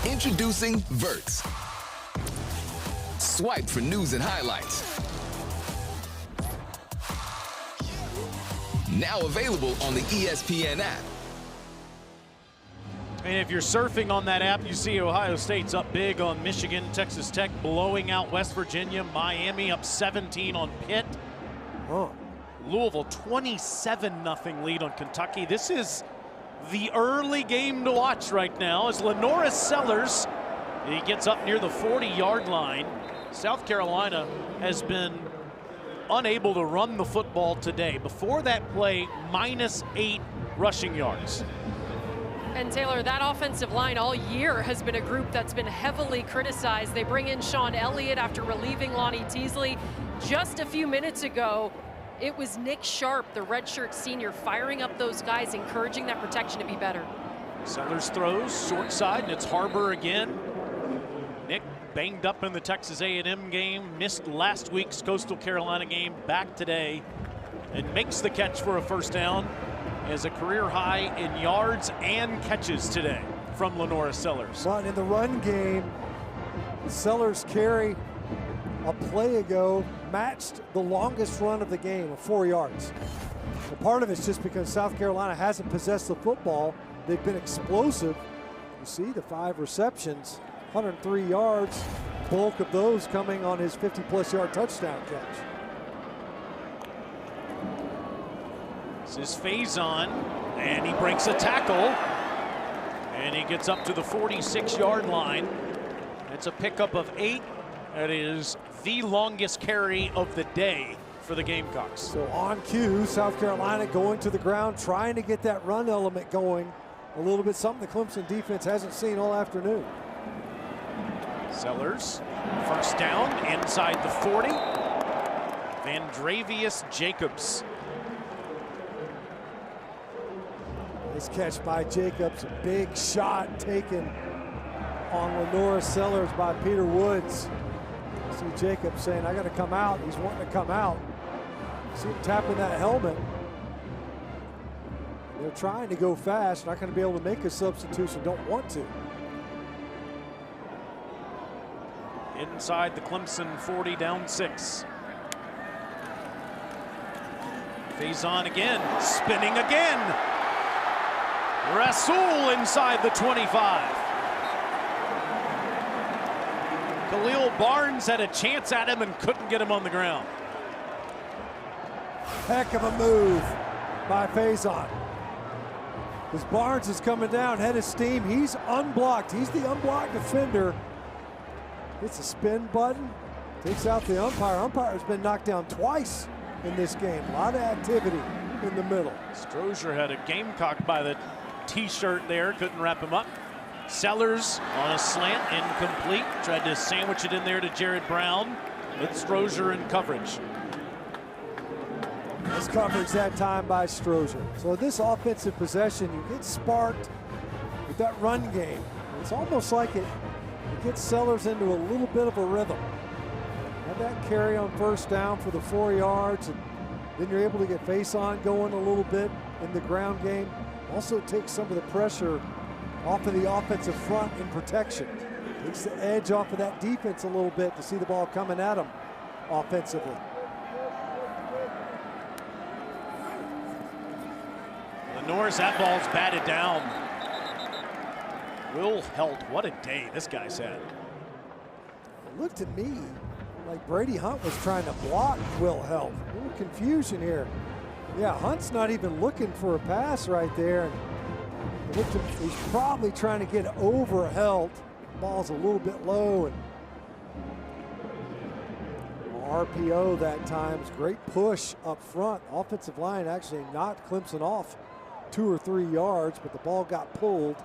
Introducing Verts. Swipe for news and highlights. Now available on the ESPN app. And if you're surfing on that app, you see Ohio State's up big on Michigan, Texas Tech blowing out West Virginia, Miami up 17 on Pitt. Oh. Louisville 27-0 lead on Kentucky. This is the early game to watch right now as Lenoris Sellers, he gets up near the 40-yard line. South Carolina has been unable to run the football today. Before that play, -8 rushing yards. And Taylor, that offensive line all year has been a group that's been heavily criticized. They bring in Sean Elliott after relieving Lonnie Teasley. Just a few minutes ago, it was Nick Sharp, the redshirt senior, firing up those guys, encouraging that protection to be better. Sellers throws short side, and it's Harbor again. Nick banged up in the Texas A&M game, missed last week's Coastal Carolina game, back today, and makes the catch for a first down as a career high in yards and catches today from Lenora Sellers. But in the run game, Sellers carry a play ago matched the longest run of the game of 4 yards. And part of it's just because South Carolina hasn't possessed the football. They've been explosive. You see the 5 receptions, 103 yards, bulk of those coming on his 50-plus yard touchdown catch. This is Faison, and he breaks a tackle, and he gets up to the 46-yard line. It's a pickup of 8. That is the longest carry of the day for the Gamecocks. So on cue, South Carolina going to the ground, trying to get that run element going a little bit, something the Clemson defense hasn't seen all afternoon. Sellers, first down, inside the 40. Vandravius Jacobs. Nice catch by Jacobs, a big shot taken on Lenora Sellers by Peter Woods. See Jacobs saying, I got to come out. He's wanting to come out. See him tapping that helmet. They're trying to go fast, not going to be able to make a substitution, don't want to. Inside the Clemson 40, down 6. Faison again, spinning again. Rasul inside the 25. Khalil Barnes had a chance at him and couldn't get him on the ground. Heck of a move by Faison. As Barnes is coming down, head of steam, he's unblocked. He's the unblocked defender. Hits a spin button, takes out the umpire. Umpire's been knocked down twice in this game. A lot of activity in the middle. Strozier had a Gamecock by the t-shirt there, couldn't wrap him up. Sellers on a slant, incomplete. Tried to sandwich it in there to Jared Brown with Strozier in coverage. Nice coverage that time by Strozier. So this offensive possession, you get sparked with that run game. It's almost like it gets Sellers into a little bit of a rhythm. Have that carry on first down for the 4 yards, and then you're able to get Faison going a little bit in the ground game. Also takes some of the pressure off of the offensive front in protection. Takes the edge off of that defense a little bit to see the ball coming at them offensively. Lenore's, that ball's batted down. Will Helt, what a day this guy's had. It looked to me like Brady Hunt was trying to block Will Helt. A little confusion here. Yeah, Hunt's not even looking for a pass right there. He's probably trying to get over Helt. Ball's a little bit low. And RPO that time. Great push up front. Offensive line actually knocked Clemson off 2 or 3 yards, but the ball got pulled.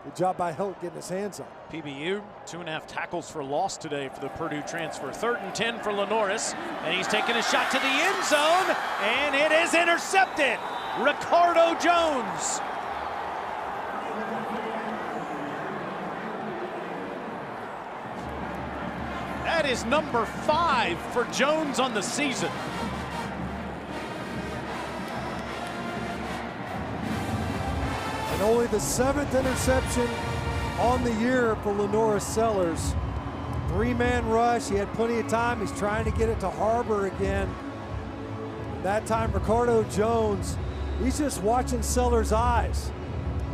Good job by Helt getting his hands on. PBU, 2.5 tackles for loss today for the Purdue transfer. 3rd and 10 for Lenoris, and he's taking a shot to the end zone, and it is intercepted. Ricardo Jones. That is number 5 for Jones on the season. And only the 7th interception on the year for Lenora Sellers. 3-man rush, he had plenty of time. He's trying to get it to Harbor again. That time Ricardo Jones, he's just watching Sellers' eyes.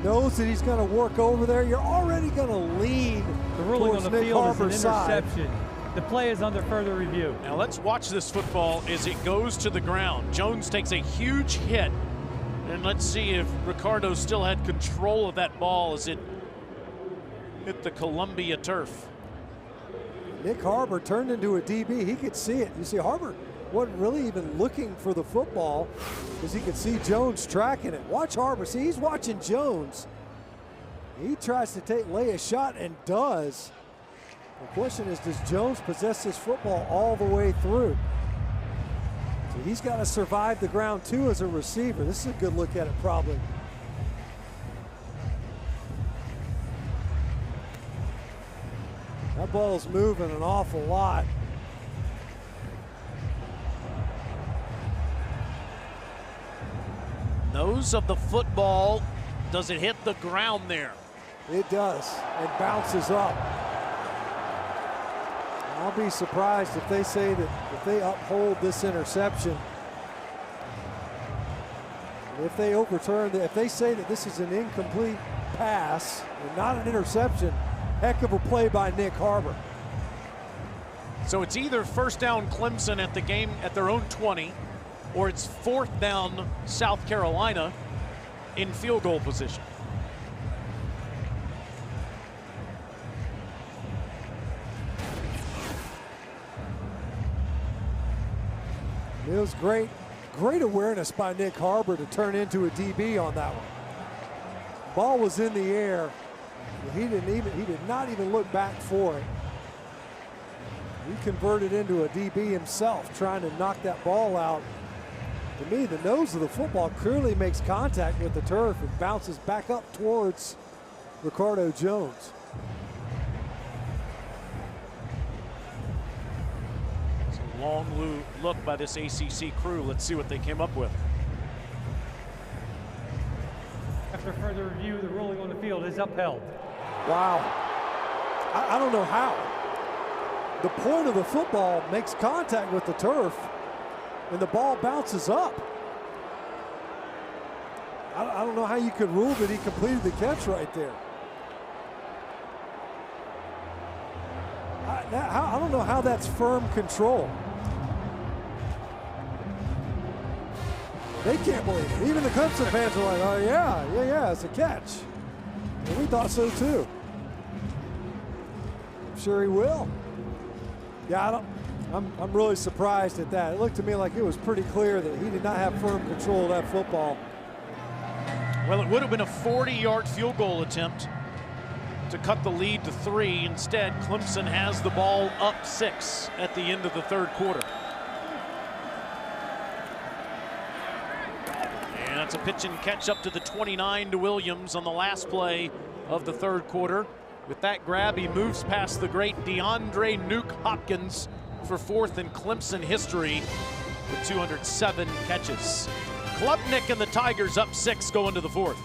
Knows that he's going to work over there. You're already going to lean the ruling towards on the Nick field Harbor's is an interception. side. The play is under further review. Now let's watch this football as it goes to the ground. Jones takes a huge hit, and let's see if Ricardo still had control of that ball as it hit the Columbia turf. Nick Harbor turned into a DB. He could see it. You see, Harbor wasn't really even looking for the football because he could see Jones tracking it. Watch Harbor. See, he's watching Jones He tries to lay a shot and does. The question is, does Jones possess this football all the way through? So he's got to survive the ground too as a receiver. This is a good look at it probably. That ball's moving an awful lot. Nose of the football, does it hit the ground there? It does. It bounces up. I'll be surprised if they say that if they uphold this interception, if they overturn, if they say that this is an incomplete pass and not an interception, heck of a play by Nick Harbor. So it's either first down Clemson at the game at their own 20, or it's fourth down South Carolina in field goal position. It was great awareness by Nick Harbor to turn into a DB on that one. Ball was in the air. He did not even look back for it. He converted into a DB himself, trying to knock that ball out. To me, the nose of the football clearly makes contact with the turf and bounces back up towards Ricardo Jones. It's a long look by this ACC crew. Let's see what they came up with. After further review, the ruling on the field is upheld. Wow. I don't know how. The point of the football makes contact with the turf and the ball bounces up. I don't know how you could rule that he completed the catch right there. I don't know how that's firm control. They can't believe it. Even the Clemson fans are like, oh yeah, it's a catch. And we thought so too. I'm sure he will. Yeah, I'm really surprised at that. It looked to me like it was pretty clear that he did not have firm control of that football. Well, it would have been a 40-yard field goal attempt to cut the lead to 3. Instead, Clemson has the ball up 6 at the end of the third quarter. And that's a pitch and catch up to the 29 to Williams on the last play of the third quarter. With that grab, he moves past the great DeAndre Nuke Hopkins for 4th in Clemson history with 207 catches. Klubnik and the Tigers up 6 going to the 4th.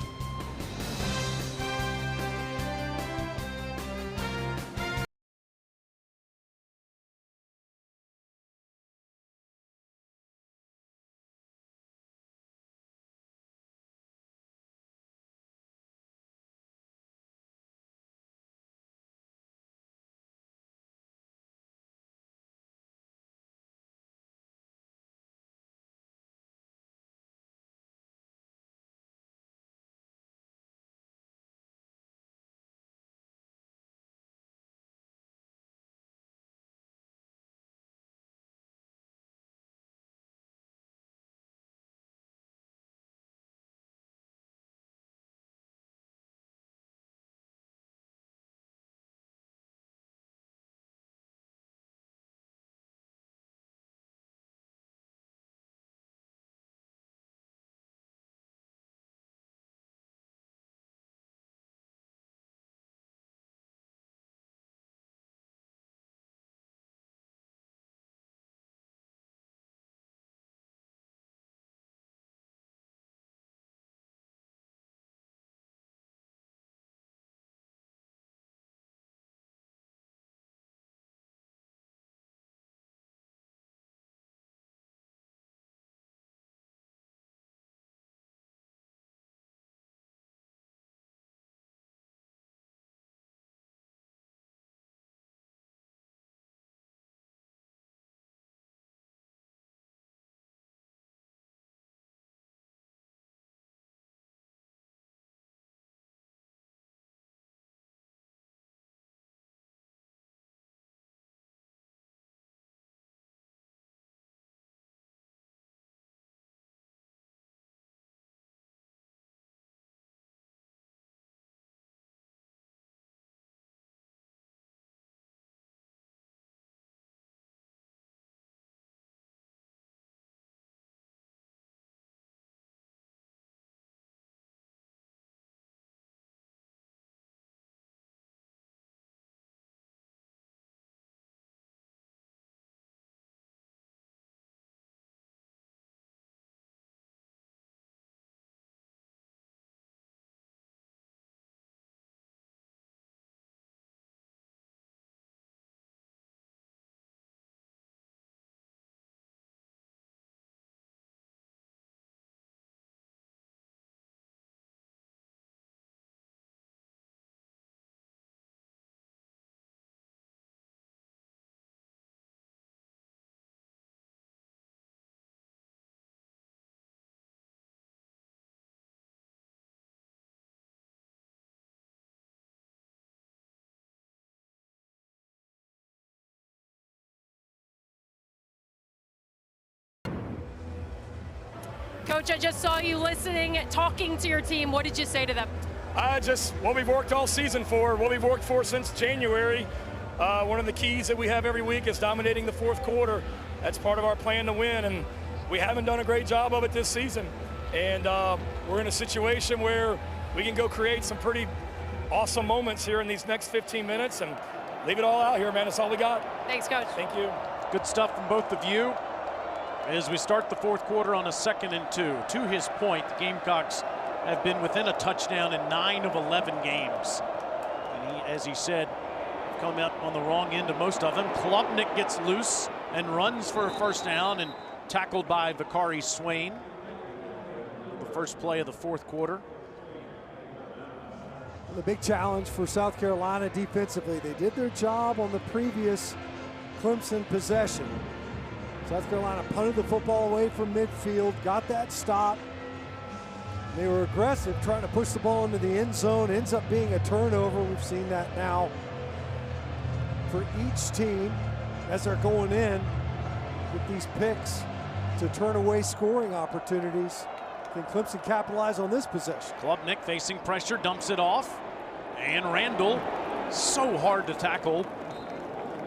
Coach, I just saw you listening, talking to your team. What did you say to them? Just what we've worked all season for, what we've worked for since January. One of the keys that we have every week is dominating the fourth quarter. That's part of our plan to win, and we haven't done a great job of it this season. And we're in a situation where we can go create some pretty awesome moments here in these next 15 minutes and leave it all out here, man. That's all we got. Thanks, Coach. Thank you. Good stuff from both of you as we start the fourth quarter on a 2nd and 2. To his point, the Gamecocks have been within a touchdown in 9 of 11 games. And he, as he said, come out on the wrong end of most of them. Klubnik gets loose and runs for a first down and tackled by Vakari Swain. The first play of the fourth quarter. The big challenge for South Carolina defensively. They did their job on the previous Clemson possession. South Carolina punted the football away from midfield, got that stop. They were aggressive, trying to push the ball into the end zone. Ends up being a turnover. We've seen that now for each team as they're going in with these picks to turn away scoring opportunities. Can Clemson capitalize on this possession? Klubnik facing pressure, dumps it off. And Randall, so hard to tackle.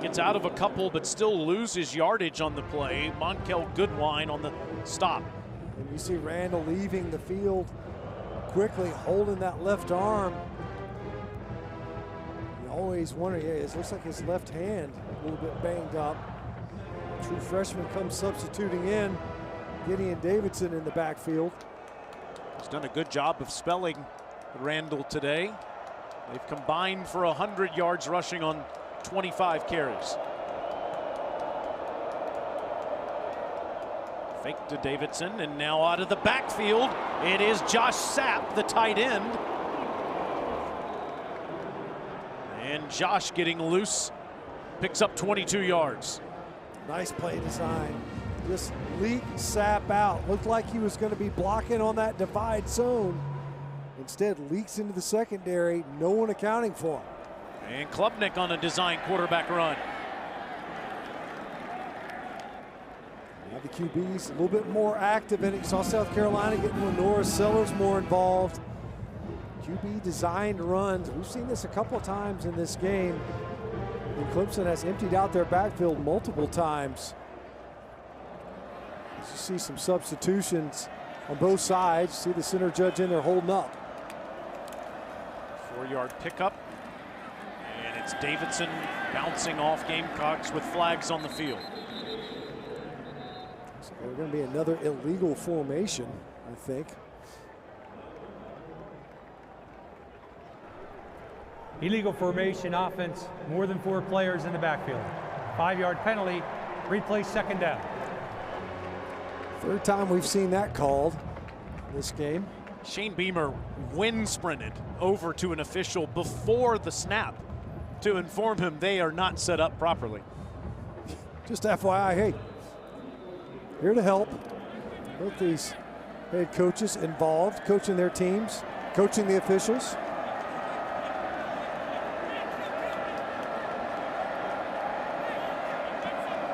Gets out of a couple, but still loses yardage on the play. Monkel Goodwine on the stop. And you see Randall leaving the field quickly, holding that left arm. You always wonder, yeah, it looks like his left hand a little bit banged up. True freshman comes substituting in. Gideon Davidson in the backfield. He's done a good job of spelling Randall today. They've combined for 100 yards rushing on 25 carries. Fake to Davidson, and now out of the backfield, it is Josh Sapp, the tight end. And Josh getting loose, picks up 22 yards. Nice play design. Just leak Sapp out. Looked like he was going to be blocking on that divide zone. Instead, leaks into the secondary, no one accounting for him. And Klubnik on a design quarterback run. Now the QB's a little bit more active in it. You saw South Carolina getting Lenora Sellers more involved. QB designed runs. We've seen this a couple of times in this game. And Clemson has emptied out their backfield multiple times. You see some substitutions on both sides. See the center judge in there holding up. 4-yard pickup. And it's Davidson bouncing off Gamecocks with flags on the field. So there's going to be another illegal formation, I think. Illegal formation offense, more than 4 players in the backfield. 5-yard penalty, replay 2nd down. Third time we've seen that called in this game. Shane Beamer wind sprinted over to an official before the snap to inform him they are not set up properly. Just FYI, hey, here to help. Both these head coaches involved, coaching their teams, coaching the officials.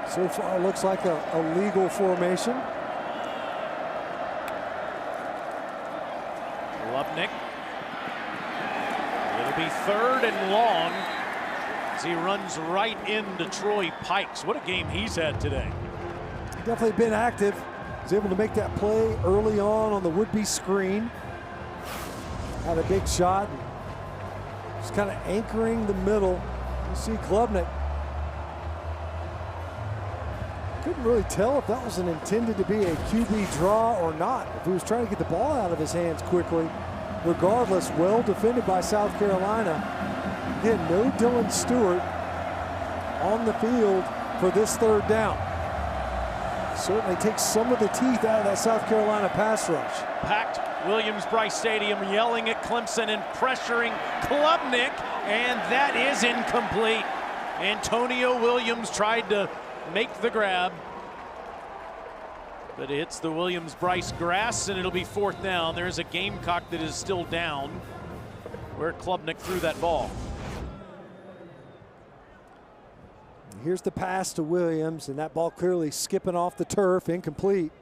So far, it looks like a legal formation. Klubnik. It'll be 3rd and long as he runs right into Troy Pikes. What a game he's had today. Definitely been active. He's able to make that play early on the would-be screen. Had a big shot. Just kind of anchoring the middle. You see Klubnik. Couldn't really tell if that was intended to be a QB draw or not. If he was trying to get the ball out of his hands quickly. Regardless, well defended by South Carolina. Again, no Dylan Stewart on the field for this 3rd down. Certainly takes some of the teeth out of that South Carolina pass rush. Packed Williams-Brice Stadium, yelling at Clemson and pressuring Klubnik, and that is incomplete. Antonio Williams tried to make the grab, but it hits the Williams-Brice grass, and it'll be 4th down. There's a Gamecock that is still down where Klubnik threw that ball. Here's the pass to Williams, and that ball clearly skipping off the turf, incomplete.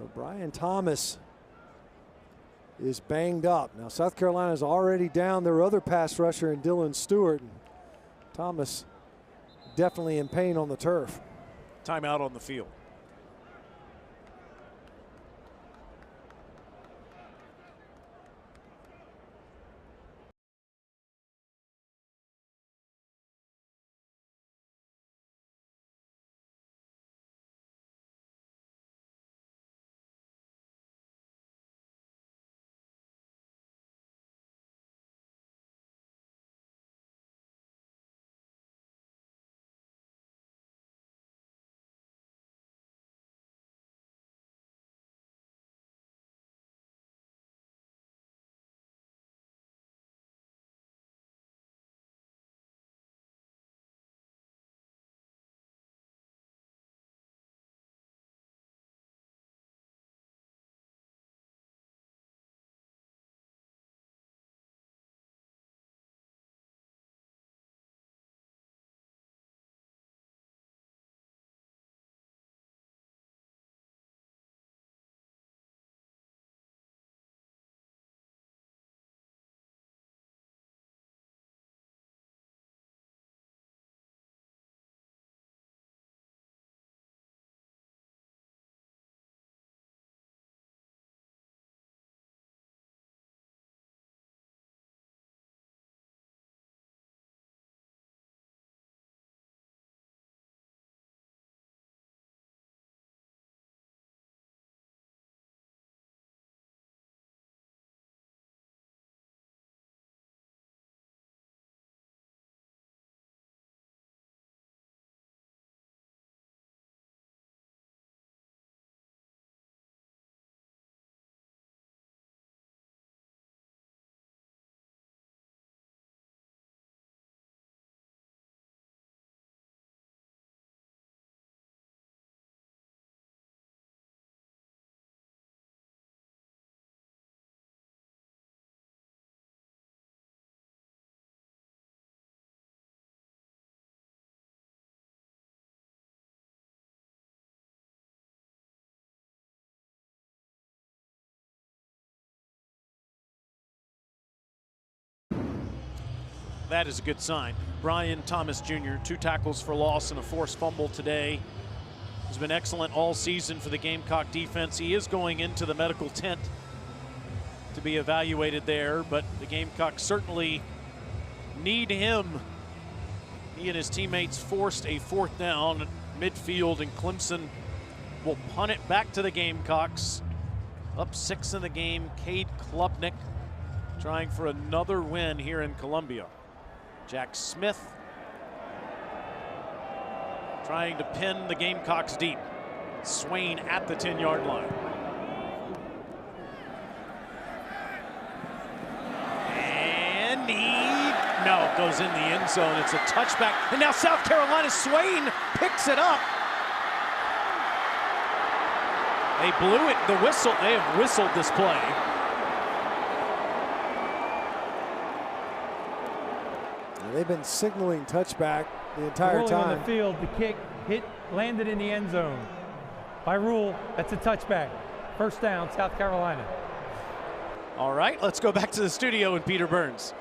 But Brian Thomas is banged up. Now South Carolina's already down their other pass rusher in Dylan Stewart. Thomas definitely in pain on the turf. Timeout on the field. That is a good sign. Brian Thomas Jr., 2 tackles for loss and a forced fumble today. Has been excellent all season for the Gamecock defense. He is going into the medical tent to be evaluated there, but the Gamecocks certainly need him. He and his teammates forced a 4th down at midfield, and Clemson will punt it back to the Gamecocks. Up 6 in the game, Cade Klubnik trying for another win here in Columbia. Jack Smith trying to pin the Gamecocks deep. Swain at the 10-yard line. And no, goes in the end zone. It's a touchback. And now South Carolina, Swain picks it up. They blew it, the whistle. They have whistled this play. They've been signaling touchback the entire time. On the field, the kick landed in the end zone. By rule, that's a touchback. 1st down, South Carolina. All right, let's go back to the studio and Peter Burns.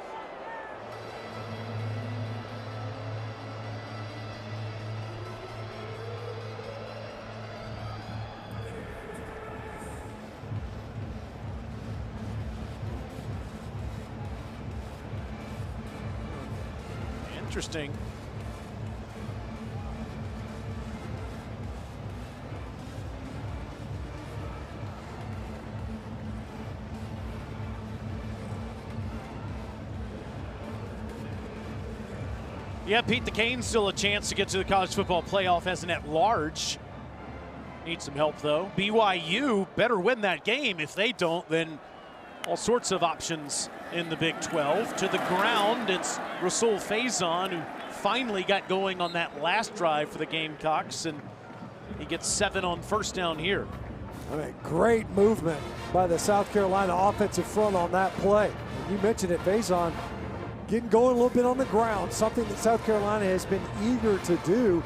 Interesting. Yeah, Pete, the Canes still a chance to get to the college football playoff as an at-large. Need some help, though. BYU better win that game. If they don't, then all sorts of options in the Big 12. To the ground, it's Rasul Faison, who finally got going on that last drive for the Gamecocks, and he gets 7 on 1st down here. I mean, great movement by the South Carolina offensive front on that play. You mentioned it, Faison getting going a little bit on the ground, something that South Carolina has been eager to do.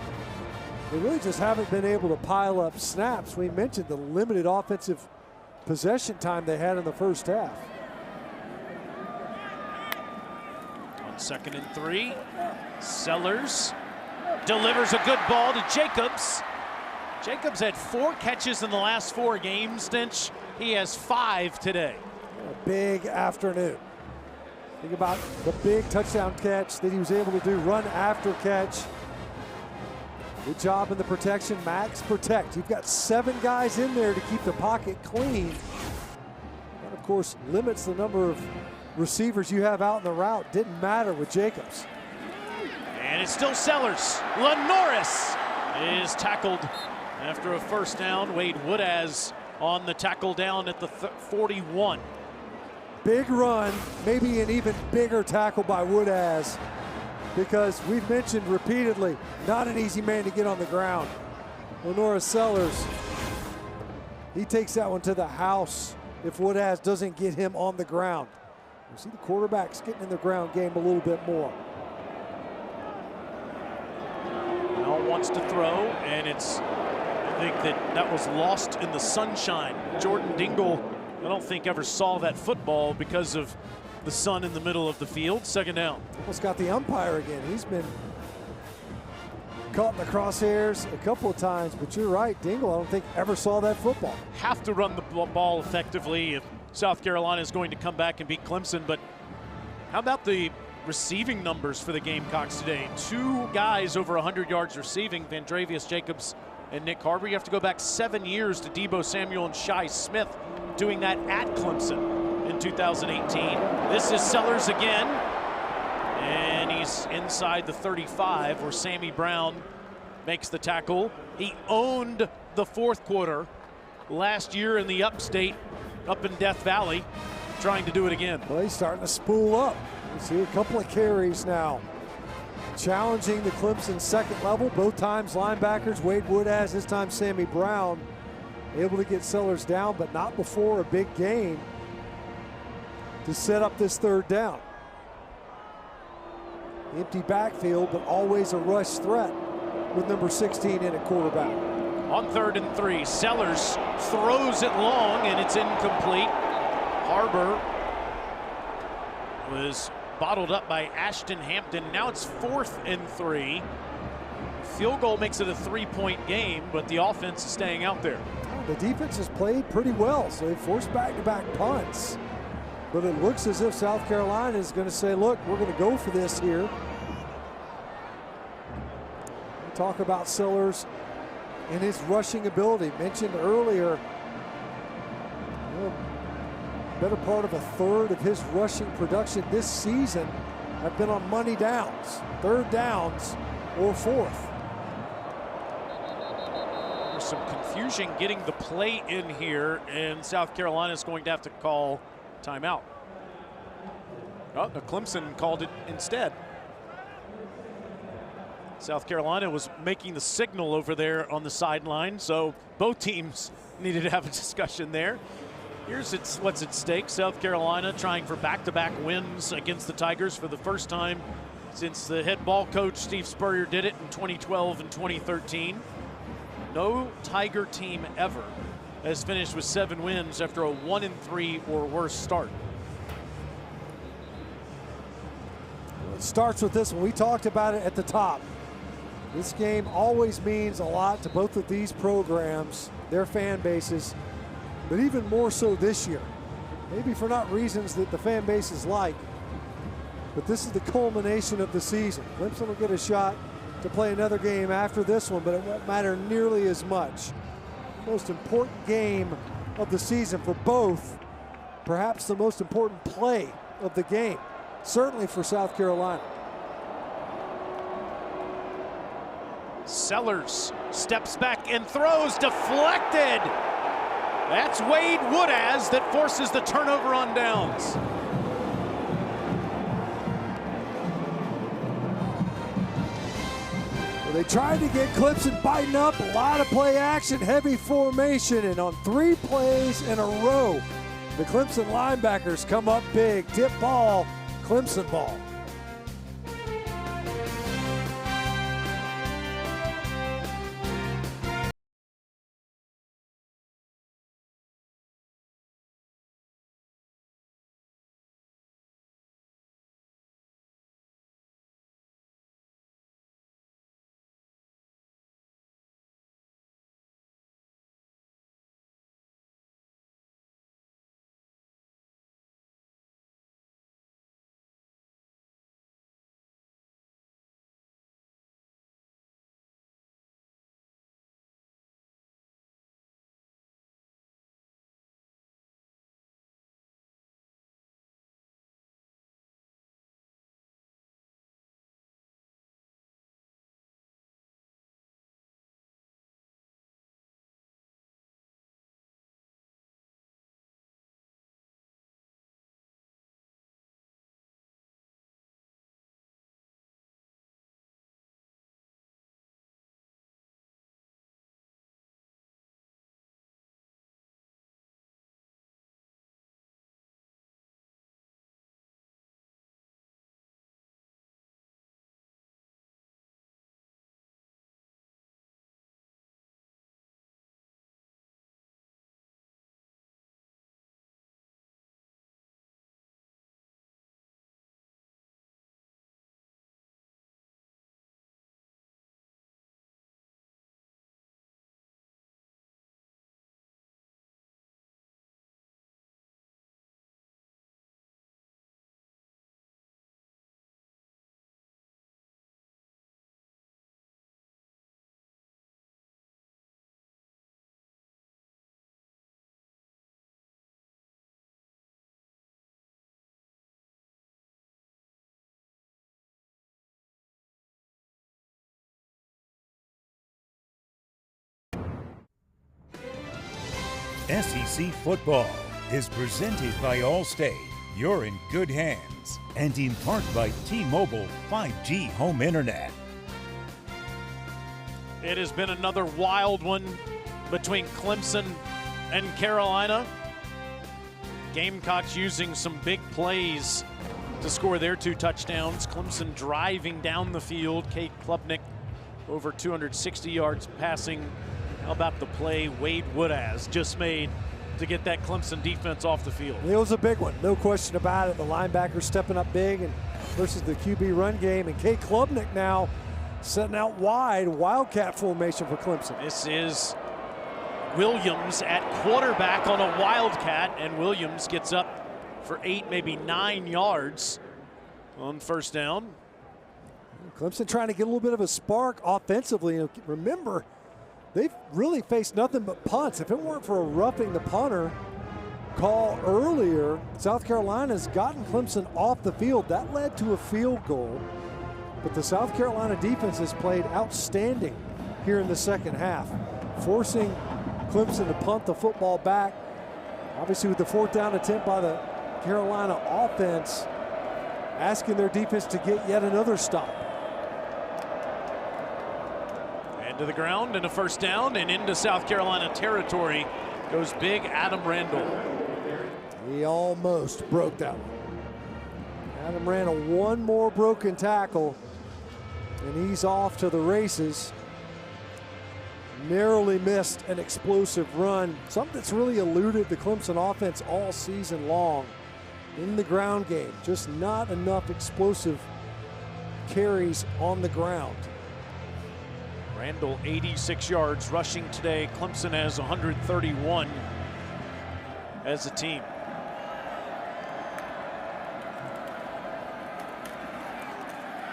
They really just haven't been able to pile up snaps. We mentioned the limited offensive possession time they had in the first half. On 2nd and 3, Sellers delivers a good ball to Jacobs. Jacobs had 4 catches in the last 4 games, Stinch. He has 5 today. A big afternoon. Think about the big touchdown catch that he was able to do, run after catch. Good job in the protection, max protect. You've got 7 guys in there to keep the pocket clean. That, of course, limits the number of receivers you have out in the route. Didn't matter with Jacobs. And it's still Sellers. Lenoris is tackled after a first down. Wade Woodaz on the tackle down at the 41. Big run, maybe an even bigger tackle by Woodaz, because we've mentioned repeatedly, not an easy man to get on the ground. Lenoris Sellers, he takes that one to the house if Woodaz doesn't get him on the ground. You see the quarterbacks getting in the ground game a little bit more. Now wants to throw, and I think that was lost in the sunshine. Jordan Dingle, I don't think ever saw that football because of the sun in the middle of the field. 2nd down. Almost got the umpire again. He's been caught in the crosshairs a couple of times, but you're right, Dingle, I don't think ever saw that football. Have to run the ball effectively if South Carolina is going to come back and beat Clemson. But how about the receiving numbers for the Gamecocks today? 2 guys over 100 yards receiving, Vandravius Jacobs and Nick Harbor. You have to go back 7 years to Debo Samuel and Shai Smith doing that at Clemson in 2018. This is Sellers again, and he's inside the 35 where Sammy Brown makes the tackle. He owned the 4th quarter last year in the upstate, up in Death Valley, trying to do it again. Well, he's starting to spool up. You see a couple of carries now. Challenging the Clemson 2nd level, both times linebackers, Wade Woodaz, this time Sammy Brown, able to get Sellers down, but not before a big gain to set up this 3rd down. Empty backfield, but always a rush threat with number 16 in at quarterback. On 3rd and 3, Sellers throws it long, and it's incomplete. Harbor was bottled up by Ashton Hampton. Now it's 4th and 3. Field goal makes it a 3-point game, but the offense is staying out there. The defense has played pretty well, so they forced back-to-back punts. But it looks as if South Carolina is going to say, look, we're going to go for this here. We talk about Sellers and his rushing ability. Mentioned earlier, better part of a 1/3 of his rushing production this season have been on money downs, 3rd downs or 4th. There's some confusion getting the play in here, and South Carolina is going to have to call timeout. Oh, Clemson called it instead. South Carolina was making the signal over there on the sideline, so both teams needed to have a discussion there. Here's what's at stake. South Carolina trying for back-to-back wins against the Tigers for the first time since the head ball coach Steve Spurrier did it in 2012 and 2013. No Tiger team ever has finished with 7 wins after a 1-3 or worse start. It starts with this one. We talked about it at the top. This game always means a lot to both of these programs, their fan bases, but even more so this year. Maybe for not reasons that the fan bases like, but this is the culmination of the season. Clemson will get a shot to play another game after this one, but it won't matter nearly as much. Most important game of the season for both, perhaps the most important play of the game, certainly for South Carolina. Sellers steps back and throws, deflected. That's Wade Woodaz that forces the turnover on downs. Well, they tried to get Clemson biting up, a lot of play action, heavy formation, and on 3 plays in a row, the Clemson linebackers come up big. Tip ball, Clemson ball. SEC football is presented by Allstate. You're in good hands. And in part by T-Mobile 5G home internet. It has been another wild one between Clemson and Carolina. Gamecocks using some big plays to score their 2 touchdowns. Clemson driving down the field. Cade Klubnik over 260 yards passing. How about the play Wade Woodaz just made to get that Clemson defense off the field? It was a big one, no question about it. The linebacker stepping up big and versus the QB run game. And Cade Klubnik now setting out wide, wildcat formation for Clemson. This is Williams at quarterback on a wildcat, and Williams gets up for 8, maybe 9 yards on first down. Clemson trying to get a little bit of a spark offensively. Remember, they've really faced nothing but punts. If it weren't for a roughing the punter call earlier, South Carolina's gotten Clemson off the field. That led to a field goal. But the South Carolina defense has played outstanding here in the second half, forcing Clemson to punt the football back. Obviously with the 4th down attempt by the Carolina offense, asking their defense to get yet another stop. And to the ground and a first down, and into South Carolina territory goes big Adam Randall. He almost broke that one. Adam Randall, one more broken tackle, and he's off to the races. Narrowly missed an explosive run, something that's really eluded the Clemson offense all season long in the ground game. Just not enough explosive carries on the ground. Randall 86 yards rushing today. Clemson has 131 as a team.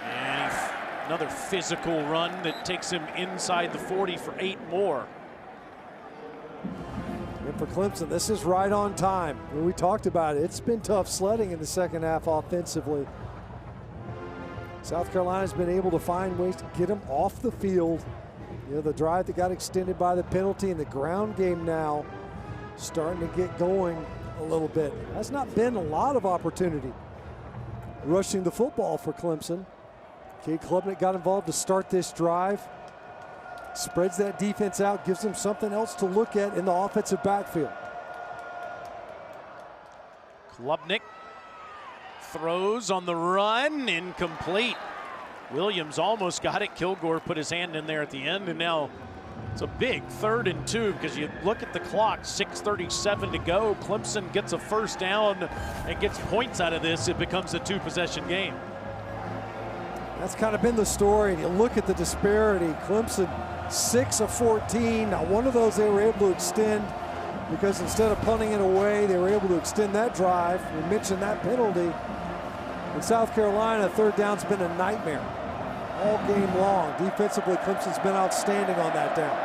And another physical run that takes him inside the 40 for 8 more. And for Clemson, this is right on time. When we talked about it, it's been tough sledding in the second half offensively. South Carolina's been able to find ways to get them off the field. You know, the drive that got extended by the penalty, and the ground game now starting to get going a little bit. Has not been a lot of opportunity rushing the football for Clemson. Cade Klubnik got involved to start this drive. Spreads that defense out, gives them something else to look at in the offensive backfield. Klubnik throws on the run, incomplete. Williams almost got it. Kilgore put his hand in there at the end, and now it's a big 3rd and 2 because you look at the clock, 6:37 to go. Clemson gets a first down and gets points out of this. It becomes a 2-possession game. That's kind of been the story, and you look at the disparity. Clemson 6 of 14. Now one of those they were able to extend because instead of punting it away, they were able to extend that drive. We mentioned that penalty. In South Carolina, 3rd down's been a nightmare all game long. Defensively, Clemson's been outstanding on that down.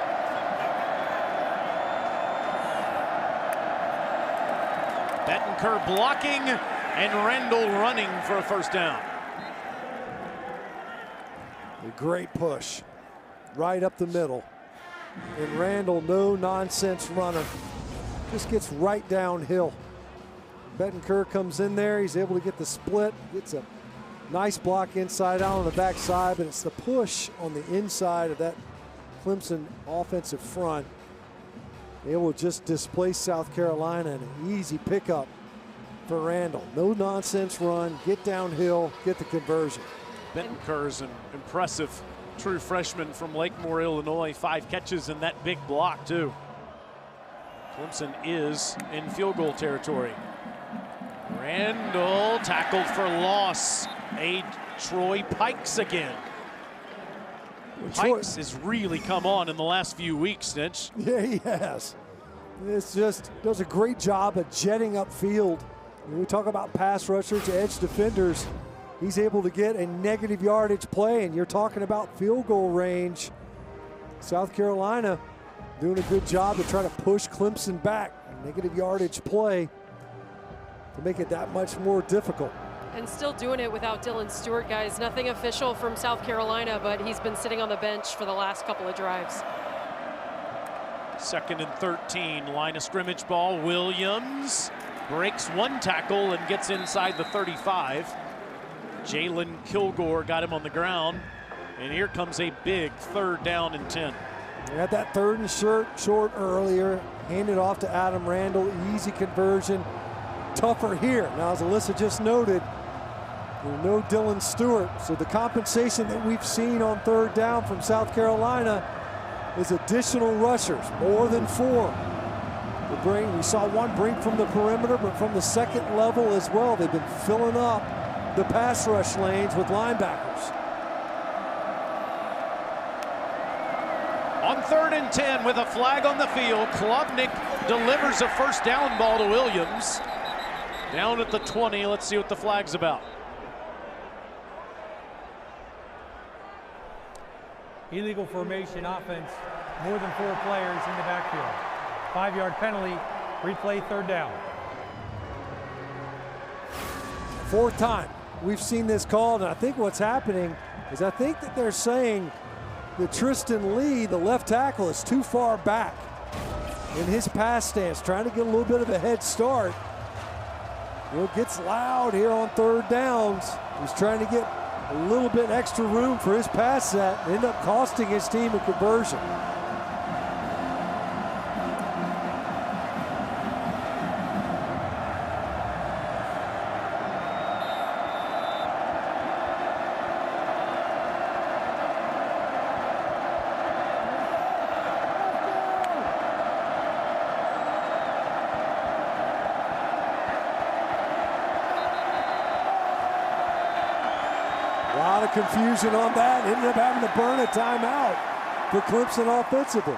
Bettenker blocking and Randall running for a first down. A great push right up the middle. And Randall, no nonsense runner, just gets right downhill. Bettenker comes in there, he's able to get the split, gets a nice block inside out on the backside, but it's the push on the inside of that Clemson offensive front. Able to just displace South Carolina, and an easy pickup for Randall. No nonsense run, get downhill, get the conversion. Bettenker's an impressive true freshman from Lakemore, Illinois. 5 catches in that big block too. Clemson is in field goal territory. Randall tackled for loss. Troy Pikes again. Pikes has really come on in the last few weeks, Snitch. Yeah, he has. It's just does a great job of jetting upfield. When we talk about pass rushers, edge defenders, he's able to get a negative yardage play, and you're talking about field goal range. South Carolina doing a good job to try to push Clemson back. A negative yardage play to make it that much more difficult. And still doing it without Dylan Stewart, guys. Nothing official from South Carolina, but he's been sitting on the bench for the last couple of drives. 2nd and 13, line of scrimmage ball. Williams breaks one tackle and gets inside the 35. Jalen Kilgore got him on the ground. And here comes a big 3rd down and 10. They had that 3rd and short earlier. Handed off to Adam Randall. Easy conversion. Tougher here. Now, as Alyssa just noted, no Dylan Stewart. So the compensation that we've seen on 3rd down from South Carolina is additional rushers, more than 4. We saw one bring from the perimeter, but from the 2nd level as well. They've been filling up the pass rush lanes with linebackers. On 3rd and 10 with a flag on the field, Klubnik delivers a 1st down ball to Williams. Down at the 20, let's see what the flag's about. Illegal formation offense, more than 4 players in the backfield. 5-yard penalty, replay 3rd down. 4th time we've seen this called, and I think what's happening is I think that they're saying that Tristan Lee, the left tackle, is too far back in his pass stance, trying to get a little bit of a head start. It gets loud here on 3rd downs. He's trying to get a little bit extra room for his pass set, and end up costing his team a conversion. A lot of confusion on that. Ended up having to burn a timeout for Clemson offensively.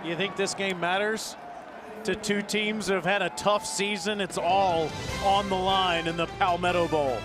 You think this game matters to 2 teams that have had a tough season? It's all on the line in the Palmetto Bowl.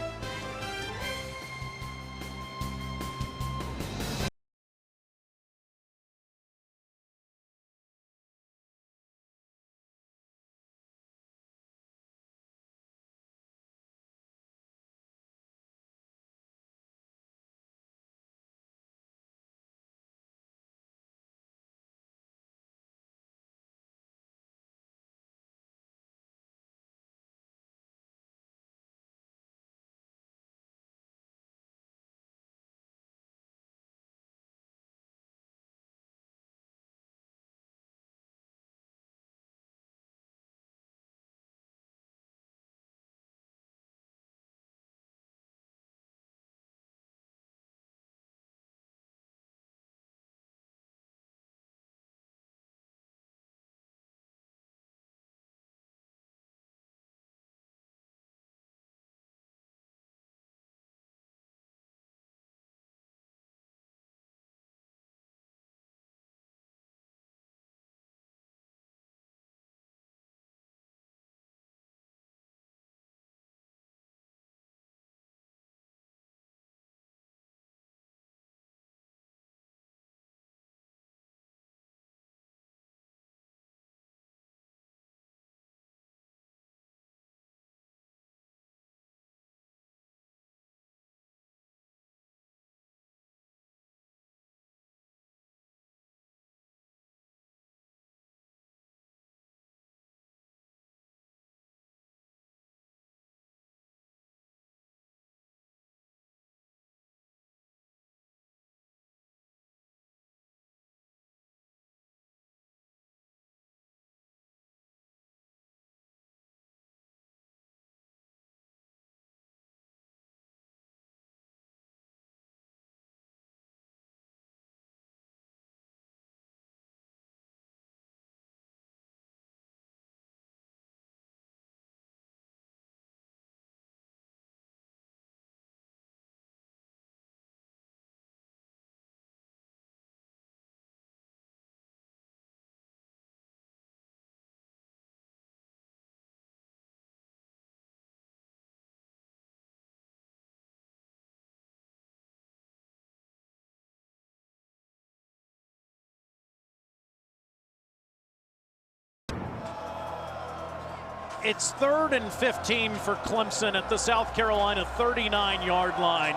It's 3rd and 15 for Clemson at the South Carolina 39-yard line.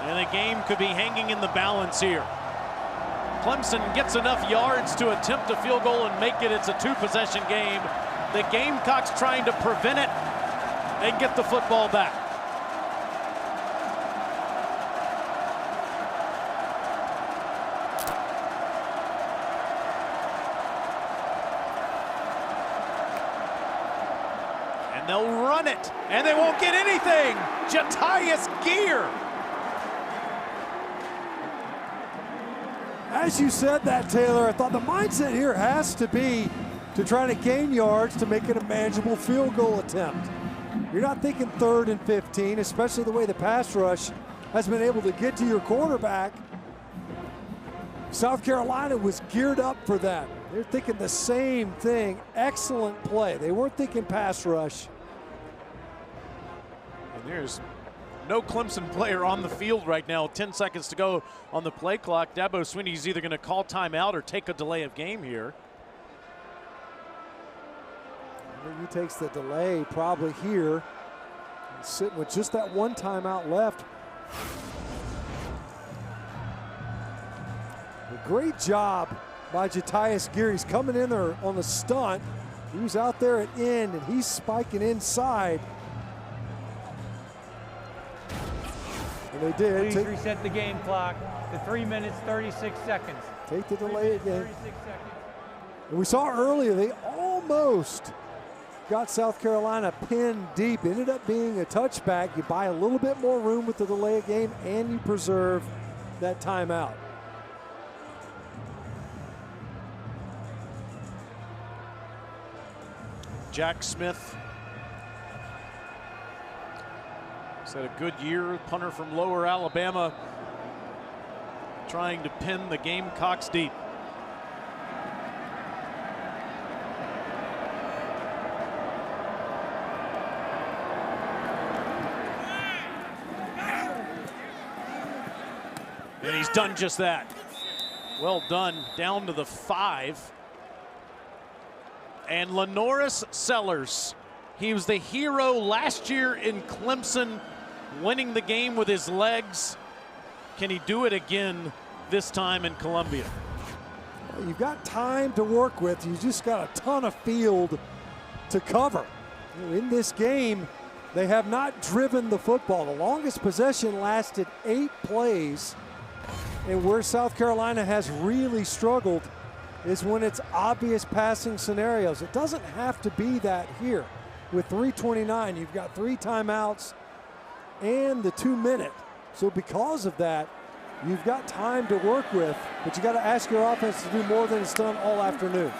And the game could be hanging in the balance here. Clemson gets enough yards to attempt a field goal and make it. It's a 2-possession game. The Gamecocks trying to prevent it and get the football back. And they'll run it, and they won't get anything. Jatius Gear. As you said that, Taylor, I thought the mindset here has to be to try to gain yards to make it a manageable field goal attempt. You're not thinking 3rd and 15, especially the way the pass rush has been able to get to your quarterback. South Carolina was geared up for that. They're thinking the same thing. Excellent play. They weren't thinking pass rush. And there's no Clemson player on the field right now. 10 seconds to go on the play clock. Dabo Swinney's either going to call timeout or take a delay of game here. He takes the delay probably here. He's sitting with just that one timeout left. A great job by Jatius Gear. He's coming in there on the stunt. He was out there at end, and he's spiking inside. And they did. Please reset the game clock to 3 minutes, 36 seconds. Take the delay again. 36 seconds. And we saw earlier, they almost got South Carolina pinned deep. Ended up being a touchback. You buy a little bit more room with the delay of game, and you preserve that timeout. Jack Smith has had a good year. Punter from Lower Alabama trying to pin the Gamecocks deep. And he's done just that. Well done, down to the 5. And Lenoris Sellers, he was the hero last year in Clemson, winning the game with his legs. Can he do it again this time in Columbia? You've got time to work with. You just got a ton of field to cover. In this game, they have not driven the football. The longest possession lasted 8 plays. And where South Carolina has really struggled is when it's obvious passing scenarios. It doesn't have to be that here. With 3:29, you've got 3 timeouts and the 2-minute. So because of that, you've got time to work with, but you got to ask your offense to do more than it's done all afternoon.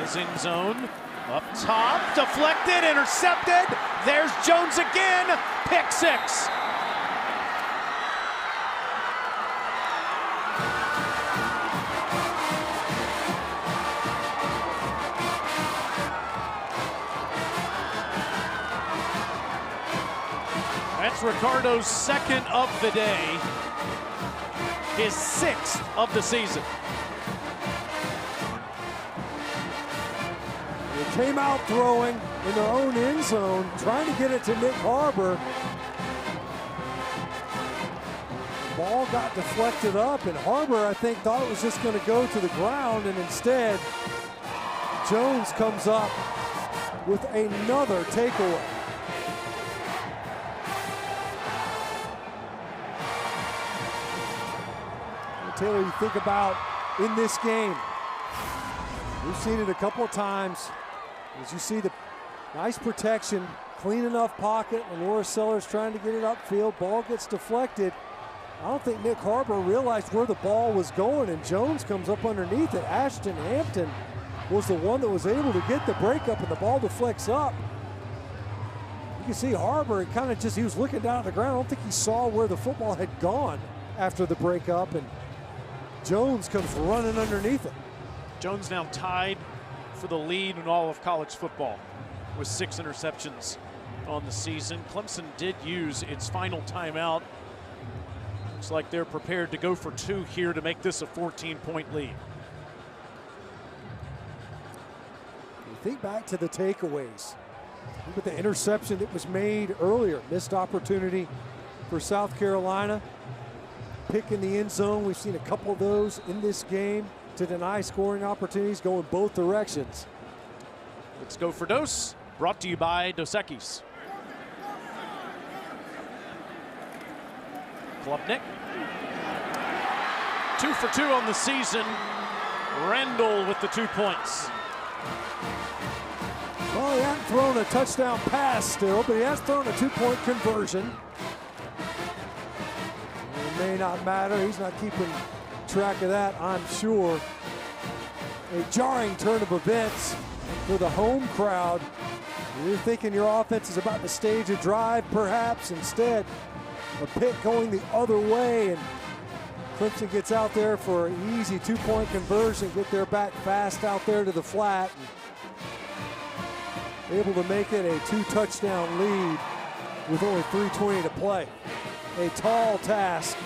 His end zone, up top, deflected, intercepted. There's Jones again, pick 6. That's Ricardo's 2nd of the day, his 6th of the season. They came out throwing in their own end zone, trying to get it to Nick Harbor. Ball got deflected up, and Harbor, I think, thought it was just going to go to the ground, and instead, Jones comes up with another takeaway. Taylor, you think about in this game, we've seen it a couple of times. As you see the nice protection, clean enough pocket, Lenoris Sellers trying to get it upfield, ball gets deflected. I don't think Nick Harbor realized where the ball was going, and Jones comes up underneath it. Ashton Hampton was the one that was able to get the breakup, and the ball deflects up. You can see Harbor, he was looking down at the ground. I don't think he saw where the football had gone after the breakup, and Jones comes running underneath it. Jones now tied for the lead in all of college football with 6 interceptions on the season. Clemson did use its final timeout. Looks like they're prepared to go for 2 here to make this a 14-point lead. You think back to the takeaways. Look at the interception that was made earlier. Missed opportunity for South Carolina. pick in the end zone. We've seen a couple of those in this game to deny scoring opportunities going both directions. Let's go for Dos, brought to you by Dos Equis. Klubnik. 2 for 2 on the season. Rendell with the 2 points. Well, he hasn't thrown a touchdown pass still, but he has thrown a 2-point conversion. It may not matter. He's not keeping track of that, I'm sure. A jarring turn of events for the home crowd. You're thinking your offense is about to stage a drive, perhaps. Instead, a pick going the other way, and Clemson gets out there for an easy 2-point conversion, get their back fast out there to the flat, and able to make it a 2-touchdown lead with only 3:20 to play. A tall task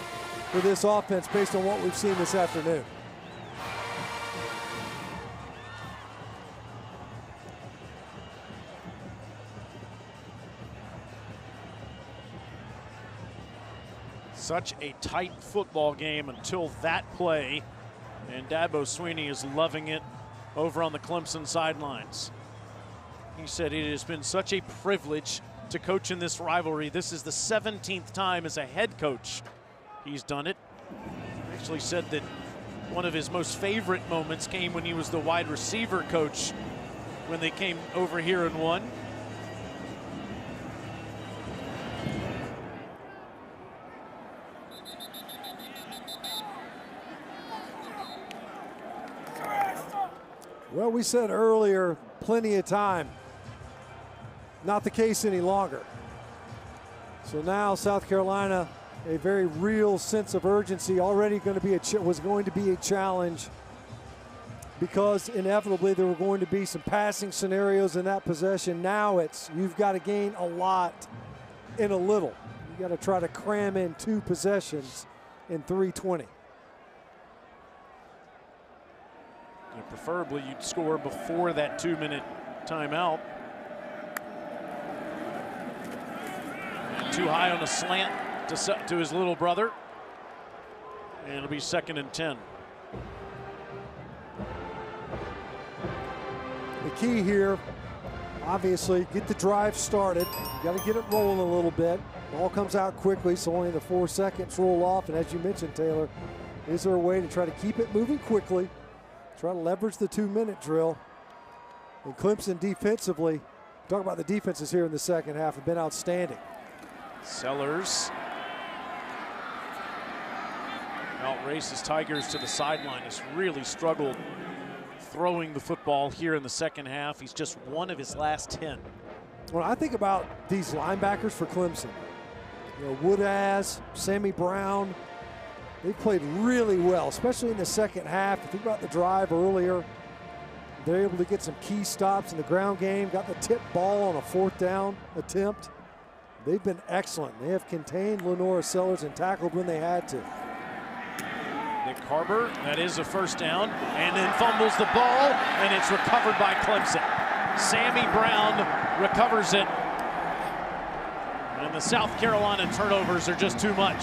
for this offense based on what we've seen this afternoon. Such a tight football game until that play, and Dabo Swinney is loving it over on the Clemson sidelines. He said it has been such a privilege to coach in this rivalry. This is the 17th time as a head coach he's done it. Actually said that one of his most favorite moments came when he was the wide receiver coach when they came over here and won. Well, we said earlier, plenty of time. Not the case any longer. So now South Carolina, a very real sense of urgency, already going to be was going to be a challenge, because inevitably there were going to be some passing scenarios in that possession. Now it's, you've got to gain a lot in a little. You got to try to cram in 2 possessions in 3:20. Preferably you'd score before that 2-minute timeout. Too high on a slant to his little brother. And it'll be 2nd and 10. The key here, obviously, get the drive started. You got to get it rolling a little bit. Ball comes out quickly, so only the 4 seconds roll off. And as you mentioned, Taylor, is there a way to try to keep it moving quickly? Try to leverage the 2-minute drill. And Clemson defensively, talk about the defenses here in the second half, have been outstanding. Sellers outraces Tigers to the sideline. Has really struggled throwing the football here in the second half. He's just 1 of his last 10. When I think about these linebackers for Clemson, you know, Woodaz, Sammy Brown, they played really well, especially in the second half. You think about the drive earlier. They're able to get some key stops in the ground game, got the tip ball on a 4th down attempt. They've been excellent. They have contained Lenora Sellers and tackled when they had to. Nick Harbor, that is a 1st down, and then fumbles the ball, and it's recovered by Clemson. Sammy Brown recovers it, and the South Carolina turnovers are just too much.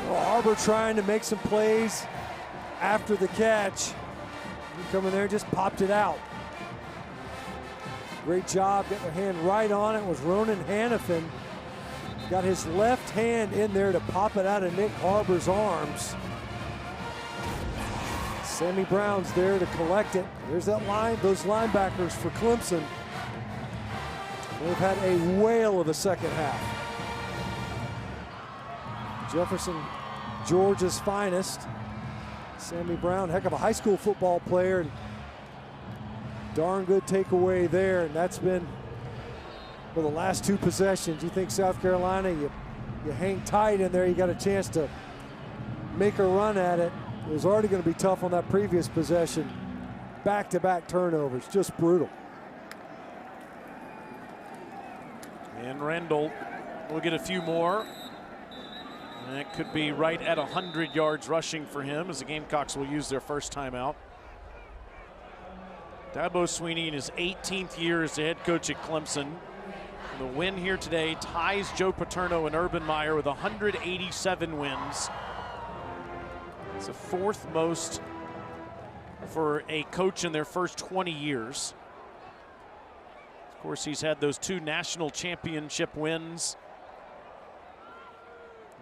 Harbor trying to make some plays after the catch. He come in there, just popped it out. Great job getting their hand right on it was Ronan Hannafin. Got his left hand in there to pop it out of Nick Harbor's arms. Sammy Brown's there to collect it. There's that line, those linebackers for Clemson. They've had a whale of a second half. Jefferson, Georgia's finest. Sammy Brown, heck of a high school football player. Darn good takeaway there, and that's been for the last 2 possessions. You think South Carolina, you hang tight in there, you got a chance to make a run at it. It was already going to be tough on that previous possession. Back-to-back turnovers, just brutal. And Rendell will get a few more. That could be right at 100 yards rushing for him as the Gamecocks will use their first timeout. Dabo Swinney in his 18th year as the head coach at Clemson. The win here today ties Joe Paterno and Urban Meyer with 187 wins. It's the fourth most for a coach in their first 20 years. Of course, he's had those 2 national championship wins.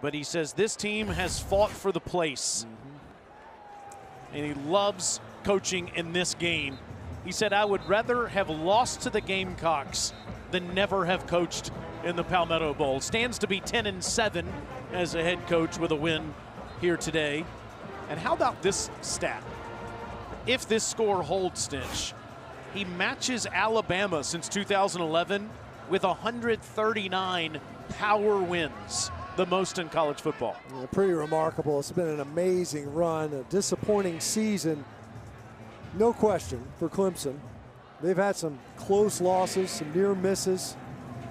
But he says this team has fought for the place. And he loves coaching in this game. He said, I would rather have lost to the Gamecocks than never have coached in the Palmetto Bowl. Stands to be 10-7 as a head coach with a win here today. And how about this stat? If this score holds, Stinch, he matches Alabama since 2011 with 139 power wins, the most in college football. Yeah, pretty remarkable. It's been an amazing run, a disappointing season, no question, for Clemson. They've had some close losses, some near misses.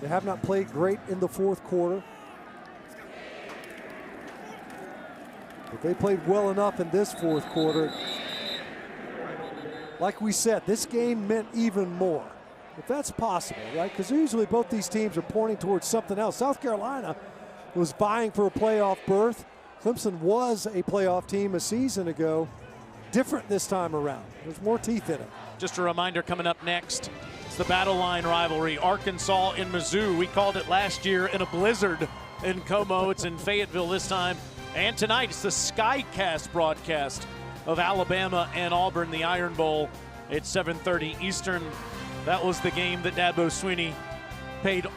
They have not played great in the fourth quarter. But they played well enough in this fourth quarter. Like we said, this game meant even more. If that's possible, right? Because usually both these teams are pointing towards something else. South Carolina was vying for a playoff berth. Clemson was a playoff team a season ago. Different this time around. There's more teeth in it. Just a reminder coming up next, it's the Battle Line rivalry, Arkansas and Mizzou. We called it last year in a blizzard in Como. It's in Fayetteville this time. And tonight, it's the Skycast broadcast of Alabama and Auburn, the Iron Bowl at 7:30 Eastern. That was the game that Dabo Swinney paid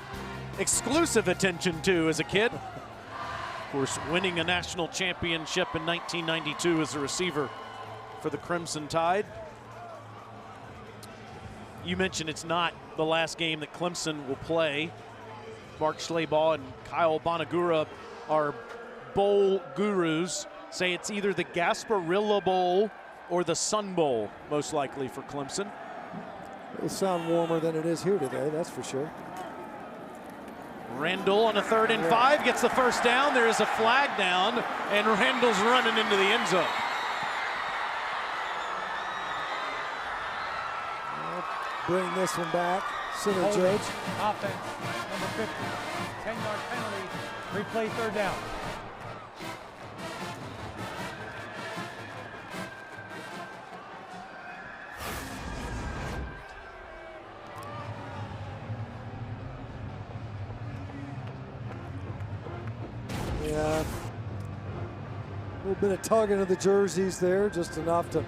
exclusive attention to as a kid. Of course, winning a national championship in 1992 as a receiver for the Crimson Tide. You mentioned it's not the last game that Clemson will play. Mark Schleybaugh and Kyle Bonagura are bowl gurus. Say it's either the Gasparilla Bowl or the Sun Bowl, most likely for Clemson. It'll sound warmer than it is here today, that's for sure. Randall on a 3rd and 5 gets the first down. There is a flag down, and Randall's running into the end zone. Bring this one back. Center judge. Offense, number 50. 10-yard penalty. Replay 3rd down. Yeah. A little bit of tugging of the jerseys there, just enough to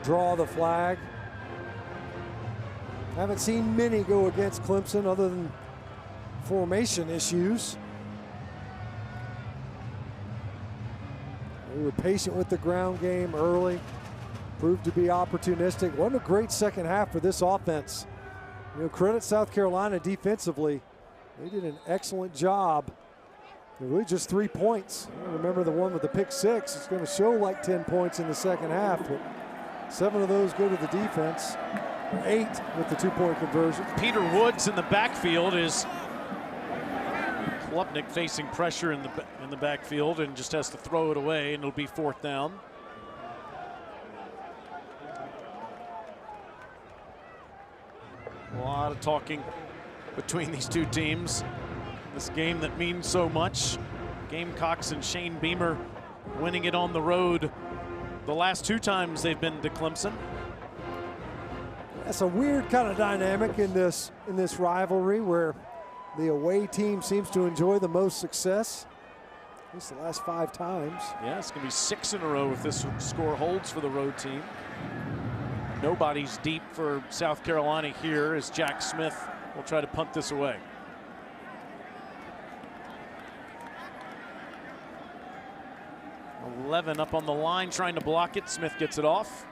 draw the flag. Haven't seen many go against Clemson other than formation issues. They were patient with the ground game early, proved to be opportunistic. What a great second half for this offense. You know, credit South Carolina defensively. They did an excellent job. Really just 3 points. Remember the one with the pick 6. It's going to show like 10 points in the second half, but 7 of those go to the defense. 8 with the 2-point conversion. Peter Woods in the backfield is Klubnik facing pressure in the backfield and just has to throw it away, and it'll be 4th down. A lot of talking between these two teams. This game that means so much. Gamecocks and Shane Beamer winning it on the road the last 2 times they've been to Clemson. That's a weird kind of dynamic in this rivalry where the away team seems to enjoy the most success. At least the last 5 times. Yeah, it's going to be 6 in a row if this score holds for the road team. Nobody's deep for South Carolina here as Jack Smith will try to punt this away. Eleven up on the line trying to block it. Smith gets it off.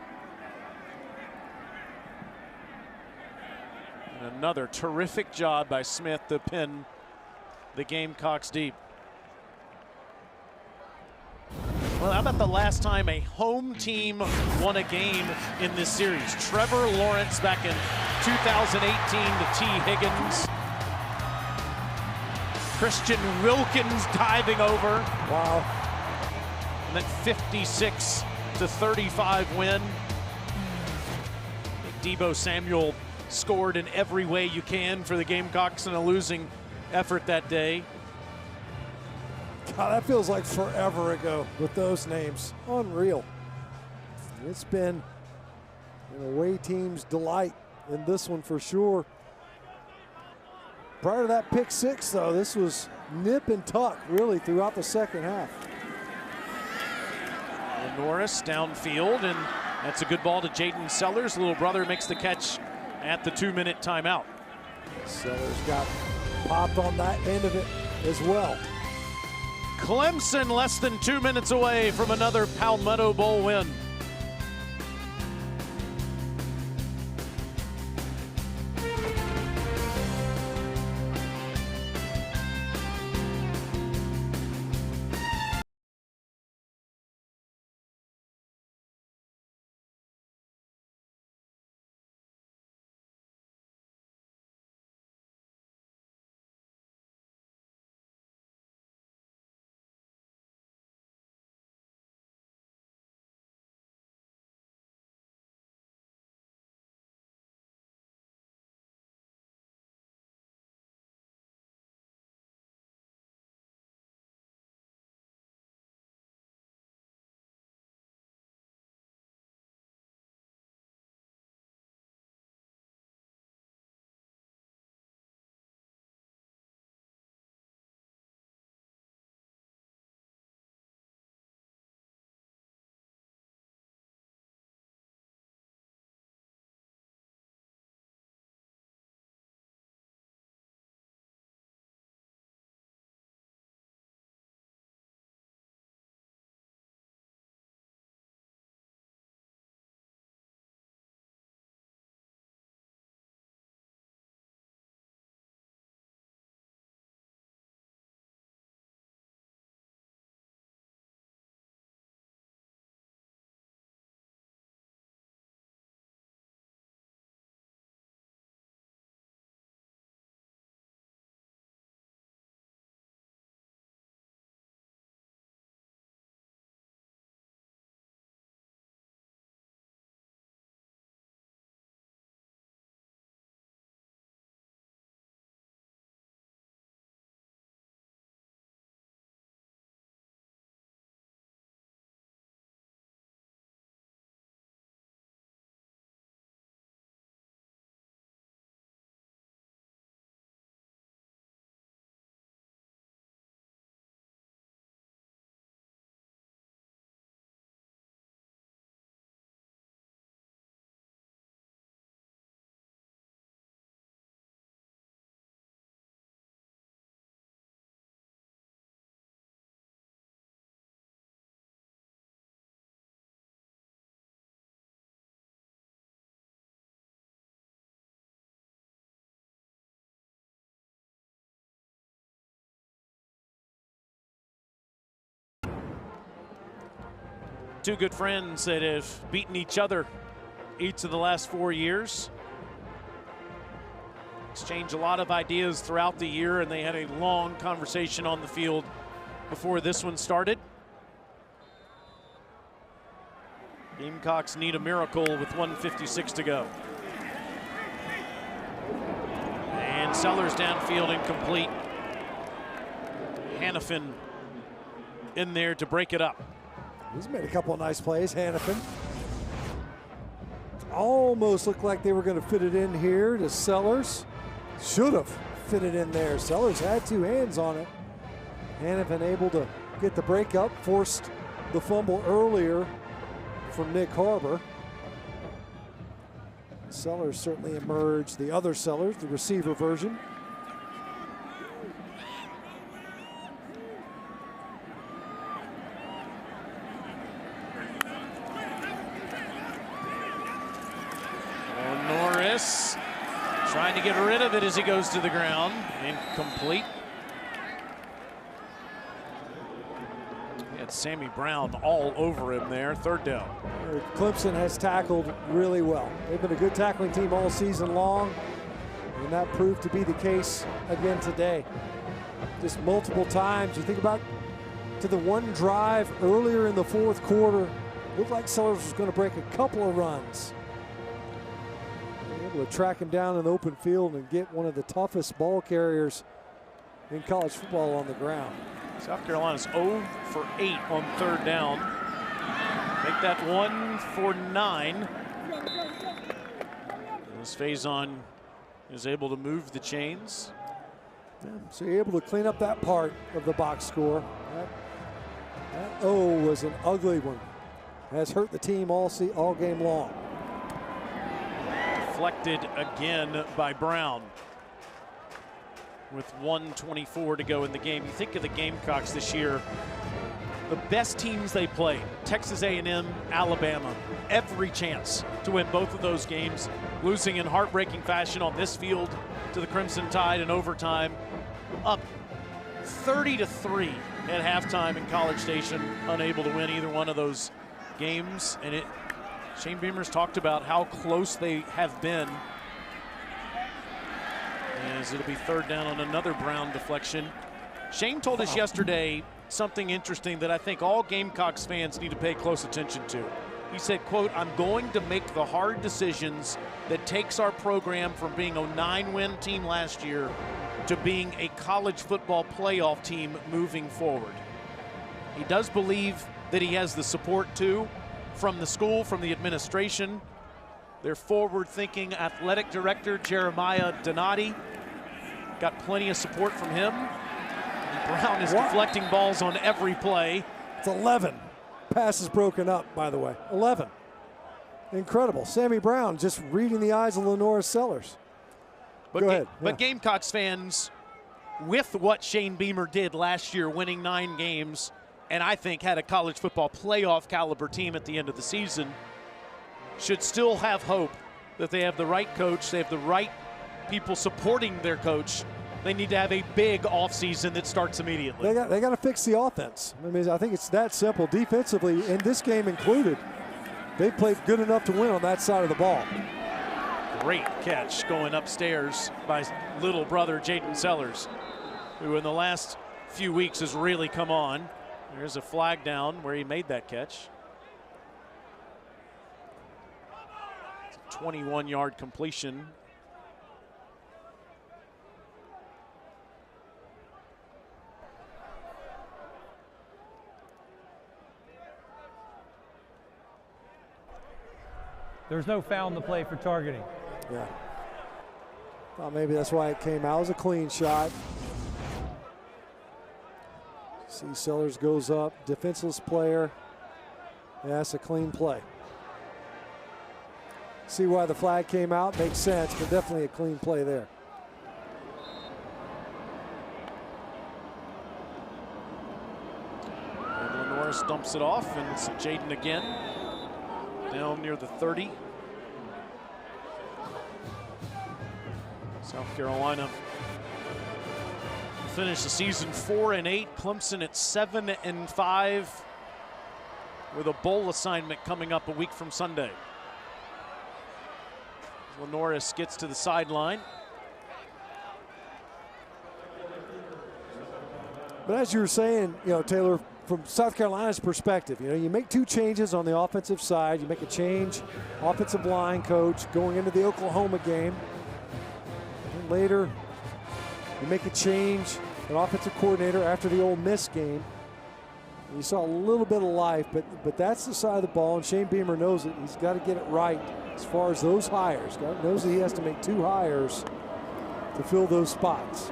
And another terrific job by Smith to pin the Gamecocks deep. Well, how about the last time a home team won a game in this series? Trevor Lawrence back in 2018 to T. Higgins. Christian Wilkins diving over. Wow. And then 56-35 win. Deebo Samuel scored in every way you can for the Gamecocks in a losing effort that day. God, that feels like forever ago with those names. Unreal. It's been an away team's delight in this one for sure. Prior to that pick six, though, this was nip and tuck really throughout the second half. And Norris downfield, and that's a good ball to Jaden Sellers. Little brother makes the catch at the 2-minute timeout. Sellers got popped on that end of it as well. Clemson less than 2 minutes away from another Palmetto Bowl win. Two good friends that have beaten each other each of the last 4 years. Exchanged a lot of ideas throughout the year, and they had a long conversation on the field before this one started. Gamecocks need a miracle with 1:56 to go. And Sellers downfield incomplete. Hannafin in there to break it up. He's made a couple of nice plays, Hannafin. Almost looked like they were going to fit it in here to Sellers. Should have fit it in there. Sellers had two hands on it. Hannafin able to get the break up, forced the fumble earlier from Nick Harbor. Sellers certainly emerged, the other Sellers, the receiver version. Norris trying to get rid of it as he goes to the ground. Incomplete. He had Sammy Brown all over him there. Third down. Clemson has tackled really well. They've been a good tackling team all season long, and that proved to be the case again today. Just multiple times. You think about to the one drive earlier in the fourth quarter, looked like Sellers was going to break a couple of runs. able to track him down in the open field and get one of the toughest ball carriers in college football on the ground. South Carolina's 0 for 8 on 3rd down. Make that 1 for 9. As Faison is able to move the chains. Yeah, so you're able to clean up that part of the box score. That O was an ugly one. Has hurt the team all game long. Deflected again by Brown. With 1:24 to go in the game. You think of the Gamecocks this year, the best teams they played, Texas A&M, Alabama, every chance to win both of those games, losing in heartbreaking fashion on this field to the Crimson Tide in overtime, up 30-3 at halftime in College Station, unable to win either one of those games. And Shane Beamer's talked about how close they have been, as it'll be 3rd down on another Brown deflection. Shane told us yesterday something interesting that I think all Gamecocks fans need to pay close attention to. He said, quote, "I'm going to make the hard decisions that takes our program from being a 9-win team last year to being a college football playoff team moving forward." He does believe that he has the support too from the school, from the administration. Their forward-thinking athletic director, Jeremiah Donati, got plenty of support from him. And Brown is deflecting balls on every play. It's 11 passes broken up, by the way. 11. Incredible. Sammy Brown just reading the eyes of Lenora Sellers. But Go ahead. But Gamecocks fans, with what Shane Beamer did last year, winning 9 games, and I think had a college football playoff caliber team at the end of the season, should still have hope that they have the right coach, they have the right people supporting their coach. They need to have a big offseason that starts immediately. They got to fix the offense. I mean, I think it's that simple. Defensively, in this game included, they played good enough to win on that side of the ball. Great catch going upstairs by little brother Jaden Sellers, who in the last few weeks has really come on. There's a flag down where he made that catch. 21-yard completion. There's no foul in the play for targeting. Yeah. Thought maybe that's why it came out. It was a clean shot. See Sellers goes up, defenseless player. Yeah, that's a clean play. See why the flag came out, makes sense, but definitely a clean play there. And Norris dumps it off, and it's Jaden again. Down near the 30. South Carolina finished the season 4-8. Clemson at 7-5, with a bowl assignment coming up a week from Sunday. Norris gets to the sideline. But as you were saying, Taylor, from South Carolina's perspective, you make 2 changes on the offensive side. You make a change, offensive line coach going into the Oklahoma game. And later, you make a change, an offensive coordinator after the Ole Miss game. And you saw a little bit of life, but that's the side of the ball, and Shane Beamer knows it. He's got to get it right as far as those hires. God knows that he has to make 2 hires to fill those spots.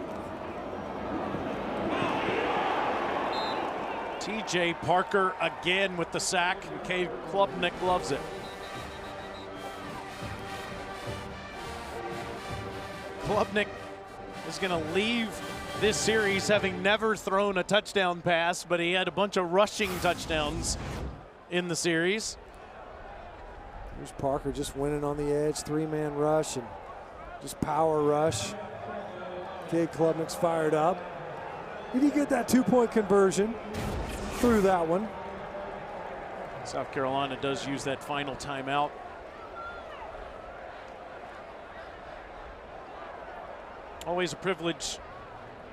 TJ Parker again with the sack, and Cade Klubnik loves it. Klubnik is going to leave this series having never thrown a touchdown pass, but he had a bunch of rushing touchdowns in the series. Here's Parker just winning on the edge, 3-man rush and just power rush. Cade Klubnik's fired up. Did he get that 2-point conversion? Through that one. South Carolina does use that final timeout. Always a privilege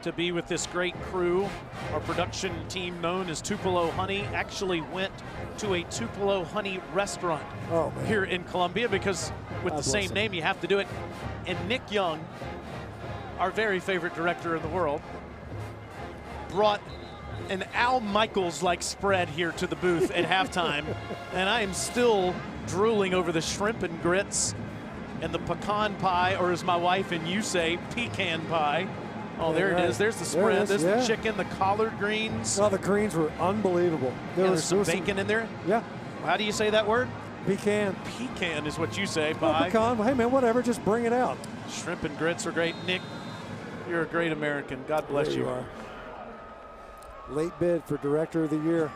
to be with this great crew. Our production team, known as Tupelo Honey, actually went to a Tupelo Honey restaurant here in Columbia, because with the same name you have to do it. And Nick Young, our very favorite director in the world, brought an Al Michaels-like spread here to the booth at halftime, and I am still drooling over the shrimp and grits and the pecan pie, or as my wife and you say, pecan pie. Oh, there it is. There's the spread. There's the chicken, the collard greens. Oh, the greens were unbelievable. There's some bacon in there. Yeah. How do you say that word? Pecan. Pecan is what you say. Well, pecan. Hey, man, whatever. Just bring it out. Shrimp and grits are great. Nick, you're a great American. God bless you. You are. Late bid for Director of the Year.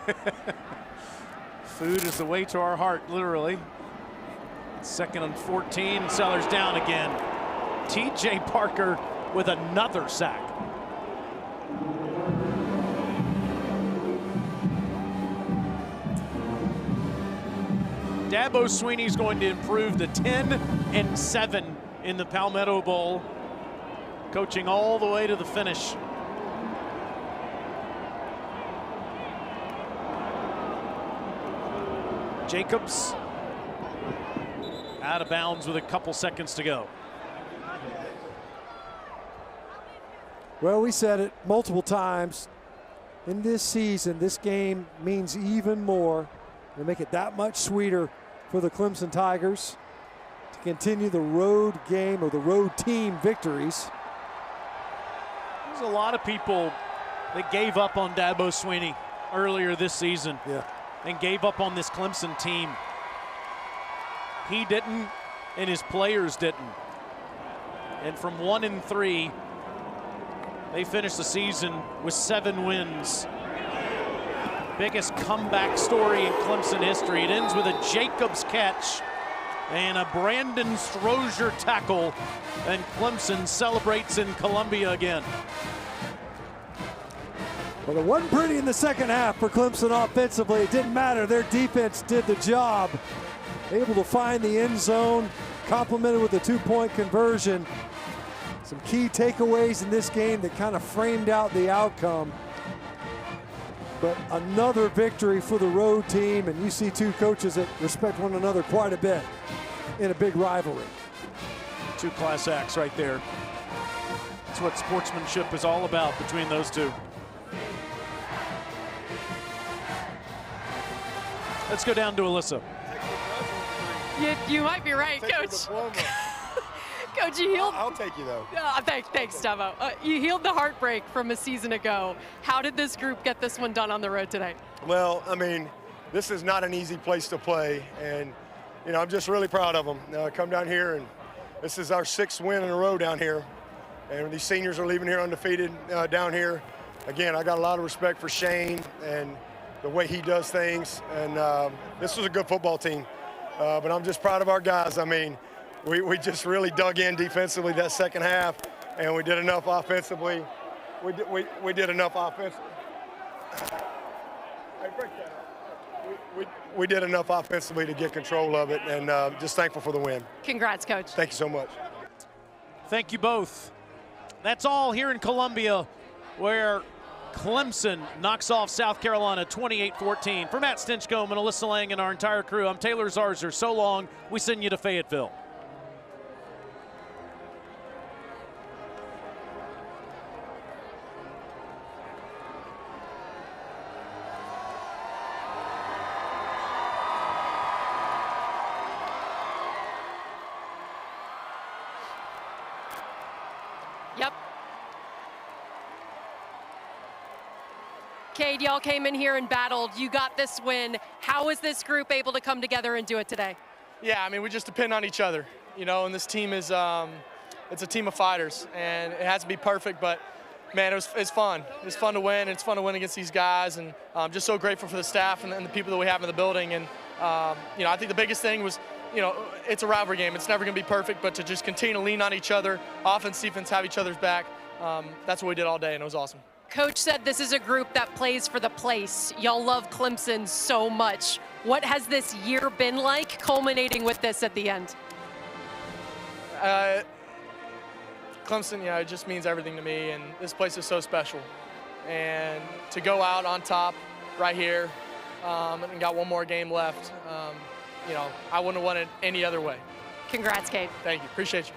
Food is the way to our heart, literally. 2nd and 14. Sellers down again. T.J. Parker with another sack. Dabo Swinney's going to improve to 10-7 in the Palmetto Bowl, coaching all the way to the finish. Jacobs out of bounds with a couple seconds to go. Well, we said it multiple times. In this season, this game means even more. They make it that much sweeter for the Clemson Tigers to continue the road game, or the road team victories. There's a lot of people that gave up on Dabo Swinney earlier this season. Yeah. And gave up on this Clemson team. He didn't, and his players didn't. And from 1-3, they finished the season with 7 wins. Biggest comeback story in Clemson history. It ends with a Jacobs catch and a Brandon Strozier tackle, and Clemson celebrates in Columbia again. Well, it wasn't pretty in the second half for Clemson offensively. It didn't matter. Their defense did the job. Able to find the end zone, complemented with a 2-point conversion. Some key takeaways in this game that kind of framed out the outcome. But another victory for the road team, and you see two coaches that respect one another quite a bit in a big rivalry. 2 class acts right there. That's what sportsmanship is all about between those two. Let's go down to Alyssa. You might be right, Coach. Coach, you healed. I'll take you, though. Thanks, Dabo. You healed the heartbreak from a season ago. How did this group get this one done on the road today? Well, I mean, this is not an easy place to play, and you know, I'm just really proud of them. Come down here, and this is our 6th win in a row down here, and these seniors are leaving here undefeated down here. Again, I got a lot of respect for Shane and the way he does things, and this was a good football team. But I'm just proud of our guys. I mean, we just really dug in defensively that second half, and we did enough offensively. We did enough offensively. Hey, break that up. We did enough offensively to get control of it, and just thankful for the win. Congrats, Coach. Thank you so much. Thank you both. That's all here in Columbia, where Clemson knocks off South Carolina 28-14. For Matt Stinchcomb and Alyssa Lang and our entire crew, I'm Taylor Zarzer. So long. We send you to Fayetteville. Yep. Cade, y'all came in here and battled. You got this win. How was this group able to come together and do it today? Yeah, I mean, we just depend on each other, you know, and this team is, it's a team of fighters, and it has to be perfect, but man, it's fun. It's fun to win, and it's fun to win against these guys, and I'm just so grateful for the staff and the people that we have in the building, and, you know, I think the biggest thing was, you know, it's a rivalry game. It's never going to be perfect, but to just continue to lean on each other, offense, defense, have each other's back, that's what we did all day, and it was awesome. Coach said this is a group that plays for the place. Y'all love Clemson so much. What has this year been like, culminating with this at the end? Clemson, you know, it just means everything to me, and this place is so special. And to go out on top right here, and got one more game left, you know, I wouldn't have won it any other way. Congrats, Cade. Thank you. Appreciate you.